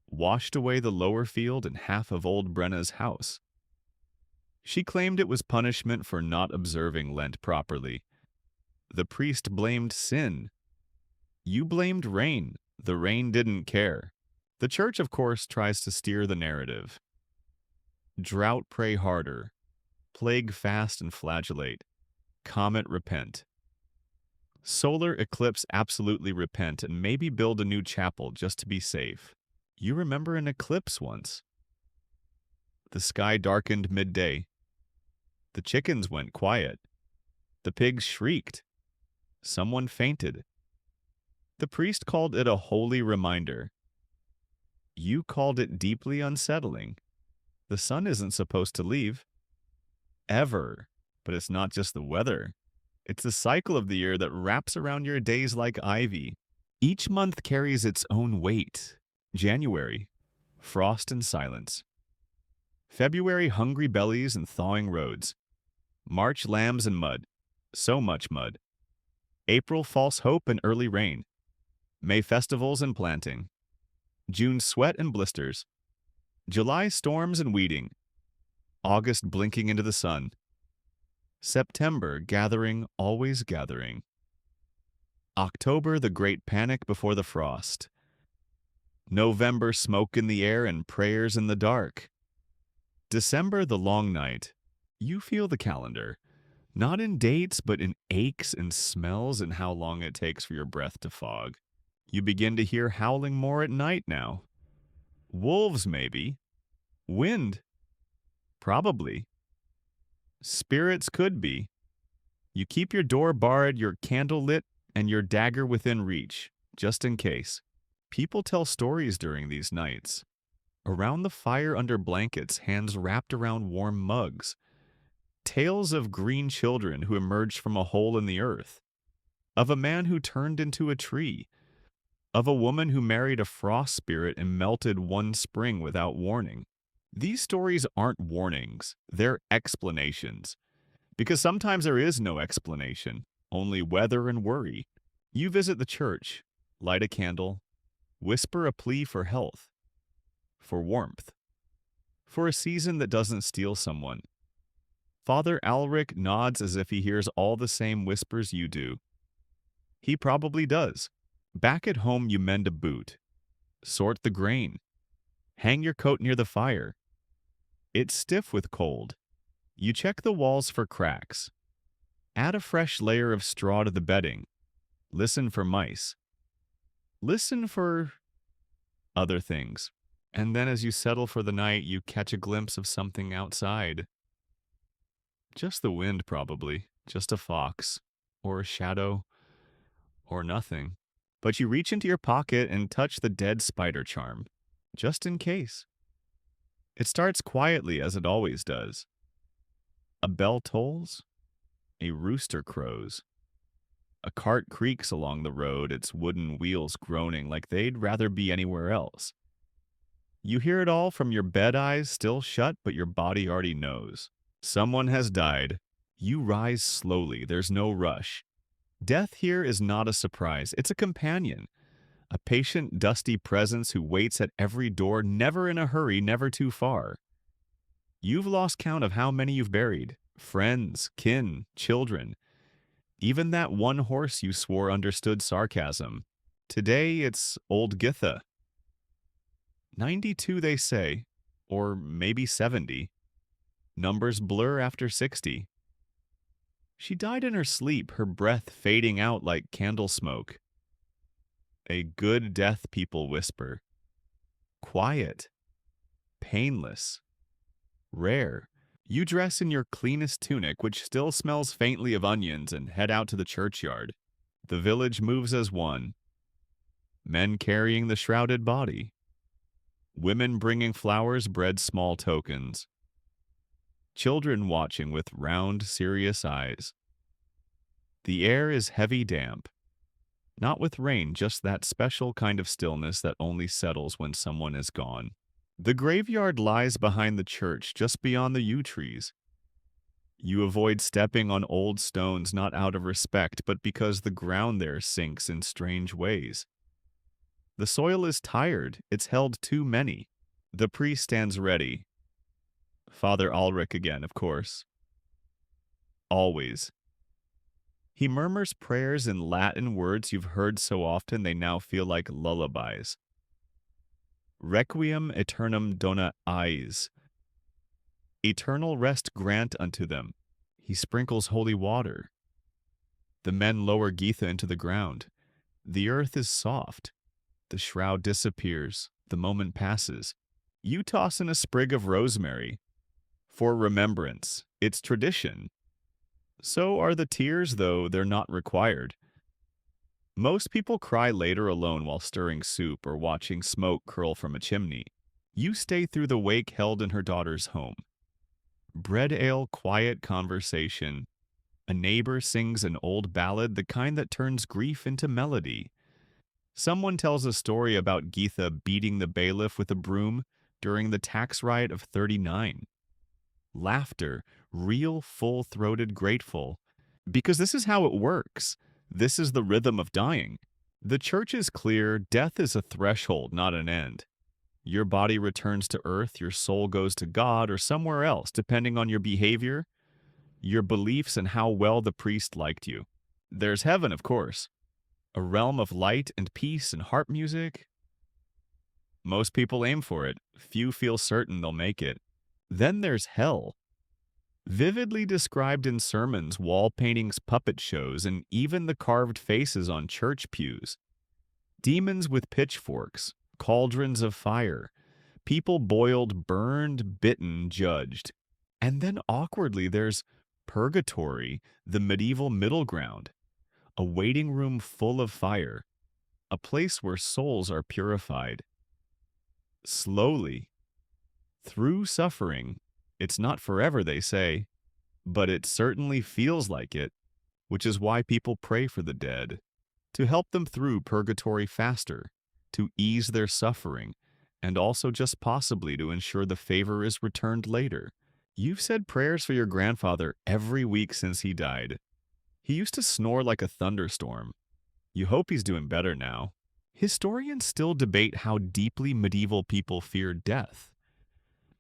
washed away the lower field and half of old Brenna's house. She claimed it was punishment for not observing Lent properly. The priest blamed sin. You blamed rain. The rain didn't care. The church, of course, tries to steer the narrative. Drought pray harder. Plague fast and flagellate. Comet repent. Solar eclipse absolutely repent and maybe build a new chapel just to be safe. You remember an eclipse once. The sky darkened midday. The chickens went quiet. The pigs shrieked. Someone fainted. The priest called it a holy reminder. You called it deeply unsettling. The sun isn't supposed to leave. Ever. But it's not just the weather. It's the cycle of the year that wraps around your days like ivy. Each month carries its own weight. January. frost and silence. February, hungry bellies and thawing roads. March, lambs and mud. So much mud. April, false hope and early rain. May, festivals and planting. June, sweat and blisters. July, storms and weeding. August, blinking into the sun. September, gathering, always gathering. October, the great panic before the frost. November, smoke in the air and prayers in the dark. December, the long night. You feel the calendar, not in dates, but in aches and smells and how long it takes for your breath to fog. You begin to hear howling more at night now. Wolves, maybe. Wind. Probably. Spirits could be. You keep your door barred, your candle lit, and your dagger within reach, just in case. People tell stories during these nights. Around the fire under blankets, hands wrapped around warm mugs. Tales of green children who emerged from a hole in the earth. Of a man who turned into a tree. Of a woman who married a frost spirit and melted one spring without warning. These stories aren't warnings, they're explanations. Because sometimes there is no explanation, only weather and worry. You visit the church, light a candle, whisper a plea for health, for warmth, for a season that doesn't steal someone. Father Alric nods as if he hears all the same whispers you do. He probably does. Back at home, you mend a boot, sort the grain, hang your coat near the fire. It's stiff with cold. You check the walls for cracks. Add a fresh layer of straw to the bedding. Listen for mice. Listen for other things. And then as you settle for the night, you catch a glimpse of something outside. Just the wind, probably. Just a fox. Or a shadow. Or nothing. But you reach into your pocket and touch the dead spider charm. Just in case. It starts quietly, as it always does. A bell tolls. A rooster crows. A cart creaks along the road, its wooden wheels groaning like they'd rather be anywhere else. You hear it all from your bed eyes still shut, but your body already knows. Someone has died. You rise slowly. There's no rush. Death here is not a surprise. It's a companion. A patient, dusty presence who waits at every door, never in a hurry, never too far. You've lost count of how many you've buried. Friends, kin, children. Even that one horse you swore understood sarcasm. Today it's old Githa. 92, they say, or maybe 70. Numbers blur after 60. She died in her sleep, her breath fading out like candle smoke. A good death, people whisper. Quiet. Painless. Rare. You dress in your cleanest tunic, which still smells faintly of onions, and head out to the churchyard. The village moves as one. Men carrying the shrouded body. Women bringing flowers, bread, small tokens. Children watching with round, serious eyes. The air is heavy damp. Not with rain, just that special kind of stillness that only settles when someone is gone. The graveyard lies behind the church, just beyond the yew trees. You avoid stepping on old stones not out of respect, but because the ground there sinks in strange ways. The soil is tired, it's held too many. The priest stands ready. Father Ulrich again, of course. Always. He murmurs prayers in Latin words you've heard so often they now feel like lullabies. Requiem aeternam dona eis. Eternal rest grant unto them. He sprinkles holy water. The men lower Githa into the ground. The earth is soft. The shroud disappears. The moment passes. You toss in a sprig of rosemary. For remembrance. It's tradition. So are the tears, though they're not required. Most people cry later alone while stirring soup or watching smoke curl from a chimney. You stay through the wake held in her daughter's home. Bread ale, quiet conversation. A neighbor sings an old ballad, the kind that turns grief into melody. Someone tells a story about Githa beating the bailiff with a broom. during the tax riot of 39. Laughter, real full-throated grateful. Because this is how it works. This is the rhythm of dying. The church is clear, death is a threshold, not an end. Your body returns to earth, your soul goes to God or somewhere else, depending on your behavior, your beliefs, and how well the priest liked you. There's heaven, of course, a realm of light and peace and harp music. Most people aim for it. Few feel certain they'll make it. Then there's hell. Vividly described in sermons, wall paintings, puppet shows, and even the carved faces on church pews. Demons with pitchforks, cauldrons of fire, people boiled, burned, bitten, judged. And then awkwardly there's purgatory, the medieval middle ground, a waiting room full of fire, a place where souls are purified. Slowly, through suffering. It's not forever, they say, but it certainly feels like it, which is why people pray for the dead, to help them through purgatory faster, to ease their suffering, and also just possibly to ensure the favor is returned later. You've said prayers for your grandfather every week since he died. He used to snore like a thunderstorm. You hope he's doing better now. Historians still debate how deeply medieval people feared death.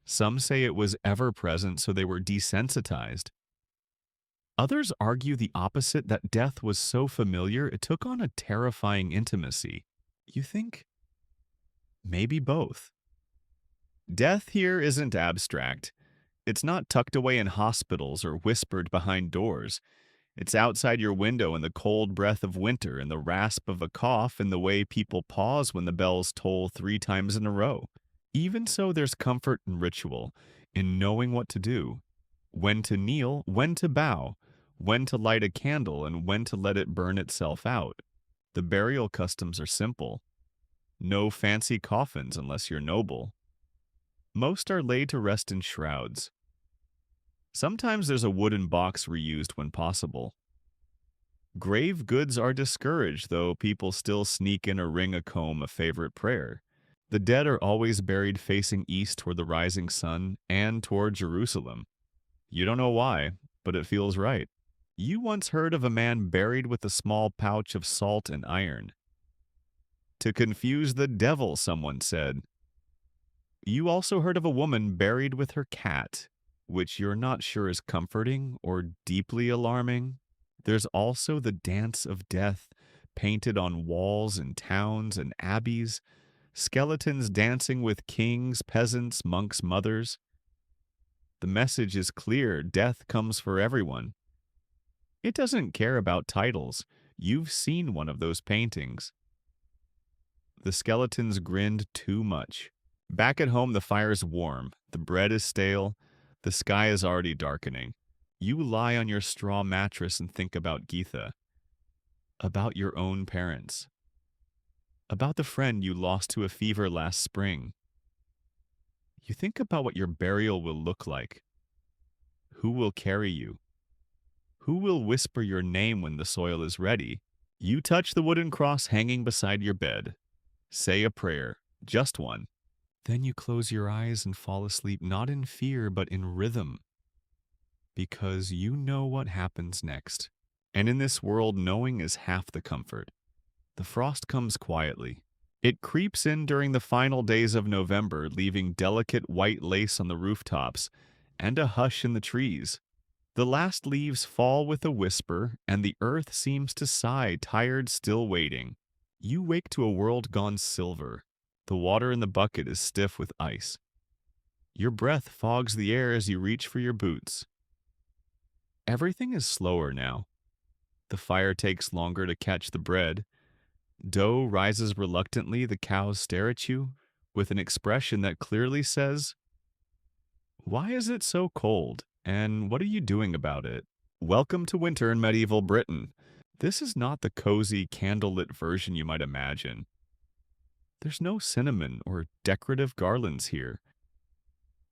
Some say it was ever-present, so they were desensitized. Others argue the opposite, that death was so familiar it took on a terrifying intimacy. You think? Maybe both. Death here isn't abstract. It's not tucked away in hospitals or whispered behind doors. It's outside your window in the cold breath of winter, in the rasp of a cough, in the way people pause when the bells toll 3 times in a row. Even so, there's comfort in ritual, in knowing what to do, when to kneel, when to bow, when to light a candle, and when to let it burn itself out. The burial customs are simple. No fancy coffins unless you're noble. Most are laid to rest in shrouds. Sometimes there's a wooden box reused when possible. Grave goods are discouraged, though people still sneak in or ring a comb, a favorite prayer. The dead are always buried facing east toward the rising sun and toward Jerusalem. You don't know why, but it feels right. You once heard of a man buried with a small pouch of salt and iron. To confuse the devil, someone said. You also heard of a woman buried with her cat, which you're not sure is comforting or deeply alarming. There's also the dance of death, painted on walls in towns and abbeys, skeletons dancing with kings, peasants, monks, mothers. The message is clear, death comes for everyone. It doesn't care about titles. You've seen one of those paintings. The skeletons grinned too much. Back at home, the fire's warm, the bread is stale, the sky is already darkening. You lie on your straw mattress and think about Geetha, about your own parents, about the friend you lost to a fever last spring. You think about what your burial will look like. Who will carry you? Who will whisper your name when the soil is ready? You touch the wooden cross hanging beside your bed. Say a prayer, just one. Then you close your eyes and fall asleep, not in fear, but in rhythm. Because you know what happens next. And in this world, knowing is half the comfort. The frost comes quietly. It creeps in during the final days of November, leaving delicate white lace on the rooftops and a hush in the trees. The last leaves fall with a whisper, and the earth seems to sigh, tired, still waiting. You wake to a world gone silver. The water in the bucket is stiff with ice. Your breath fogs the air as you reach for your boots. Everything is slower now. The fire takes longer to catch the bread. Dough rises reluctantly. The cows stare at you with an expression that clearly says, "Why is it so cold? And what are you doing about it?" Welcome to winter in medieval Britain. This is not the cozy, candlelit version you might imagine. There's no cinnamon or decorative garlands here.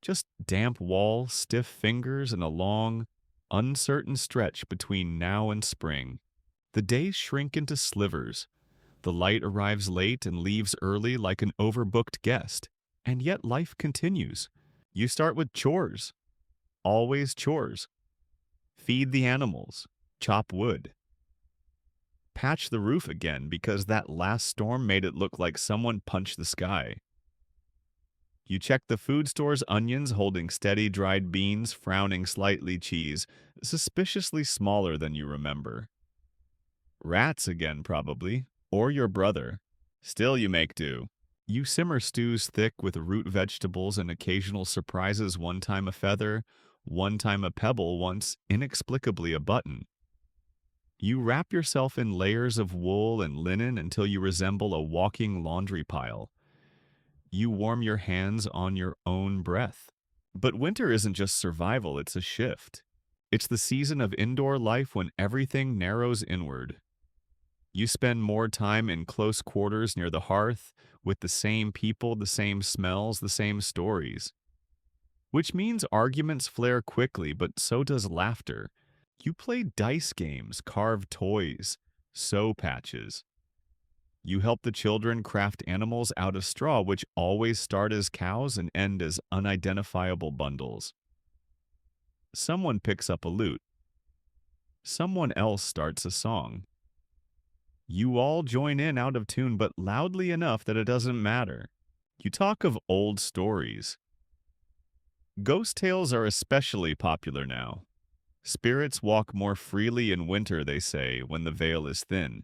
Just damp walls, stiff fingers, and a long, uncertain stretch between now and spring. The days shrink into slivers. The light arrives late and leaves early like an overbooked guest. And yet life continues. You start with chores, always chores. Feed the animals, chop wood, patch the roof again because that last storm made it look like someone punched the sky. You check the food store's onions holding steady dried beans, frowning slightly cheese, suspiciously smaller than you remember. Rats again, probably, or your brother. Still, you make do. You simmer stews thick with root vegetables and occasional surprises, one time a feather, one time a pebble, once inexplicably a button. You wrap yourself in layers of wool and linen until you resemble a walking laundry pile. You warm your hands on your own breath. But winter isn't just survival, it's a shift. It's the season of indoor life when everything narrows inward. You spend more time in close quarters near the hearth, with the same people, the same smells, the same stories. Which means arguments flare quickly, but so does laughter. You play dice games, carve toys, sew patches. You help the children craft animals out of straw, which always start as cows and end as unidentifiable bundles. Someone picks up a lute. Someone else starts a song. You all join in out of tune, but loudly enough that it doesn't matter. You talk of old stories. Ghost tales are especially popular now. Spirits walk more freely in winter, they say, when the veil is thin.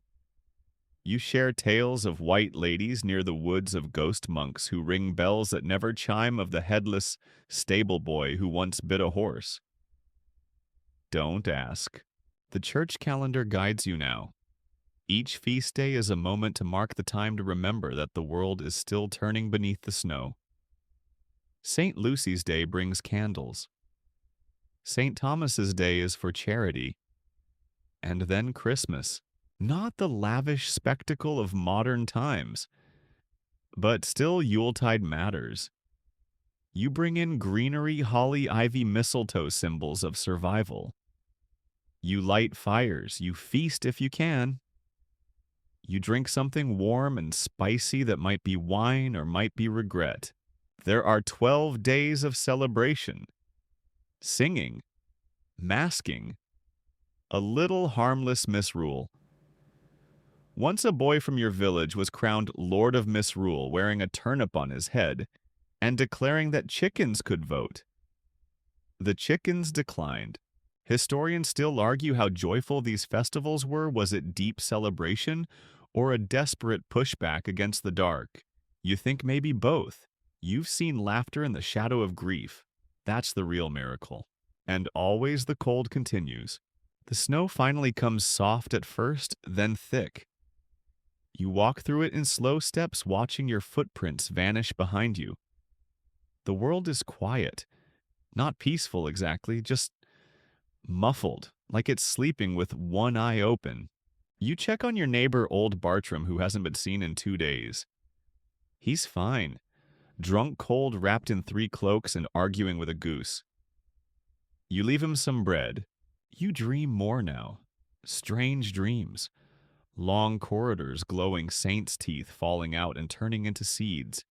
You share tales of white ladies near the woods of ghost monks who ring bells that never chime, of the headless stable boy who once bit a horse. Don't ask. The church calendar guides you now. Each feast day is a moment to mark the time to remember that the world is still turning beneath the snow. St. Lucy's Day brings candles. St. Thomas's Day is for charity. And then Christmas. Not the lavish spectacle of modern times, but still Yuletide matters. You bring in greenery, holly, ivy, mistletoe, symbols of survival. You light fires, you feast if you can. You drink something warm and spicy that might be wine or might be regret. There are 12 days of celebration, singing, masking, a little harmless misrule. Once a boy from your village was crowned Lord of Misrule, wearing a turnip on his head and declaring that chickens could vote. The chickens declined. Historians still argue how joyful these festivals were. Was it deep celebration or a desperate pushback against the dark? You think maybe both. You've seen laughter in the shadow of grief. That's the real miracle. And always the cold continues. The snow finally comes soft at first, then thick. You walk through it in slow steps, watching your footprints vanish behind you. The world is quiet. Not peaceful exactly, just muffled, like it's sleeping with one eye open. You check on your neighbor, old Bartram, who hasn't been seen in 2 days. He's fine, drunk cold, wrapped in 3 cloaks and arguing with a goose. You leave him some bread. You dream more now. Strange dreams. Long corridors, glowing saints' teeth falling out and turning into seeds.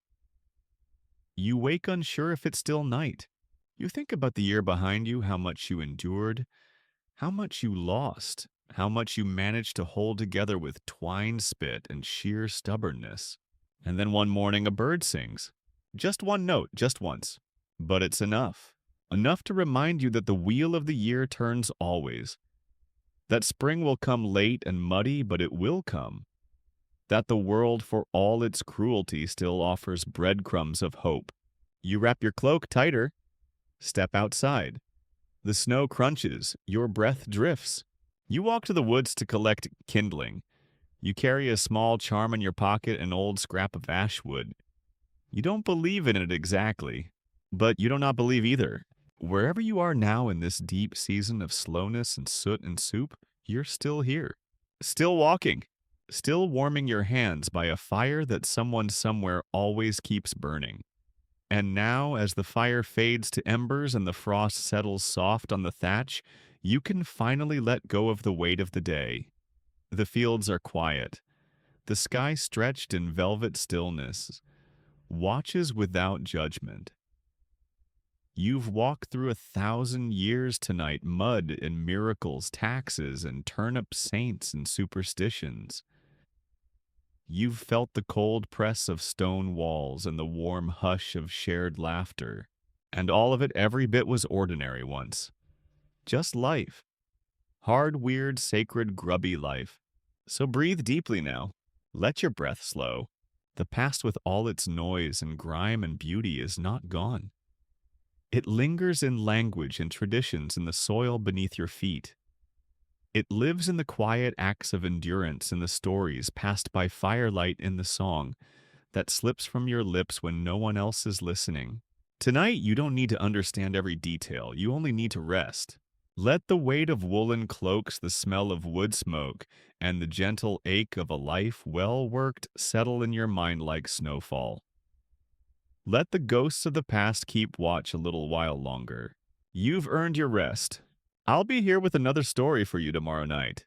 You wake unsure if it's still night. You think about the year behind you, how much you endured, how much you lost, how much you managed to hold together with twine spit and sheer stubbornness. And then one morning a bird sings. Just one note, just once. But it's enough. Enough to remind you that the wheel of the year turns always. That spring will come late and muddy, but it will come. That the world, for all its cruelty, still offers breadcrumbs of hope. You wrap your cloak tighter. Step outside. The snow crunches. Your breath drifts. You walk to the woods to collect kindling. You carry a small charm in your pocket, an old scrap of ash wood. You don't believe in it exactly, but you do not believe either. Wherever you are now in this deep season of slowness and soot and soup, you're still here. Still walking. Still warming your hands by a fire that someone somewhere always keeps burning. And now, as the fire fades to embers and the frost settles soft on the thatch, you can finally let go of the weight of the day. The fields are quiet. The sky stretched in velvet stillness. watches without judgment. You've walked through 1,000 years tonight, mud and miracles, taxes and turnip saints and superstitions. You've felt the cold press of stone walls and the warm hush of shared laughter. And all of it every bit was ordinary once. Just life. Hard, weird, sacred, grubby life. So breathe deeply now. Let your breath slow. The past with all its noise and grime and beauty is not gone. It lingers in language and traditions in the soil beneath your feet. It lives in the quiet acts of endurance in the stories passed by firelight in the song that slips from your lips when no one else is listening. Tonight, you don't need to understand every detail. You only need to rest. Let the weight of woolen cloaks, the smell of wood smoke, and the gentle ache of a life well worked settle in your mind like snowfall. Let the ghosts of the past keep watch a little while longer. You've earned your rest. I'll be here with another story for you tomorrow night.